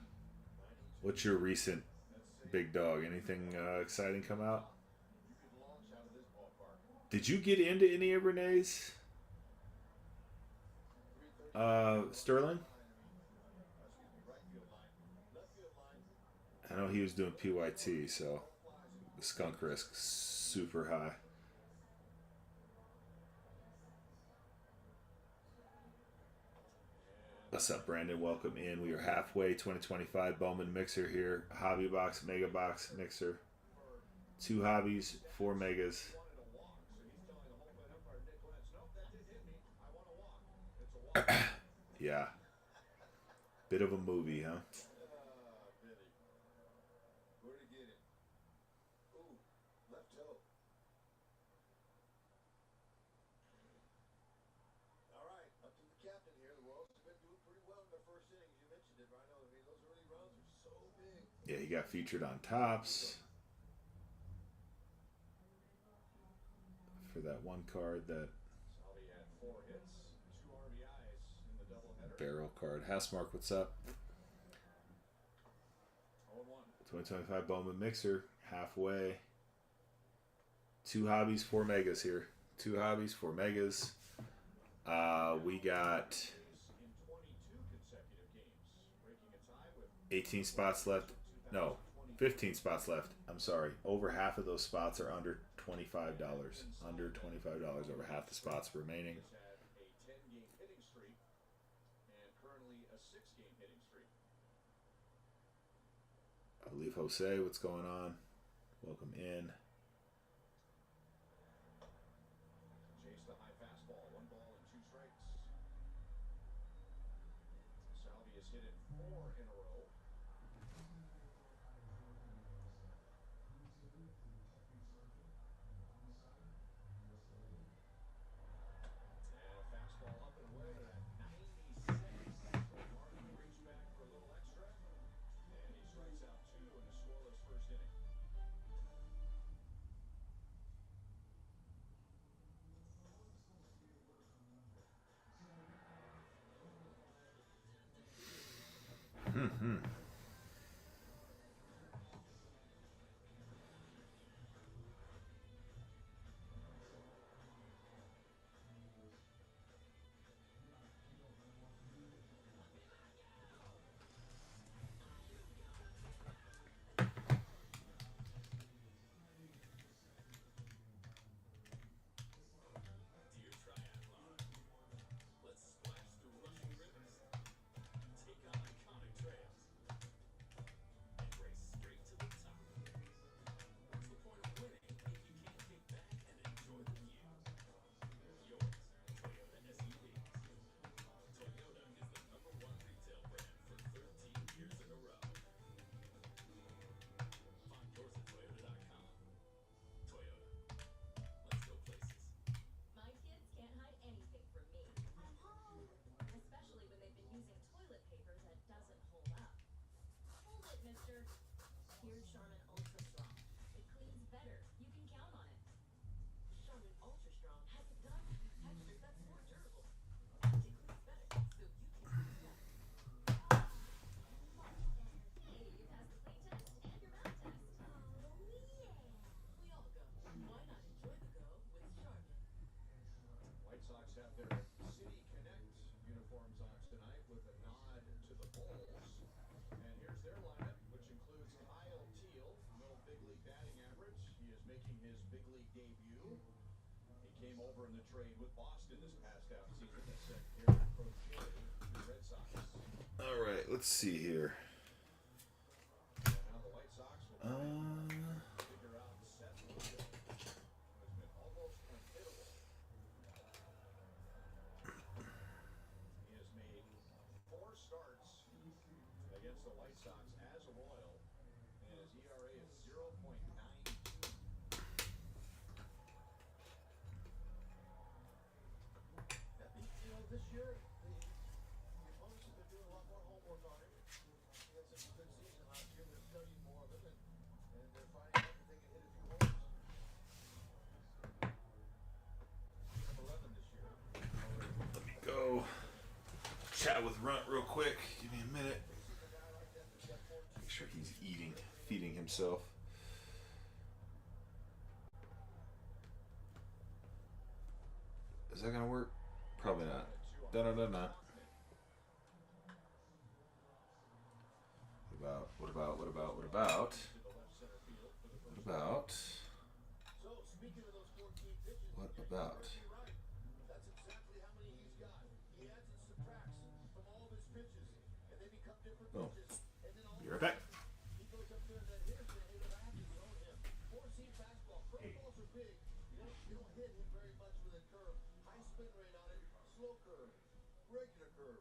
recent big dog? Anything exciting come out? Did you get into any of Renee's? Sterling? I know he was doing PYT, so the skunk risk super high. What's up, Brandon? Welcome in. We are halfway. 2025 Bowman Mixer here. Hobby Box, Mega Box, Mixer. 2 hobbies, 4 megas. Yeah. Bit of a movie, huh? Yeah, he got featured on Tops for that one card, that barrel card. Hassmark, what's up? 2025 Bowman Mixer, halfway. 2 hobbies, 4 megas here. 2 hobbies, 4 megas. We got 18 spots left. No, 15 spots left. I'm sorry. Over half of those spots are under $25. Under $25. Over half the spots remaining. I believe Jose, what's going on? Welcome in. Chase the high fastball, 1 ball and 2 strikes. Salvi has hit it 4 in a row. And a fastball up and away at 96. So Martin reached back for a little extra. My kids can't hide anything from me. I'm home. Especially when they've been using toilet paper that doesn't hold up. Hold it, mister. Here's Charmin Ultra Strong. It cleans better. You can count on it. Charmin Ultra Strong has a gum-free texture that's more durable. And it cleans better, so you can clean better. Hey, you passed the clean test and your mouth test. Oh, yeah. We all go. Why not enjoy the go with Charmin? White Sox have their City Connect uniforms on tonight with a nod to the Bulls. And here's their lineup, which includes Kyle Teal, no big league batting average. He is making his big league debut. He came over in the trade with Boston this past offseason that sent Garrett Crochet to the Red Sox. All right, let's see here. And now the White Sox will try and figure out Seth Lugo, who has been almost unhittable. He has made 4 starts against the White Sox as a Royal, and his ERA is 0.92. This year, the opponents have been doing a lot more homework on him. He had such a good season last year. They're studying more of him, and they're finding out that they can hit a few homers. Number 11 this year. Let me go chat with Runt real quick. Give me a minute. Make sure he's feeding himself. Is that gonna work? Probably not. Da-da-da-da. What about? So, speaking of those 14 pitches, What about? you're right. That's exactly how many he's got. He adds and subtracts from all of his pitches, and they become different Oh. pitches. And then all Be right back. he goes up there and that hitter's going to hit him after you own him. 4-seam fastball. Curveballs are big. You don't hit him very much with a curve. High spin rate on it. Slow curve. Regular curve.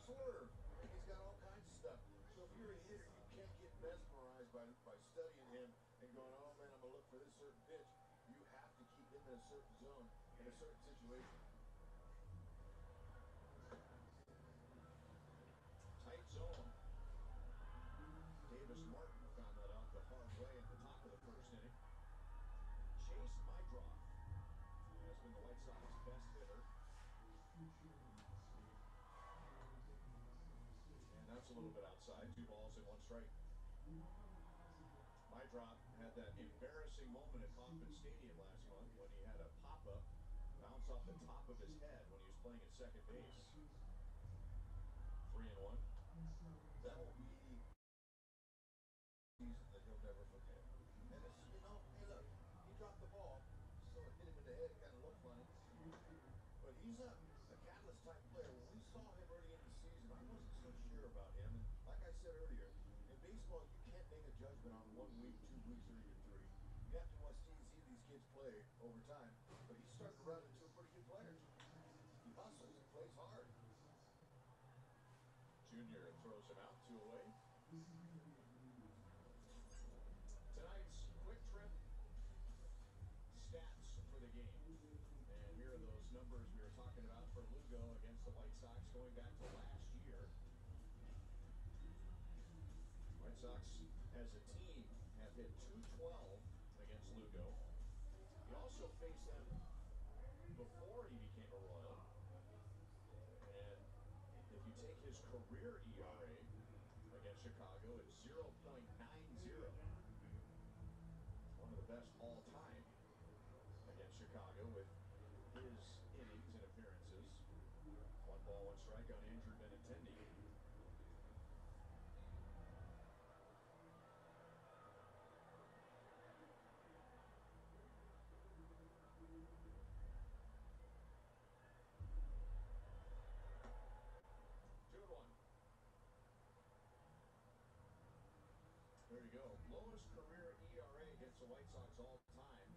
Swerve. He's got all kinds of stuff. So if you're a hitter, you can't get mesmerized by studying him and going, oh man, I'm going to look for this certain pitch. You have to keep him in a certain zone, in a certain situation. Tight zone. Davis Martin found that out the hard way at the top of the first inning. Chase Mydroff has been the White Sox best hitter. And that's a little bit outside. 2 balls and 1 strike. Mydroff had that embarrassing moment at Kauffman Stadium last month when he had a pop-up bounce off the top of his head when he was playing at second base. 3-1. That will be season that he'll never forget. And it's, hey look, he dropped the ball, so it hit him in the head, kind of looked funny. But he's a catalyst type player. When we saw him early in the season, I wasn't so sure about him. And like I said earlier, in baseball, you can't make a judgment on 1 week, 2 weeks, or even 3. You have to see these kids play over time. But he's starting to run into a pretty good player. He hustles, he plays hard. Junior throws him out, 2 away. Tonight's quick trip stats for the game. And here are those numbers we were talking about for Lugo against the White Sox going back to last year. White Sox as a team have hit .212 against Lugo. He also faced them before he became a Royal. And if you take his career ERA, Chicago at 0.90. One of the best all time against Chicago with his innings and appearances. 1 ball, 1 strike on Andrew Benintendi. There you go. Lowest career ERA against the White Sox all time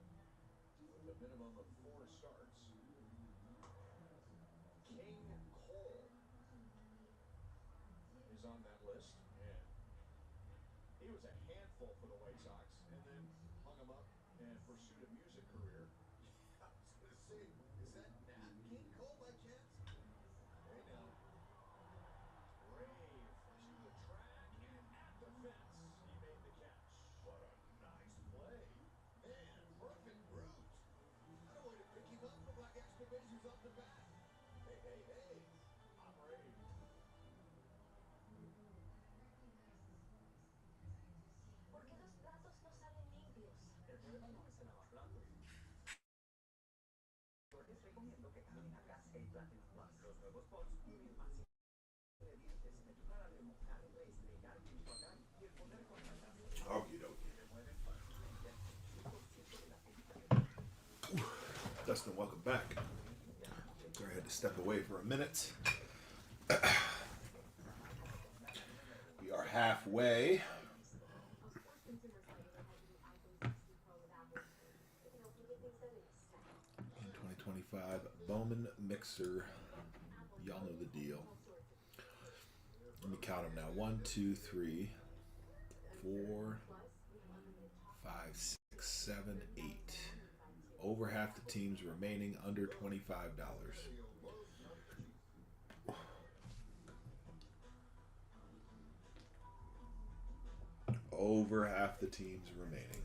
with a minimum of 4 starts. King Cole is on that list, and he was a handful for the White Sox and then hung him up and pursued a music career. I was going to say, is that Nat King Cole by chance? Hey now. Rave to the track and at the fence. He made the catch. What a nice play. Man, perfect route. What a way to pick him up. Looked like extra bases off the bat. Hey, hey, hey. I'm Rave. ¿Por qué los platos no salen limpios? El problema no es el lavaplatos. Les recomiendo que cambien a Cascade Platinum Plus. Los nuevos pots tienen más de dientes que ayudan a remojar, restregar, enjuagar y el poder contratar. Okie dokie. Remueven fácilmente el 100% de la telita que Dustin, welcome back. Sorry, I had to step away for a minute. We are halfway. In 2025 Bowman mixer. Y'all know the deal. Let me count them now. 1, 2, 3, 4, 5, 6, 7, 8. Over half the teams remaining under $25. Over half the teams remaining.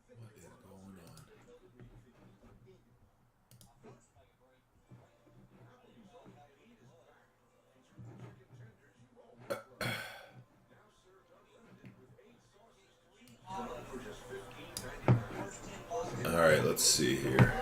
What is going on? All right, let's see here.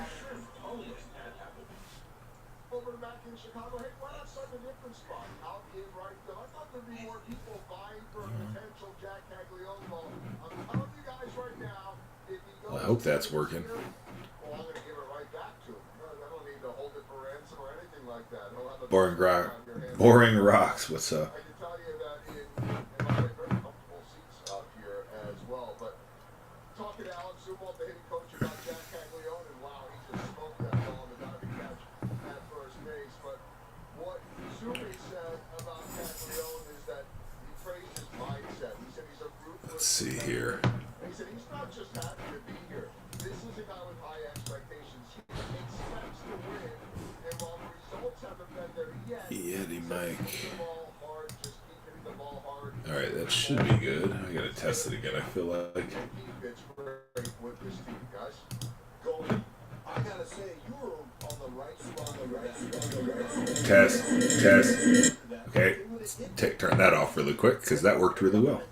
Over back in Chicago. Hey, why not start a different spot? Out in right field. I thought there'd be more people vying for a potential Jack Caglione ball. I'm telling you guys right now, if he goes, Well, I hope that's working. well, I'm going to give it right back to him. I don't need to hold it for ransom or anything like that. He'll have a Boring rocks. What's up? I can tell you that in my very comfortable seats out here as well. But talking to Alex Zumwalt, the hitting coach, about Jack Caglione, and wow, he just smoked that ball on the diving catch at first base. But what Zumi said about Caglione is that he praised his mindset. He said he's a ruthless. Let's see here. He said he's not just happy to be here. This is a guy with high expectations. He expects to win, and while the results haven't been there yet, Yeti Mike. keep the ball hard, just keep hitting the ball hard. All right, that should be good. I gotta test it again. I feel like. He fits great with this team, guys. Goldie, I gotta say, you were on the right spot. Test. Okay, let's turn that off really quick because that worked really well.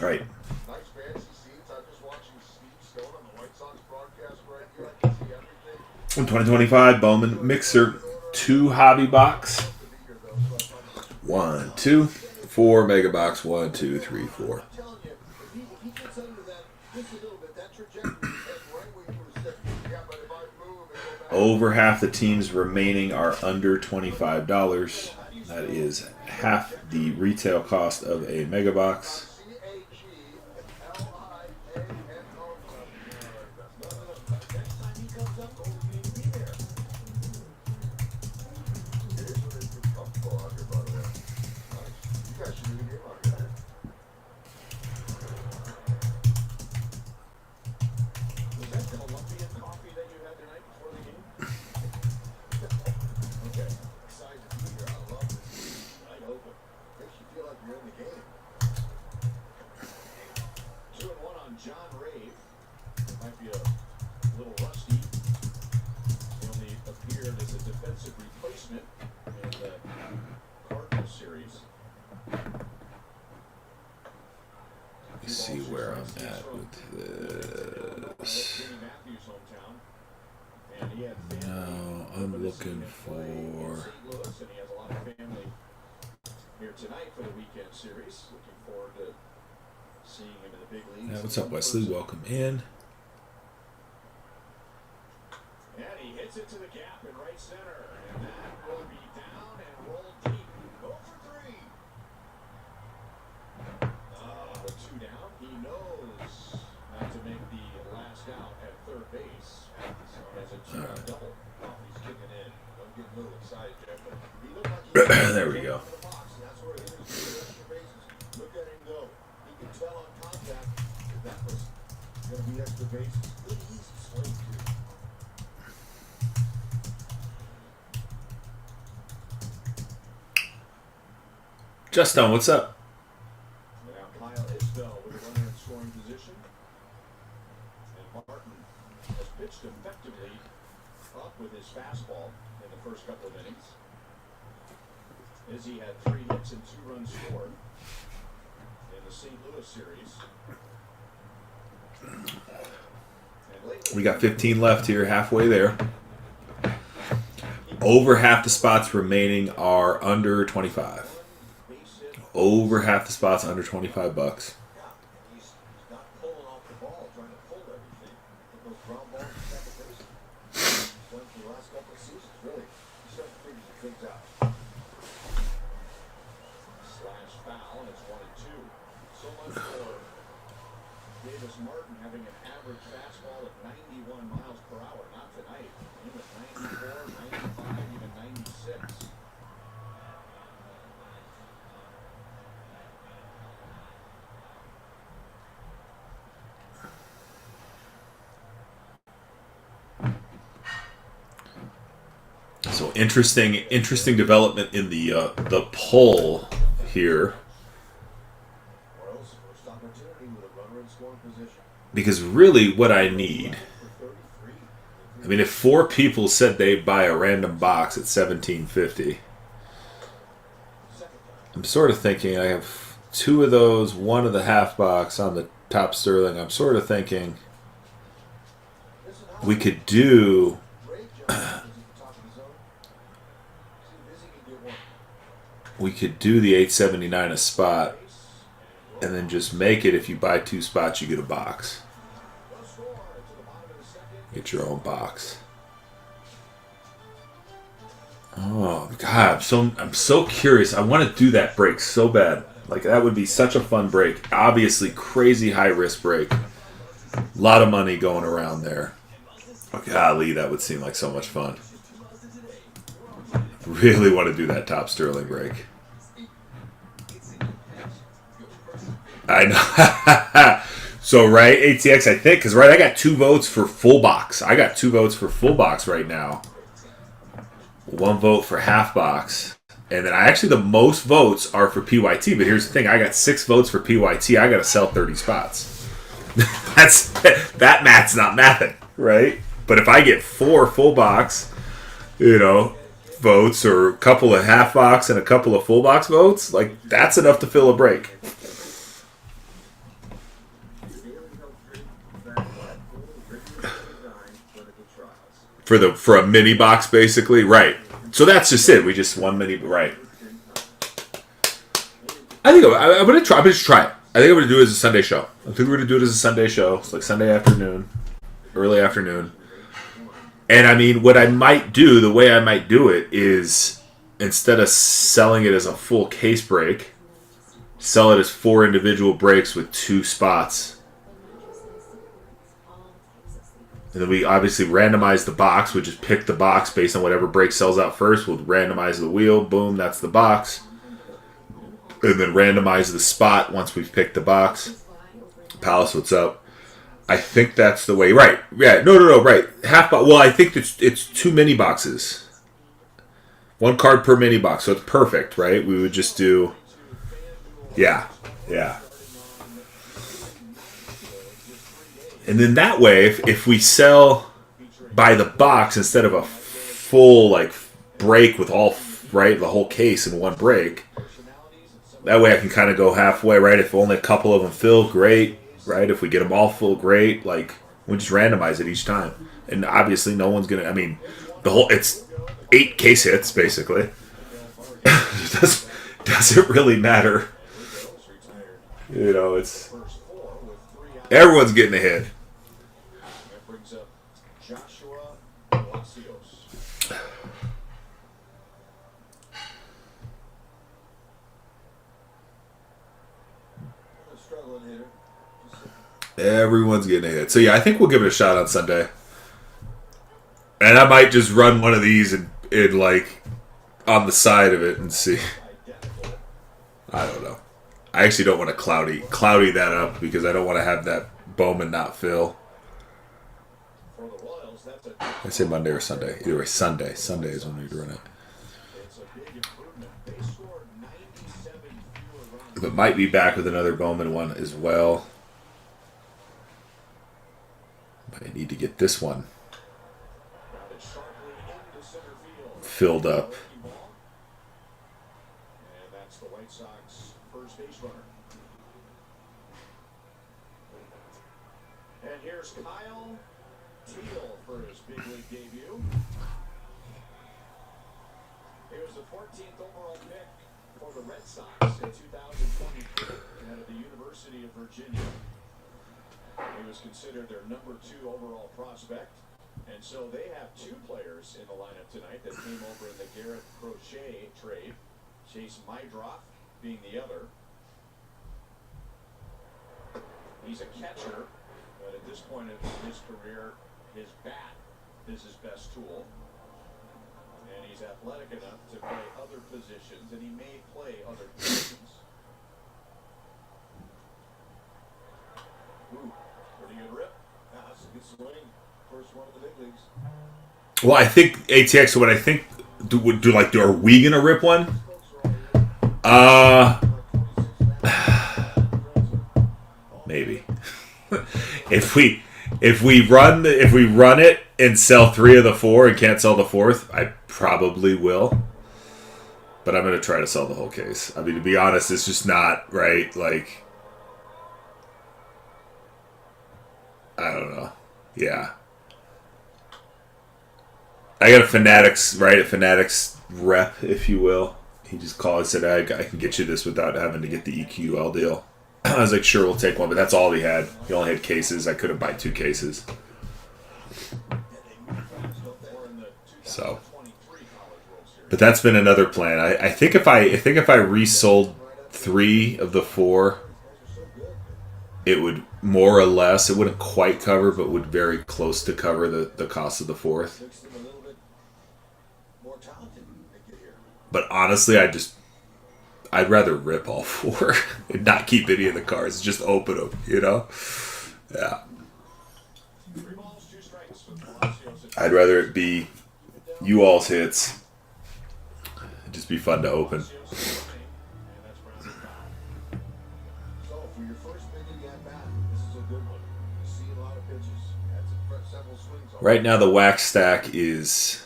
All right. Nice fancy scenes. I'm just watching Steve Stone on the White Sox broadcast right here. I can see everything. In 2025 Bowman mixer 2 hobby box. 1, 2, 4 mega box. 1, 2, 3, 4. I'm telling you, if he gets under that just a little bit, that trajectory is right where you would have said, yeah, but if I move and go back. Over half the teams remaining are under $25. That is half the retail cost of a mega box. John Rave. Might be a little rusty. He only appeared as a defensive replacement in the Cardinals series. Let's see where I'm at with this. No, I'm looking for. Here tonight for the weekend series. Looking forward to seeing him in the big leagues. Yeah, what's up, Wesley? Welcome in. And he hits it to the gap in right center. And that will be down and roll deep. Go for 3. With 2 down, he knows not to make the last out at third base. As a 2-run double. Oh, he's kicking in. Don't get a little excited, Jeff. But he looked like There we go. That's where he is. Extra bases. Look at him go. He can tell on contact that that was going to be extra bases. Good easy swing, too. Justin, what's up? Now Kyle Isbell with a runner in scoring position. And Martin has pitched effectively up with his fastball in the first couple of innings. Izzy had 3 hits and 2 runs scored in the St. Louis series. We got 15 left here, halfway there. Over half the spots remaining are under 25. Over half the spots under $25. He's not pulling off the ball, trying to pull everything. With those ground balls and second base. Done for the last couple of seasons, really. He's starting to figure some things out. Slash foul, and it's 1-2. So much for Davis Martin having an average fastball at 91 miles per hour. Not tonight. He was 94, 95, even 96. So interesting development in the poll here. Royals first opportunity with a runner in scoring position. Because really what I need, I mean, if 4 people said they'd buy a random box at $17.50, I'm sort of thinking I have 2 of those, 1 of the half box on the top Sterling. I'm sort of thinking we could do the $8.79 a spot, and then just make it, if you buy 2 spots, you get a box. Get your own box. Oh God, I'm so curious. I want to do that break so bad. Like, that would be such a fun break. Obviously, crazy high risk break. A lot of money going around there. Oh, golly, that would seem like so much fun. Really want to do that top Sterling break. I know. So, right, ATX, I think, because, right, I got 2 votes for full box. I got 2 votes for full box right now. 1 vote for half box. And then the most votes are for PYT. But here's the thing. I got 6 votes for PYT. I got to sell 30 spots. That math's not mathing, right? But if I get 4 full box, votes, or a couple of half box and a couple of full box votes, like, that's enough to fill a break. For a mini box, basically, right? So that's just it. We just 1 mini, right? I think I'm gonna try. I'm gonna try it. I think I'm gonna do it as a Sunday show. I think we're gonna do it as a Sunday show. It's like Sunday afternoon, early afternoon. And I mean, what I might do, the way I might do it is, instead of selling it as a full case break, sell it as 4 individual breaks with 2 spots. And then we obviously randomize the box. We just pick the box based on whatever break sells out first. We'll randomize the wheel. Boom, that's the box. And then randomize the spot once we've picked the box. Palace, what's up? I think that's the way. Right. Yeah. No. Right. Half box. Well, I think it's 2 mini boxes. 1 card per mini box. So it's perfect, right? We would just do... Yeah. And then that way, if we sell by the box instead of a full like break with all right the whole case in one break, that way I can kind of go halfway, right? If only a couple of them fill, great, right? If we get them all full, great. Like we just randomize it each time, and obviously no one's gonna. I mean, it's 8 case hits basically. Doesn't really matter. You know, it's everyone's getting a hit. That brings up Joshua Palacios. Struggling hitter. Everyone's getting a hit. So yeah, I think we'll give it a shot on Sunday. And I might just run one of these and like on the side of it and see. I don't know. I actually don't want to cloudy that up because I don't want to have that Bowman not fill. For the Royals, that's a I say Monday or Sunday. Either way, Sunday. Sunday is when we'd run it. it's a big improvement. They scored 97 fewer runs. But might be back with another Bowman one as well. But I need to get this one Grounded sharply into center field. filled up. And that's the White Sox first base runner. And here's Kyle Teal for his big league debut. He was the 14th overall pick for the Red Sox in 2023 out of the University of Virginia. He was considered their number 2 overall prospect. And so they have 2 players in the lineup tonight that came over in the Garrett Crochet trade. Chase Mydroff being the other. He's a catcher, but at this point in his career, his bat is his best tool. And he's athletic enough to play other positions, and he may play other positions. Ooh, pretty good rip. That's a good swing. First one of the big leagues. Well, I think ATX. What I think are we gonna rip one? Maybe. if we run it and sell 3 of the 4 and can't sell the 4th, I probably will. But I'm gonna try to sell the whole case. I mean, to be honest, it's just not right. Like, I don't know. Yeah. I got a Fanatics rep, if you will. He just called and said, I can get you this without having to get the EQL deal. I was like, sure, we'll take one, but that's all he had. He only had cases. I couldn't buy 2 cases. So, but that's been another plan. I think if I resold 3 of the 4, it would more or less, it wouldn't quite cover, but would very close to cover the cost of the 4th. Makes them a little bit more talented when they get here. But honestly, I'd rather rip all 4 and not keep any of the cards. Just open them, you know? Yeah. 3 balls, 2 strikes with Palacios at I'd rather it be you all's hits. It'd just be fun to open. Palacios, and that's grounded foul. So for your first big league at bat, this is a good one. You see a lot of pitches. That's several swings. Right now, the wax stack is,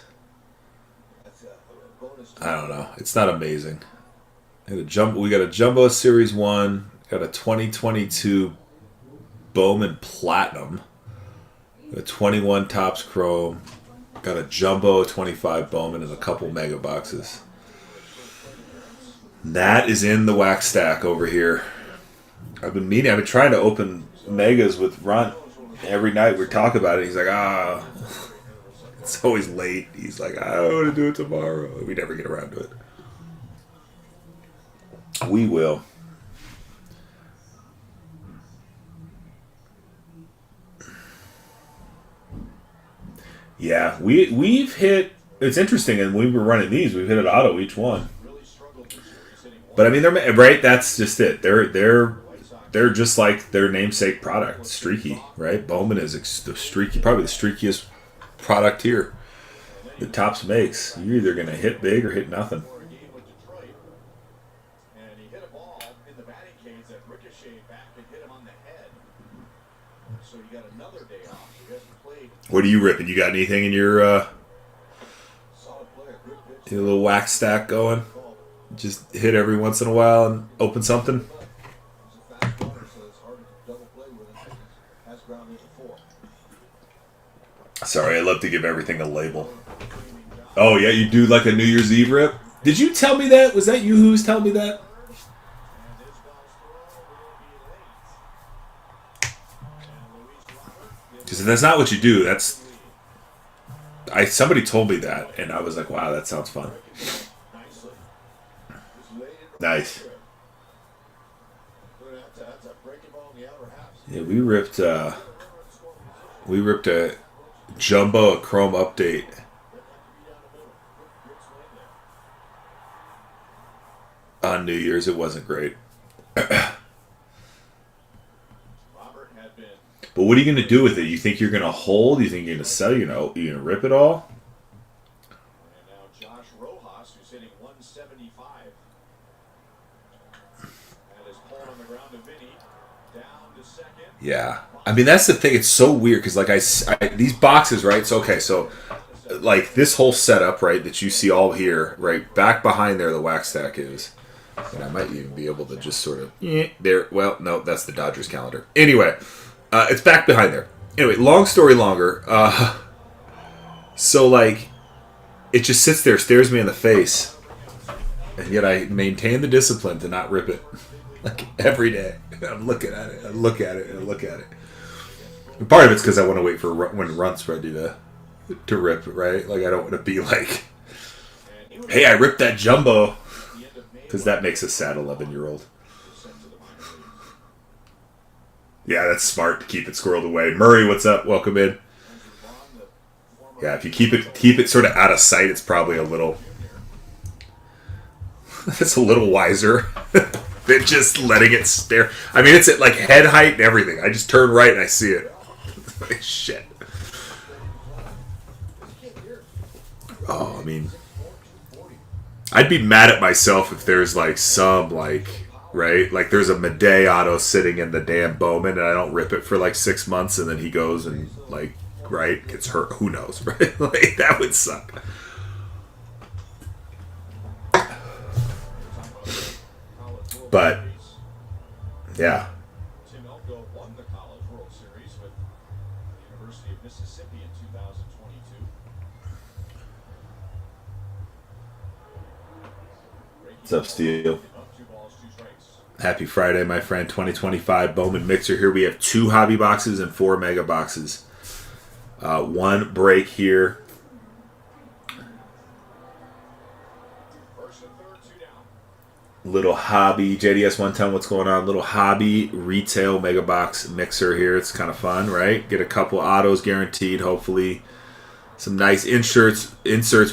That's a bonus. I don't know. It's not amazing. We got a Jumbo Series 1. Got a 2022 Bowman Platinum. Got a 21 Topps Chrome. Got a Jumbo 25 Bowman and a couple mega boxes. That is in the wax stack over here. I've been trying to open megas with Runt every night. We talk about it. He's like, it's always late. He's like, I want to do it tomorrow. We never get around to it. We will. Yeah, we've hit. It's interesting, and when we were running these, we've hit an auto each one. Really struggled this year. He's hitting But I mean, they're right. That's just it. They're just like their namesake product, streaky, right? Bowman is probably the streakiest product here that Topps makes. You're either gonna hit big or hit nothing. for a game with Detroit. And he hit a ball in the batting cage that ricocheted back and hit him on the head. so you got another day off. So you guys played What are you ripping? You got anything in your solid player, good pitch. your little wax stack going? Just hit every once in a while and open something? He's a fast runner, so it's hard to double play with him. Has grounded before. Sorry, I love to give everything a label. Oh, yeah, you do like a New Year's Eve rip? Did you tell me that? Was that you who was telling me that? Because that's not what you do. That's... Somebody told me that, and I was like, wow, that sounds fun. Nice. Yeah, we ripped a jumbo chrome update. On New Year's, it wasn't great. But what are you going to do with it? You think you're going to hold? You think you're going to sell? You know, you're going to rip it all? And now Josh Rojas, who's hitting 175. That is pulled on the ground to Vinny. Down to second. Yeah. I mean, that's the thing. It's so weird because, like, these boxes, right? So, okay, so, like, this whole setup, right, that you see all here, right, back behind there, the wax stack is. And I might even be able to just sort of, there. Well, no, that's the Dodgers calendar. Anyway. It's back behind there. Anyway, long story longer. So, like, it just sits there, stares me in the face. And yet I maintain the discipline to not rip it. Like, every day. I'm looking at it. I look at it. And I look at it. And part of it's because I want to wait for when Runt's ready to rip, right? Like, I don't want to be like, hey, I ripped that jumbo. Because that makes a sad 11-year-old. Yeah, that's smart to keep it squirreled away. Murray, what's up? Welcome in. Yeah, if you keep it sort of out of sight, it's probably a little. It's a little wiser than just letting it stare. I mean, it's at like head height and everything. I just turn right and I see it. Like, shit. Oh, I mean, I'd be mad at myself if there's like some like. Right? Like, there's a Midday auto sitting in the damn Bowman, and I don't rip it for, like, 6 months, and then he goes and, like, right, gets hurt. Who knows, right? Like, that would suck. But, yeah. Tim Elko won the College World Series with the University of Mississippi in 2022. What's up, Steve? Happy Friday, my friend. 2025 Bowman Mixer. Here we have 2 hobby boxes and 4 mega boxes. 1 break here. Little hobby. JDS 110, what's going on? Little hobby retail mega box mixer here. It's kind of fun, right? Get a couple autos guaranteed, hopefully. Some nice inserts.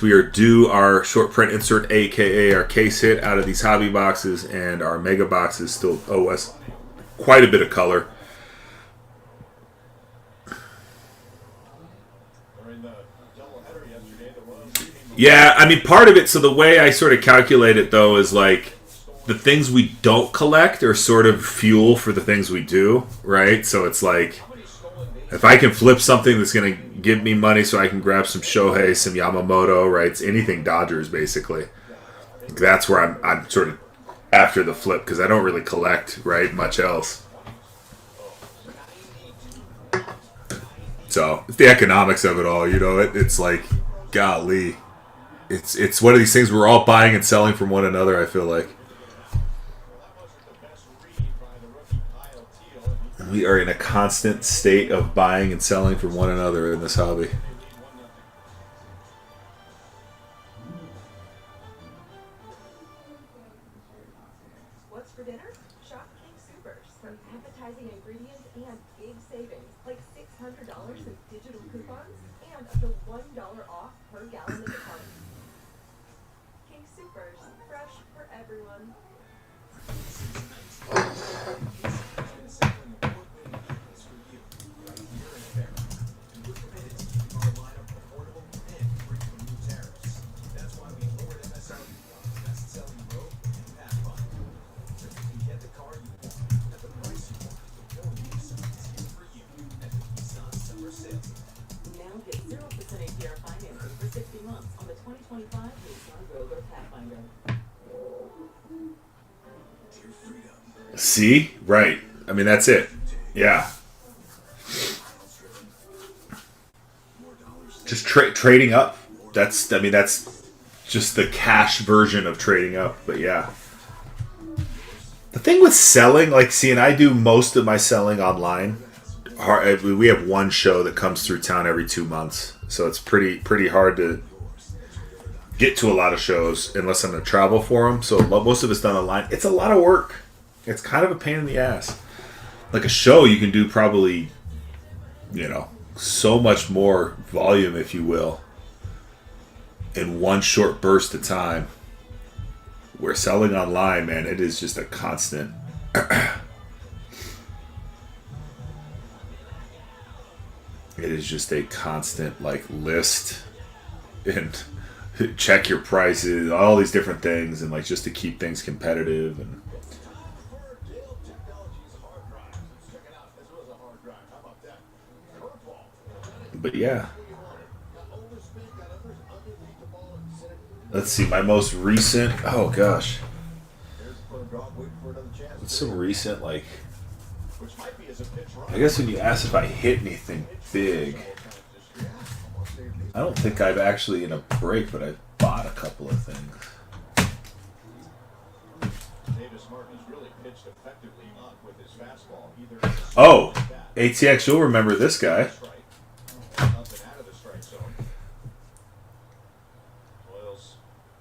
We are due our short print insert, aka our case hit, out of these hobby boxes, and our mega boxes still owe us quite a bit of color. Yeah, I mean, part of it, so the way I sort of calculate it, though, is like the things we don't collect are sort of fuel for the things we do, right? So it's like, if I can flip something that's going to give me money so I can grab some Shohei, some Yamamoto, right? It's anything Dodgers, basically. That's where I'm sort of after the flip, because I don't really collect, right, much else. So, it's the economics of it all, you know? It's like, golly. It's one of these things we're all buying and selling from one another, I feel like. We are in a constant state of buying and selling from one another in this hobby. What's for dinner? Shop King Supers for appetizing ingredients and big savings, like $600 in digital coupons and up to $1 off per gallon of the pump. King Supers, fresh for everyone. 60 months on the 2025 Nissan Rogue Pathfinder. See? Right. I mean, that's it. Yeah. Just trading up. That's just the cash version of trading up. But yeah. The thing with selling, like, see, and I do most of my selling online. We have one show that comes through town every 2 months. So it's pretty hard to get to a lot of shows unless I'm going to travel for them. So most of it's done online. It's a lot of work. It's kind of a pain in the ass. Like a show, you can do probably, so much more volume, if you will, in one short burst of time. Where selling online, man, it is just a constant. It is just a constant, like, list and check your prices, all these different things, and, like, just to keep things competitive. And but yeah, let's see, my most recent. Oh gosh, what's some recent, like? I guess when you ask if I hit anything big, I don't think I've actually in a break, but I've bought a couple of things. Oh, ATX, you'll remember this guy.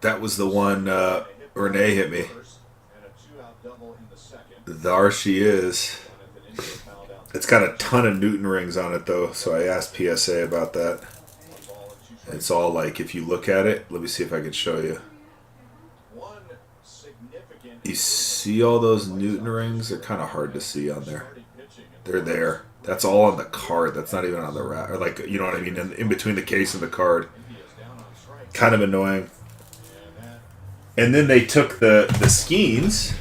That was the one Renee hit me. There she is. It's got a ton of Newton rings on it, though, so I asked PSA about that. It's all like, if you look at it, let me see if I can show you. You see all those Newton rings? They're kind of hard to see on there. They're there. That's all on the card. That's not even on the rack. Or, like, you know what I mean? In between the case and the card. Kind of annoying. And then they took the skeins.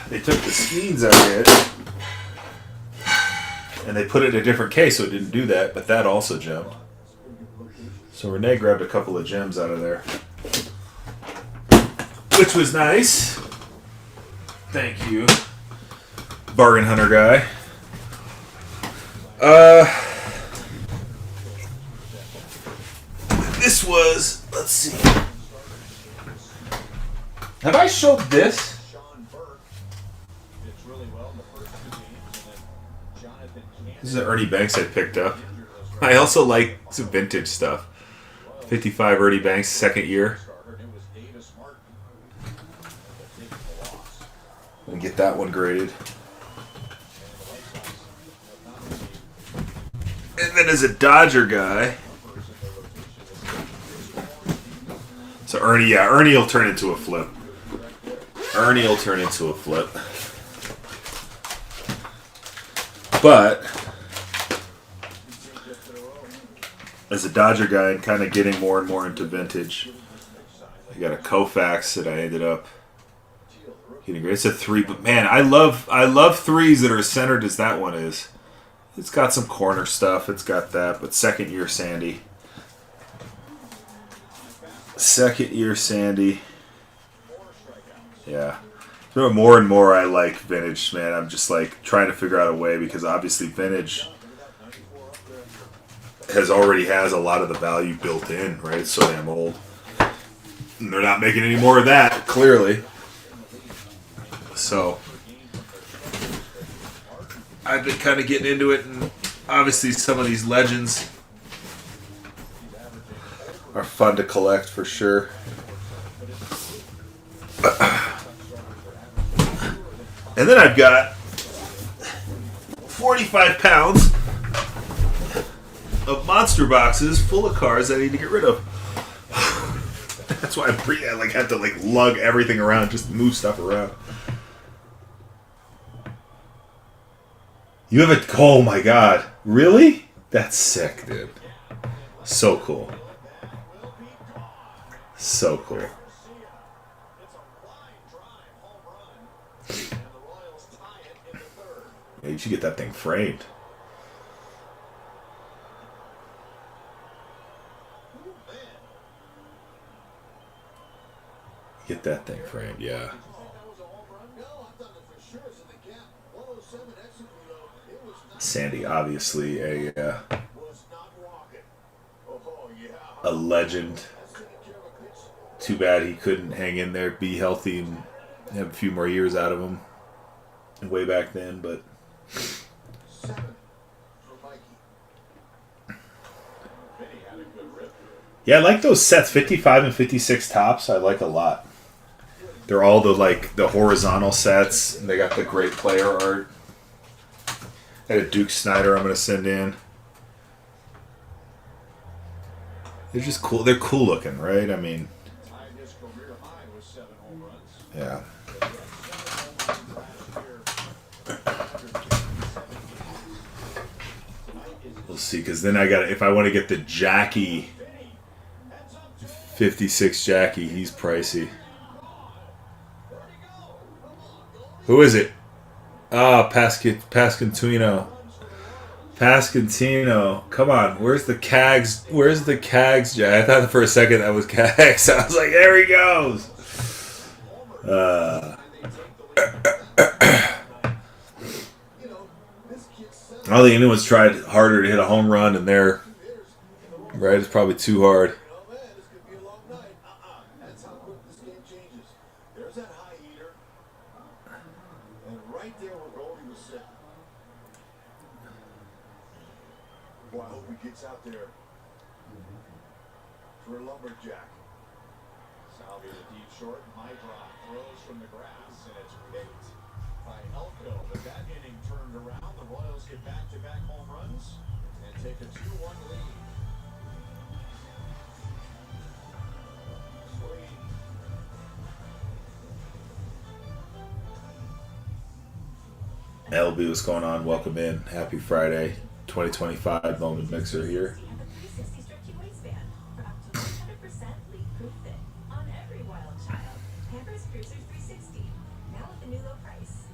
They took the skeins out of it. And they put it in a different case, so it didn't do that. But that also gemmed. So Renee grabbed a couple of gems out of there. Which was nice. Thank you. Bargain hunter guy. This was, let's see. Have I showed this? This is Ernie Banks I picked up. I also like some vintage stuff. 55 Ernie Banks, second year. And get that one graded. And then as a Dodger guy. So Ernie will turn into a flip. Ernie will turn into a flip. But as a Dodger guy and kind of getting more and more into vintage, I got a Koufax that I ended up getting. It's a 3, but man, I love 3s that are as centered as that one is. It's got some corner stuff. It's got that, but second year Sandy. Second year Sandy. Yeah. The more and more I like vintage, man. I'm just like trying to figure out a way, because obviously vintage already has a lot of the value built in, right? It's so damn old. And they're not making any more of that, clearly. So I've been kind of getting into it, and obviously some of these legends are fun to collect for sure. And then I've got 45 pounds of monster boxes full of cars I need to get rid of. That's why I like have to like lug everything around, just move stuff around. You have a... Oh my god. Really? That's sick, dude. So cool. So cool. Yeah, you should get that thing framed. Get that thing framed, yeah. No, I thought it for sure. So the gap 107 Executo, it was not Sandy, obviously was not walking. Oh yeah. a legend. That's taking care of a pitch. Too bad he couldn't hang in there, be healthy, and have a few more years out of him way back then. But 7 for Mikey. Vinny had a good rip. yeah, I like those sets, 55 and 56 tops. I like a lot. They're all the horizontal sets, and they got the great player art. I had a Duke Snyder I'm gonna send in. They're just cool. They're cool looking, right? I mean, Tied his career high with 7 home runs. yeah. We'll see, because then if I want to get the Jackie 56 Jackie, he's pricey. Who is it? Ah, Pascantino. Pascantino. Come on, where's the Cags? Where's the Cags, Jack? I thought for a second that was Cags. I was like, there he goes. I don't think anyone's tried harder to hit a home run, and they're right. It's probably too hard. Oh man, this could be a long night. That's how quick this game changes. There's that high heater. And right there where Goldie was sitting. Boy, I hope he gets out there for a lumberjack. Salvi the deep short. My drop throws from the grass, and it's picked by Elko. But that inning turned around. The Royals get back-to-back home runs and take a 2-1 lead. LB, what's going on? Welcome in. Happy Friday. 2025 Bowman Mixer here. The 360 stretchy waistband for up to 100% leak-proof fit on every wild child. Pampers Cruisers 360, now with a new low price.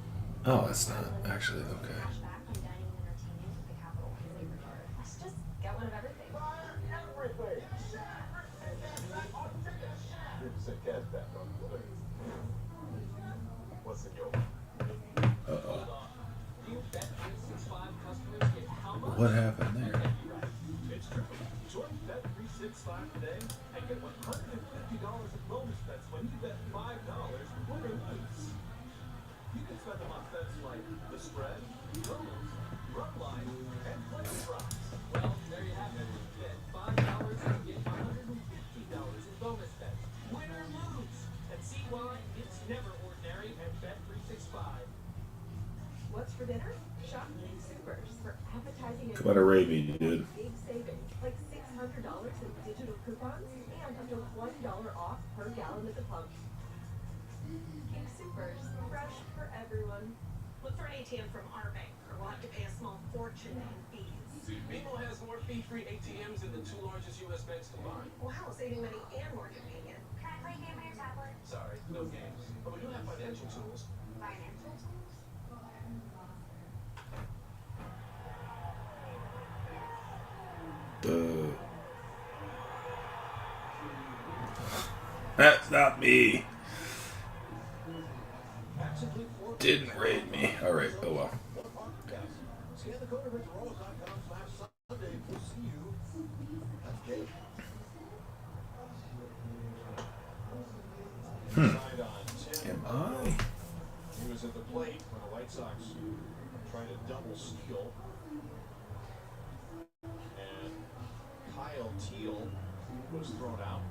Oh, that's not actually okay. Cashback from dining and entertaining with the Capital flavor card. Let's just get one of everything. Everything. What's in your What happened there? It's triple. Join Bet365 today and get $150 in bonus bets when you bet $5, win or lose. You can spend them on bets like the spread, totals, run line, and player props. Well, there you have it. Bet $5 and get $150 in bonus bets, win or lose. And see why it's never ordinary at Bet365. What's for dinner? Shop King Supers for appetizing and Come on, Arabian, dude. big savings, like $600 in digital coupons and up to $1 off per gallon at the pump. King Supers, fresh for everyone. Look for an ATM from our bank, or we'll have to pay a small fortune in fees. BMO has more fee-free ATMs than the 2 largest U.S. banks combined. Wow, saving money and more convenient. Can I play a game on your tablet? Sorry, no games. But we do have financial tools. Financial tools? That's not me. Didn't raid me. Alright, oh well. Scan the code at RichRoyals.com/Sunday. We'll see you. That's Kate. Side on 10. Am I? He was at the plate when the White Sox tried to double steal. And Kyle Teal was thrown out,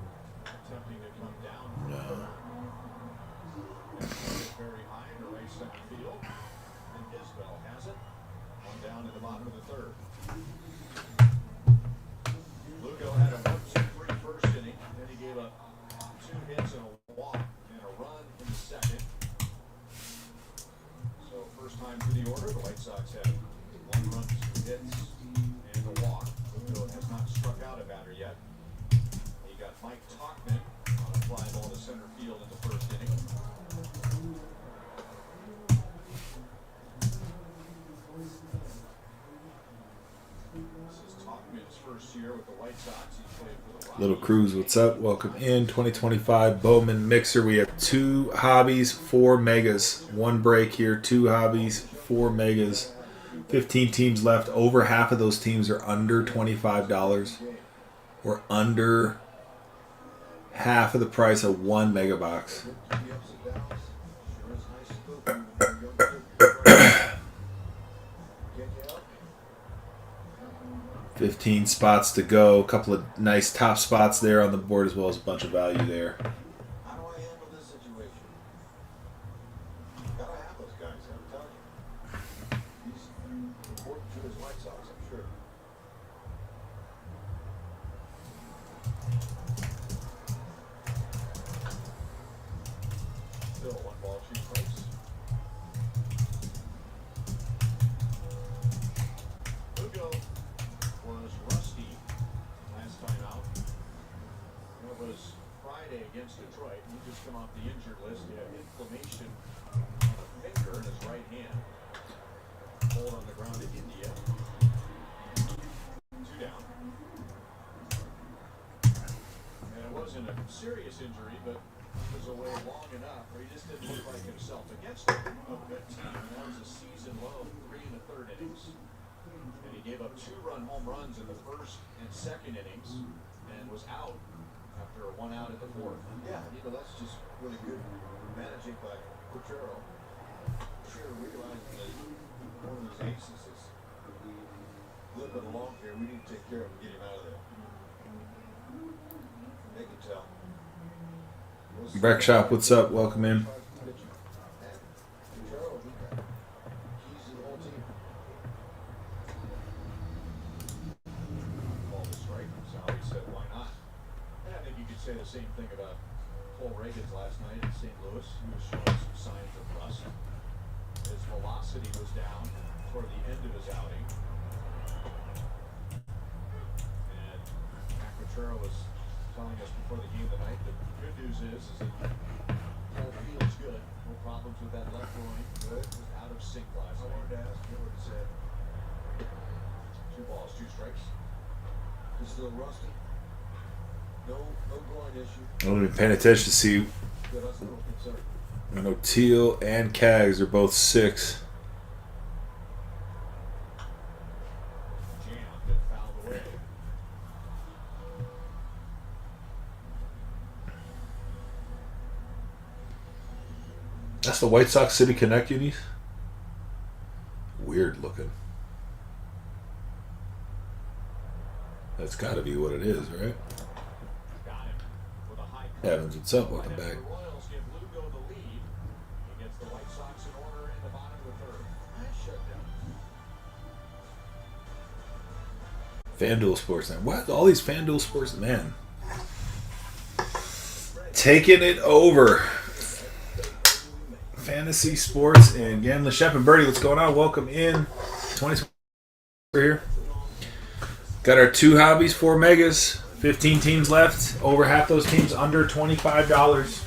attempting to come down. No. And hit very high into right center field. And Isbell has it. One down in the bottom of the third. Lugo had a 1-2-3 first inning. Then he gave up 2 hits and a walk and a run in the second. So first time through the order, the White Sox have 1 run, 2 hits, and a walk. Lugo has not struck out a batter yet. He got Mike Tauchman on a fly ball to center field in the first inning. This is Tauchman's first first year with the White Sox. He played for the Rockies. Little Cruz, what's up? Welcome in 2025 Bowman Mixer. We have 2 hobbies, 4 megas. 1 break here, 2 hobbies, 4 megas. 15 teams left. Over half of those teams are under $25. Or under half of the price of 1 mega box. 15 spots to go. A couple of nice top spots there on the board, as well as a bunch of value there. How do I handle this situation? Gotta have those guys, I'm telling you. He's important to his White Sox, I'm sure. Still 1 ball, 2 strikes. Lugo was rusty last time out. It was Friday against Detroit. He just come off the injured list. He had inflammation on a finger in his right hand. Hold on the ground to India. 2 down. And it wasn't a serious injury, but he was away long enough where he just didn't look like himself against a good team. And that was a season low, 3 1/3 innings. And he gave up 2-run home runs in the first and second innings and was out after a 1 out at the 4th. Yeah, that's just really good managing by Coachero. Sure realizing that one of his aces is limping along here. We need to take care of him and get him out of there. They can tell. Breck Shop, what's up? Welcome in. Coachero, he's the whole team. Ball to strike. Sally said, why not? And I think you could say the same thing about Cole Reagans last night in St. Louis. He was showing some signs of rust. His velocity was down toward the end of his outing. And Matt Coachero was telling us before the game tonight that the good news is that Cole feels good. No problems with that left groin. Good. Was out of sync last I night. wanted to ask you what he said. 2 balls, 2 strikes. He's still rusty. No groin issue. I've been paying attention to see. Good, I was a little concerned. I know Teal and Cags are both 6. Jammed and fouled away. That's the White Sox City Connect unis. Weird looking. That's got to be what it is, right? Got him with a high Evans, what's up? Welcome back. The Royals give Lugo the lead against the White Sox in order in the bottom of the 3rd. Nice shutdown. FanDuel Sports. What? All these FanDuel Sports, man. Taking it over. Fantasy Sports and Gambling. Shep and Birdie, what's going on? Welcome in. 20 we're here. Got our 2 hobbies, 4 megas, 15 teams left. Over half those teams under $25.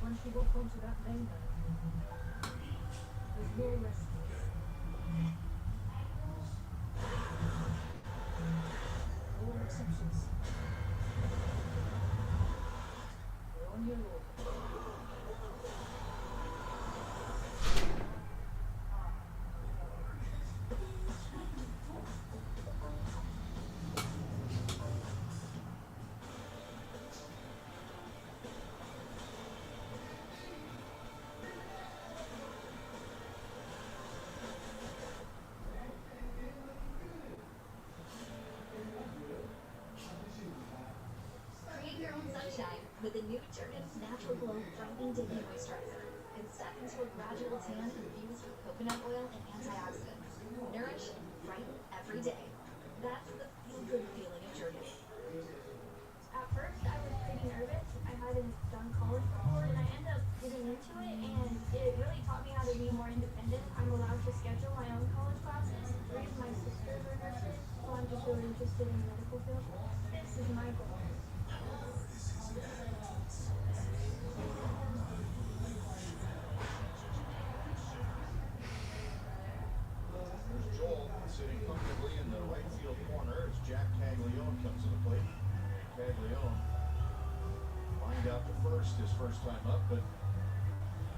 Once you walk onto that main line, there's no rest. All exceptions. We're on your law. Create your own sunshine with the new Jergens Natural Glow Brightening Daily Moisturizer. It's step into a gradual tan infused with coconut oil and antioxidants. Nourish and brighten every day. That's the feel-good feeling of Jergens. At first, I was pretty nervous. I hadn't done college before, and I ended up getting into it, and it really taught me how to be more independent. I'm allowed to schedule my own college classes. 3 of my sisters are nurses, so I'm just really interested in the medical field. This is my goal. first time up, but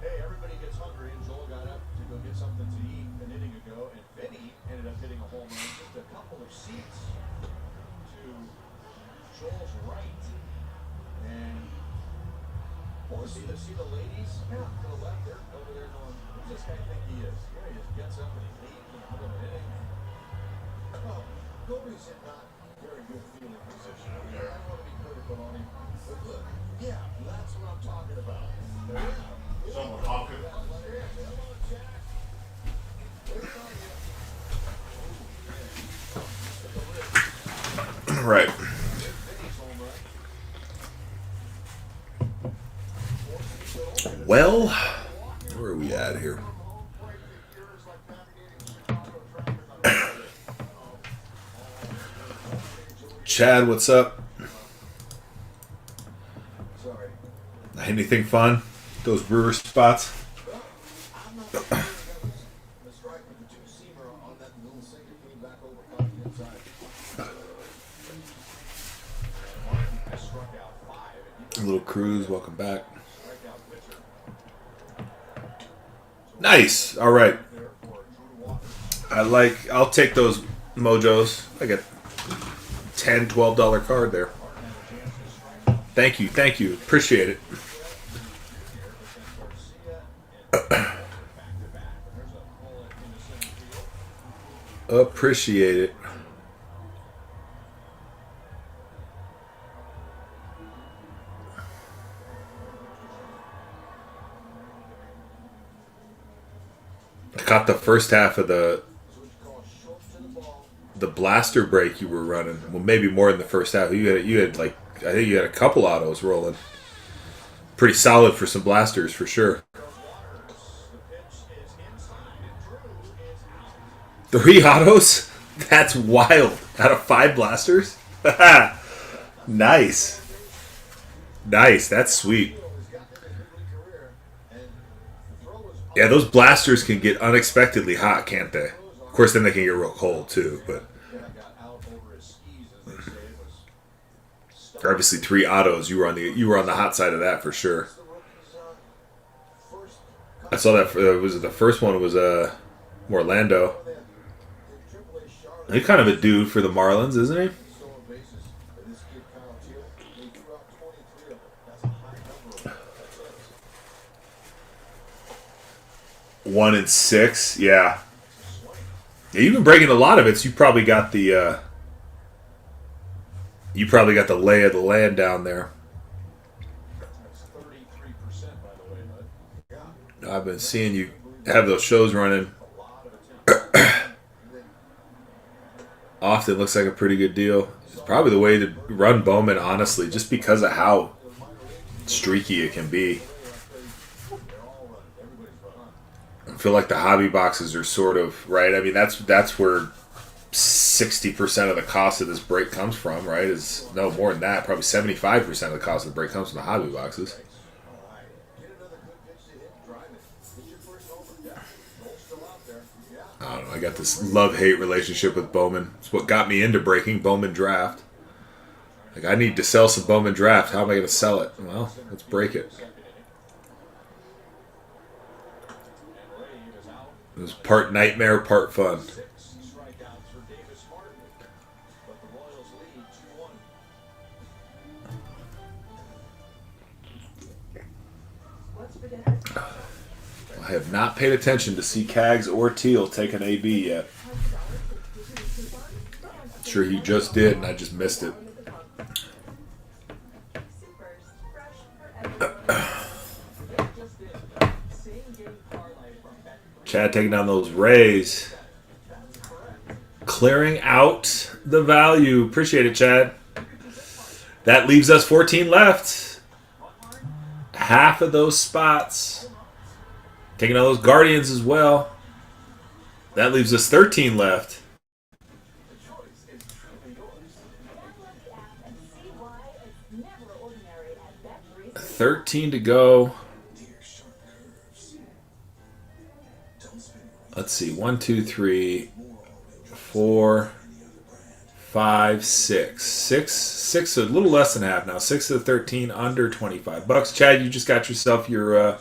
hey, everybody gets hungry, and Joel got up to go get something to eat an inning ago, and Vinny ended up hitting a home run just a couple of seats to Joel's right. And boy, see the ladies to the left, they're over there going, who's this guy think he is? Yeah, he just gets up and he leaves in the middle of an inning. Well, Kobe's in not very good fielding position. Okay, I don't want to be critical on him, but look, yeah, that's what I'm talking about. Someone hopping. Come on, Jack. Wait on you. Right. Well, where are we at here? Chad, what's up? Anything fun? Those Brewer spots? Little Cruz, welcome back. Nice. All right. I'll take those mojos. I got $10, $12 card there. Thank you. Appreciate it. Appreciate it. I caught the first half of the blaster break you were running. Well, maybe more in the first half. You had like, I think you had a couple autos rolling. Pretty solid for some blasters for sure. 3 autos? That's wild. Out of 5 blasters? Nice. That's sweet. Yeah, those blasters can get unexpectedly hot, can't they? Of course, then they can get real cold too. But obviously, 3 autos. You were on the hot side of that for sure. I saw that. Was it the first one? Was Orlando? He's kind of a dude for the Marlins, isn't he? 1 and 6, yeah. You've been breaking a lot of it. So you probably got the lay of the land down there. I've been seeing you have those shows running. Often looks like a pretty good deal. It's probably the way to run Bowman, honestly, just because of how streaky it can be. I feel like the hobby boxes are sort of right. I mean, that's where 60% of the cost of this break comes from, right? Is no more than that. Probably 75% of the cost of the break comes from the hobby boxes. I don't know. I got this love-hate relationship with Bowman. It's what got me into breaking Bowman Draft. Like, I need to sell some Bowman Draft. How am I going to sell it? Well, let's break it. It was part nightmare, part fun. I have not paid attention to see Cags or Teal take an AB yet. Sure he just did, and I just missed it. Chad taking down those Rays. Clearing out the value. Appreciate it, Chad. That leaves us 14 left. Half of those spots. Taking all those Guardians as well. That leaves us 13 left. 13 to go. Let's see. 1, 2, 3, 4, 5, 6. 6, a little less than half now. 6 of the 13 under $25. Chad, you just got yourself your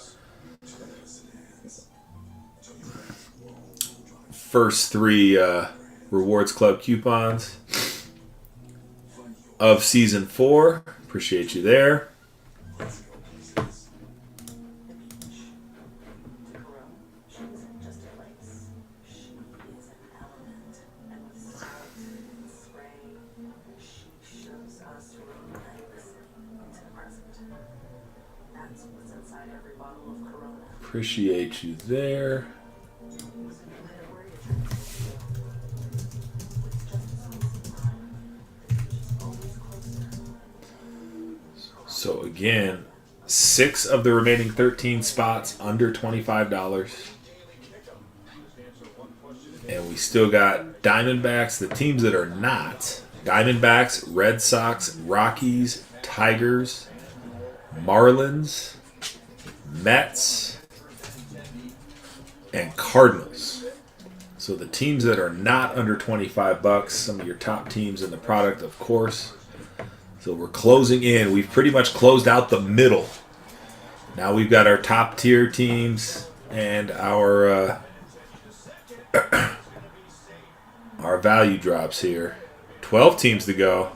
first 3 Rewards Club coupons of Season 4. Appreciate you there. Appreciate you there. So again, 6 of the remaining 13 spots under $25. And we still got Diamondbacks, the teams that are not. Diamondbacks, Red Sox, Rockies, Tigers, Marlins, Mets, and Cardinals. So the teams that are not under $25, some of your top teams in the product, of course. So we're closing in. We've pretty much closed out the middle. Now we've got our top tier teams and our our value drops here. 12 teams to go.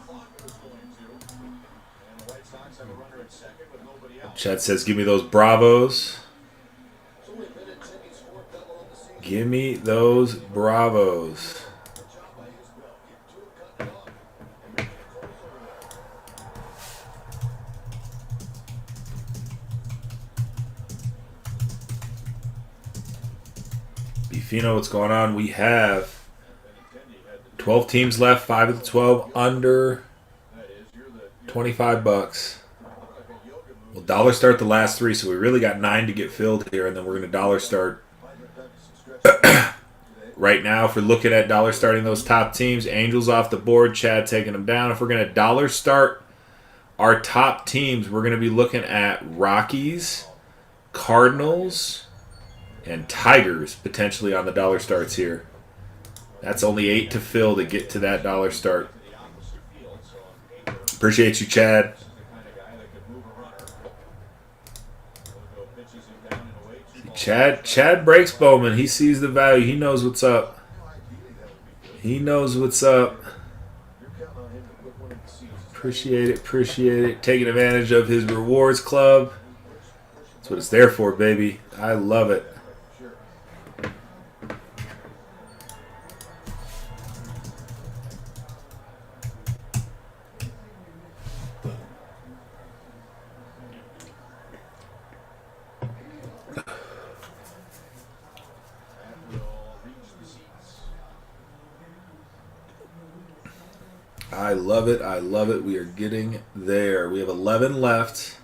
Chad says, give me those Bravos. Give me those Bravos. Beefino, what's going on? We have 12 teams left, 5 of the 12 under $25. We'll dollar start the last 3, so we really got 9 to get filled here, and then we're going to dollar start. Right now, if we're looking at dollar starting those top teams, Angels off the board, Chad taking them down. If we're going to dollar start our top teams, we're going to be looking at Rockies, Cardinals, and Tigers potentially on the dollar starts here. That's only 8 to fill to get to that dollar start. Appreciate you, Chad. Chad breaks Bowman. He sees the value. He knows what's up. He knows what's up. Appreciate it. Appreciate it. Taking advantage of his rewards club. That's what it's there for, baby. I love it. I love it. I love it. We are getting there. We have 11 left.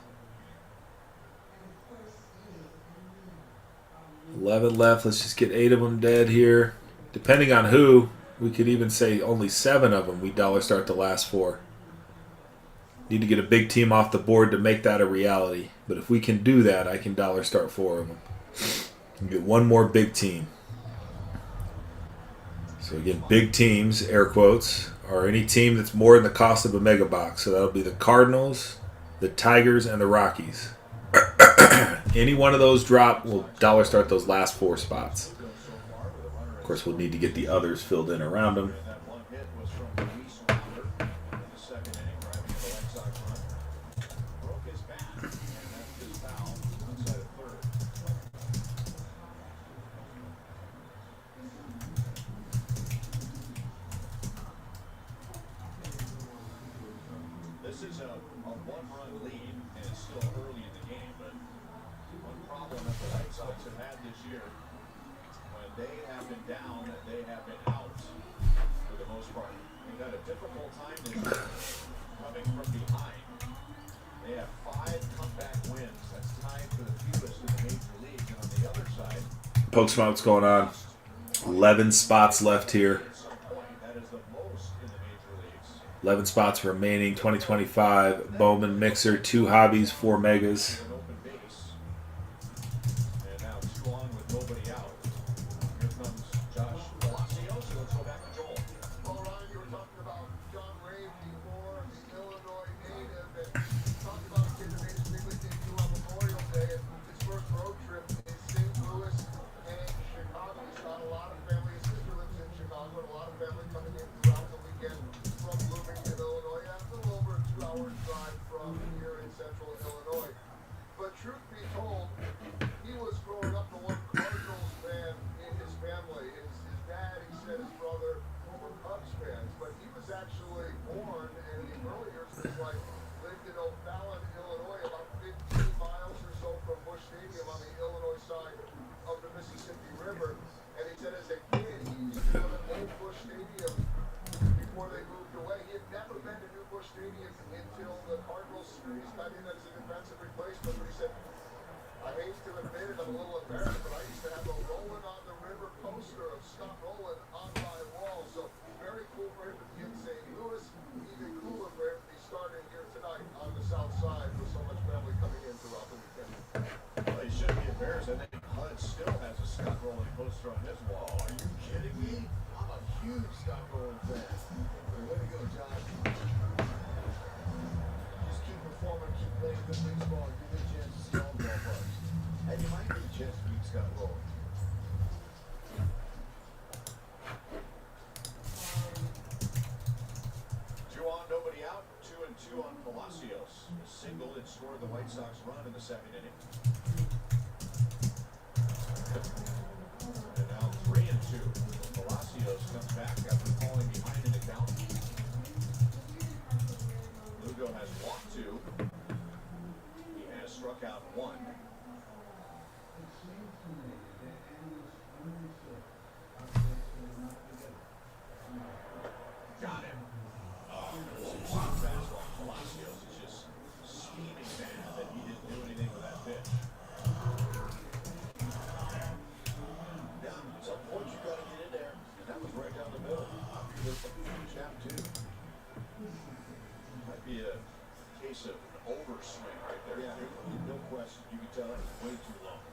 11 left. Let's just get 8 of them dead here. Depending on who, we could even say only 7 of them we dollar start the last 4. Need to get a big team off the board to make that a reality. But if we can do that, I can dollar start 4 of them. Get one more big team. So again, big teams, air quotes, or any team that's more than the cost of a mega box. So that'll be the Cardinals, the Tigers, and the Rockies. Any one of those drop, we'll dollar start those last 4 spots. Of course, we'll need to get the others filled in around them. Pokemon, what's going on? 11 spots left here. 11 spots remaining. 2025 Bowman Mixer, 2 hobbies, 4 megas. river. And he said as a kid, he used to go to Old Bush Stadium before they moved away. He had never been to New Bush Stadium until the Cardinals series got in as a defensive replacement. But he said, I hate to admit it, I'm a little embarrassed, but I used to have a Rolling on the River poster of Scott Rowland on my wall. So very cool for him to be in St. Louis. Even cooler for him to be starting here tonight on the south side with so much family coming in throughout the weekend. Well, he shouldn't be embarrassed. I think Hud still has a Scott Rowland poster on his wall. Are you kidding me? I'm a huge Scott Rowland fan. Way to go, John. Just keep performing, keep playing good baseball, and give me a chance to see all the ballparks. And you might get a chance to meet Scott Rowland. Two on, nobody out. 2-2 on Palacios. A single that scored the White Sox run in the second inning. And now 3-2. Palacios comes back after falling behind in the count. Lugo has walked 2. He has struck out 1. Got him. Fastball. Palacios is just scheming mad that he didn't do anything with that pitch. Yeah, at some point you got to get in there, and that was right down the middle. Chap 2. Might be a case of an overswing right there. Yeah, no question. You can tell that was way too long.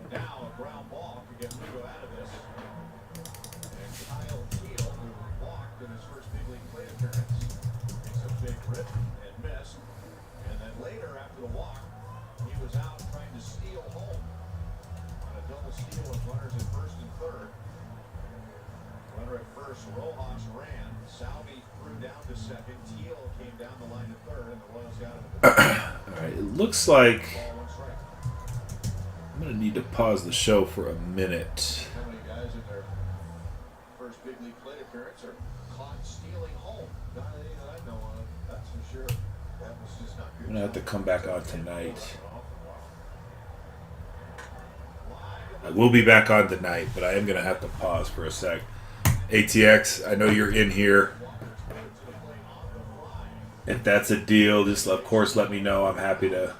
And now a ground ball to get Lugo out of this. And Kyle Teal, who walked in his first big league plate appearance, makes a big rip and missed. And then later, after the walk, he was out trying to steal home on a double steal with runners at first and third. Runner at first, Rojas ran. Salvi threw down to second. Teal came down the line to third, and the Royals got him. All right, it looks like Ball, 1 strike. I'm going to need to pause the show for a minute. How many guys in their first big league plate appearance are caught stealing home? Not any that I know of, that's for sure. That was just not good. I'm going to have to come back on tonight. I will be back on tonight, but I am going to have to pause for a sec. ATX, I know you're in here. If that's a deal, just of course let me know. I'm happy to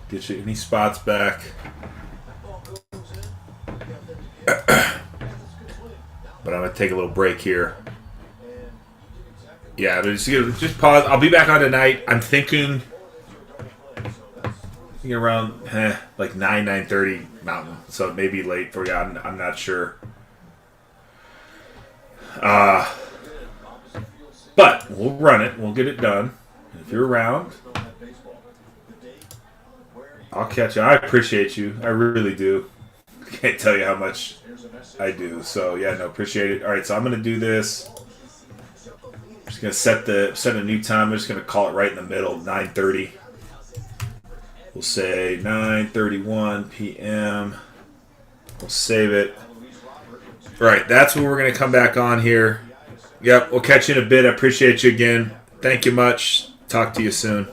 get you any spots back. But I'm going to take a little break here. Yeah, just pause. I'll be back on tonight. I'm thinking around like 9:30 Mountain. So it may be late for you. I'm not sure. But we'll run it. We'll get it done. And if you're around, I'll catch you. I appreciate you. I really do. Can't tell you how much I do. So yeah, no, appreciate it. All right, so I'm gonna do this. I'm just gonna set a new time. I'm just gonna call it right in the middle, 9:30. We'll say 9:31 p.m. We'll save it. All right, that's when we're gonna come back on here. Yep, we'll catch you in a bit. I appreciate you again. Thank you much. Talk to you soon.